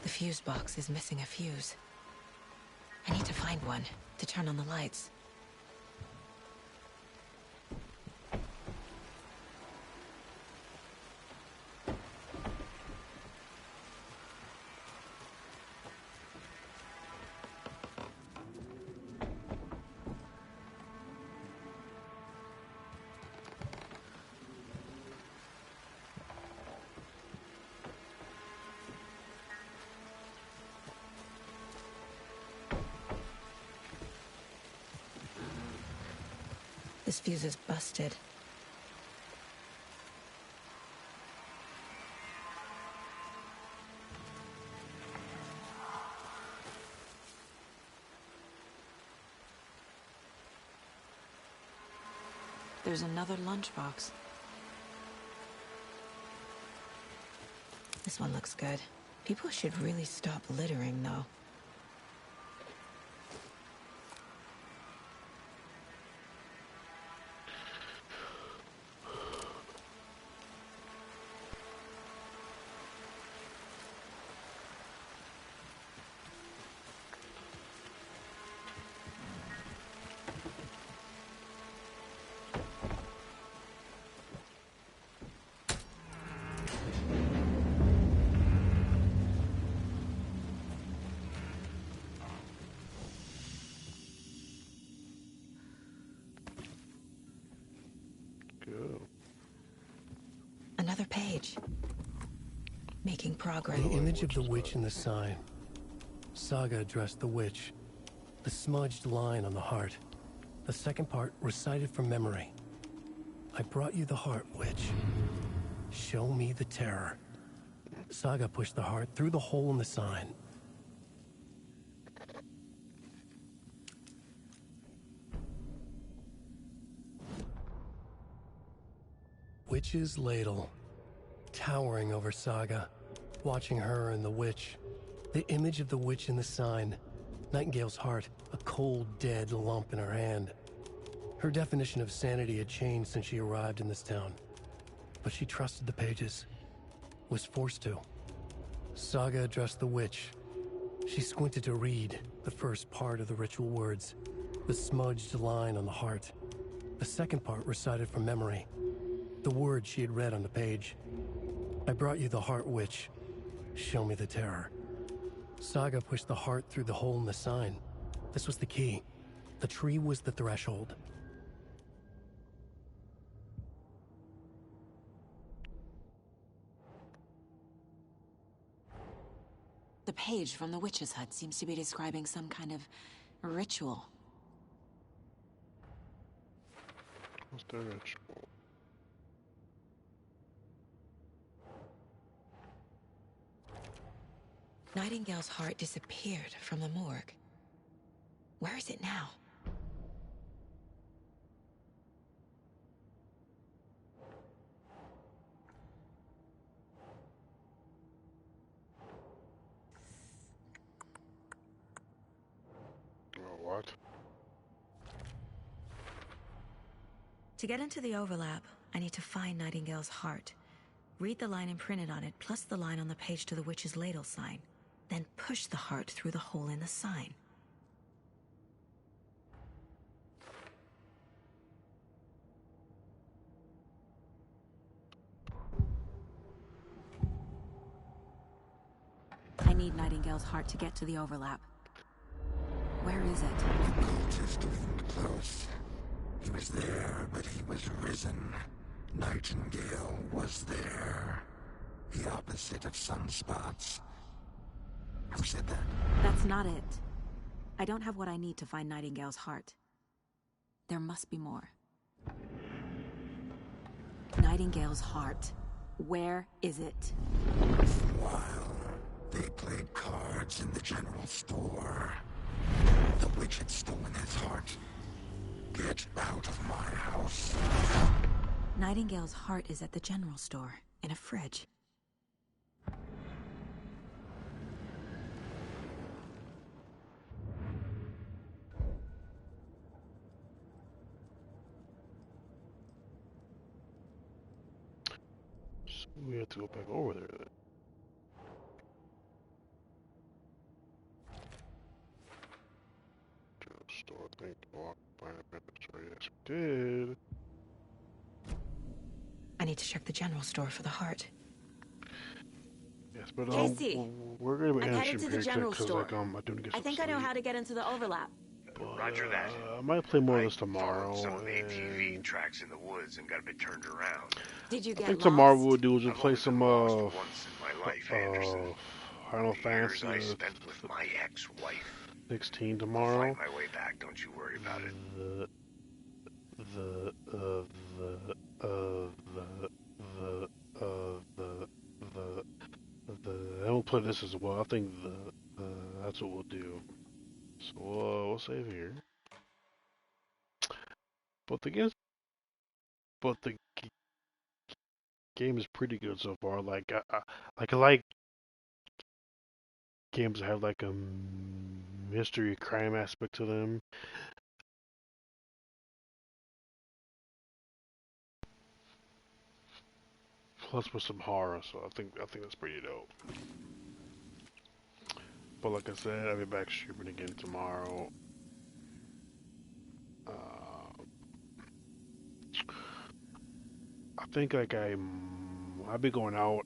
S8: The fuse box is missing a fuse. I need to find one to turn on the lights. This fuse is busted. There's another lunchbox. This one looks good. People should really stop littering, though. Another page. Making progress.
S16: The image of the witch in the sign. Saga addressed the witch. The smudged line on the heart. The second part recited from memory. I brought you the heart, witch. Show me the terror. Saga pushed the heart through the hole in the sign. Witch's ladle, towering over Saga, watching her and the witch. The image of the witch in the sign. Nightingale's heart, a cold, dead lump in her hand. Her definition of sanity had changed since she arrived in this town. But she trusted the pages. Was forced to. Saga addressed the witch. She squinted to read the first part of the ritual words. The smudged line on the heart. The second part recited from memory. The words she had read on the page. I brought you the heart, witch. Show me the terror. Saga pushed the heart through the hole in the sign. This was the key. The tree was the threshold.
S8: The page from the witch's hut seems to be describing some kind of ritual.
S1: What's the ritual?
S8: Nightingale's heart disappeared from the morgue. Where is it now?
S1: What?
S8: To get into the overlap, I need to find Nightingale's heart. Read the line imprinted on it, plus the line on the page to the witch's ladle sign. Then push the heart through the hole in the sign. I need Nightingale's heart to get to the overlap. Where is it?
S11: The cultist isn't close. He was there, but he was risen. Nightingale was there. The opposite of sunspots. Who said that?
S8: That's not it. I don't have what I need to find Nightingale's heart. There must be more. Nightingale's heart. Where is it?
S11: While they played cards in the general store, the witch had stolen his heart. Get out of my house.
S8: Nightingale's heart is at the general store, in a fridge.
S1: So we have to go back over there then. General store, think, walk, find a inventory. Yes, we did.
S8: I need to check the general store for the heart.
S1: Yes, but
S8: Casey,
S1: we're gonna be
S8: I'm headed
S1: answering
S8: to the
S1: period
S8: general
S1: because
S8: store.
S1: like I do need to get
S8: I
S1: some
S8: think
S1: sleep.
S8: I know how to get into the overlap.
S5: Roger that.
S1: I might play more of this tomorrow.
S5: Followed some of ATV tracks in the woods and got a bit turned around.
S8: Did you
S1: I
S8: get
S1: think
S8: lost?
S1: tomorrow what we'll do is we'll
S5: I've
S1: play
S5: only
S1: some
S5: been lost once in my life, Anderson.
S1: Final
S5: The years
S1: Fantasy
S5: I spent with my ex-wife.
S1: 16
S5: I'll
S1: tomorrow.
S5: find my way back, don't you worry about it.
S1: And we'll play this as well. I think that's what we'll do. So we'll save here. But the games, but the game is pretty good so far. Like I like games that have like a mystery crime aspect to them. Plus with some horror, so I think that's pretty dope. But like I said, I'll be back streaming again tomorrow. I think like I'll be going out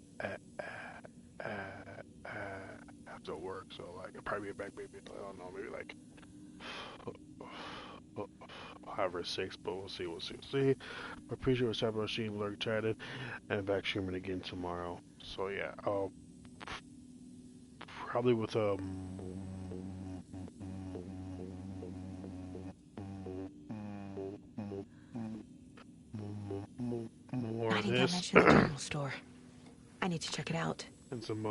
S1: after work, so like I'll probably be back maybe I don't know, maybe like 5 or 6, but we'll see. I appreciate what's happening. Stream, lurk, chatted, and back streaming again tomorrow. So yeah, probably with more of
S8: Nightingale
S1: this
S8: mentioned the general store. I need to check it out.
S1: and some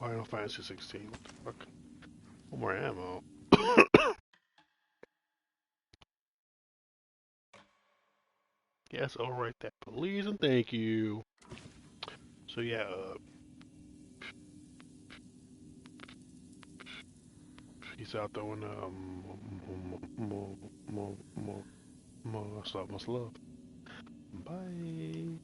S1: Final Fantasy 16. What the fuck? One more ammo. Yes, I'll write that, please and thank you. So yeah, peace out though, and much love. Bye.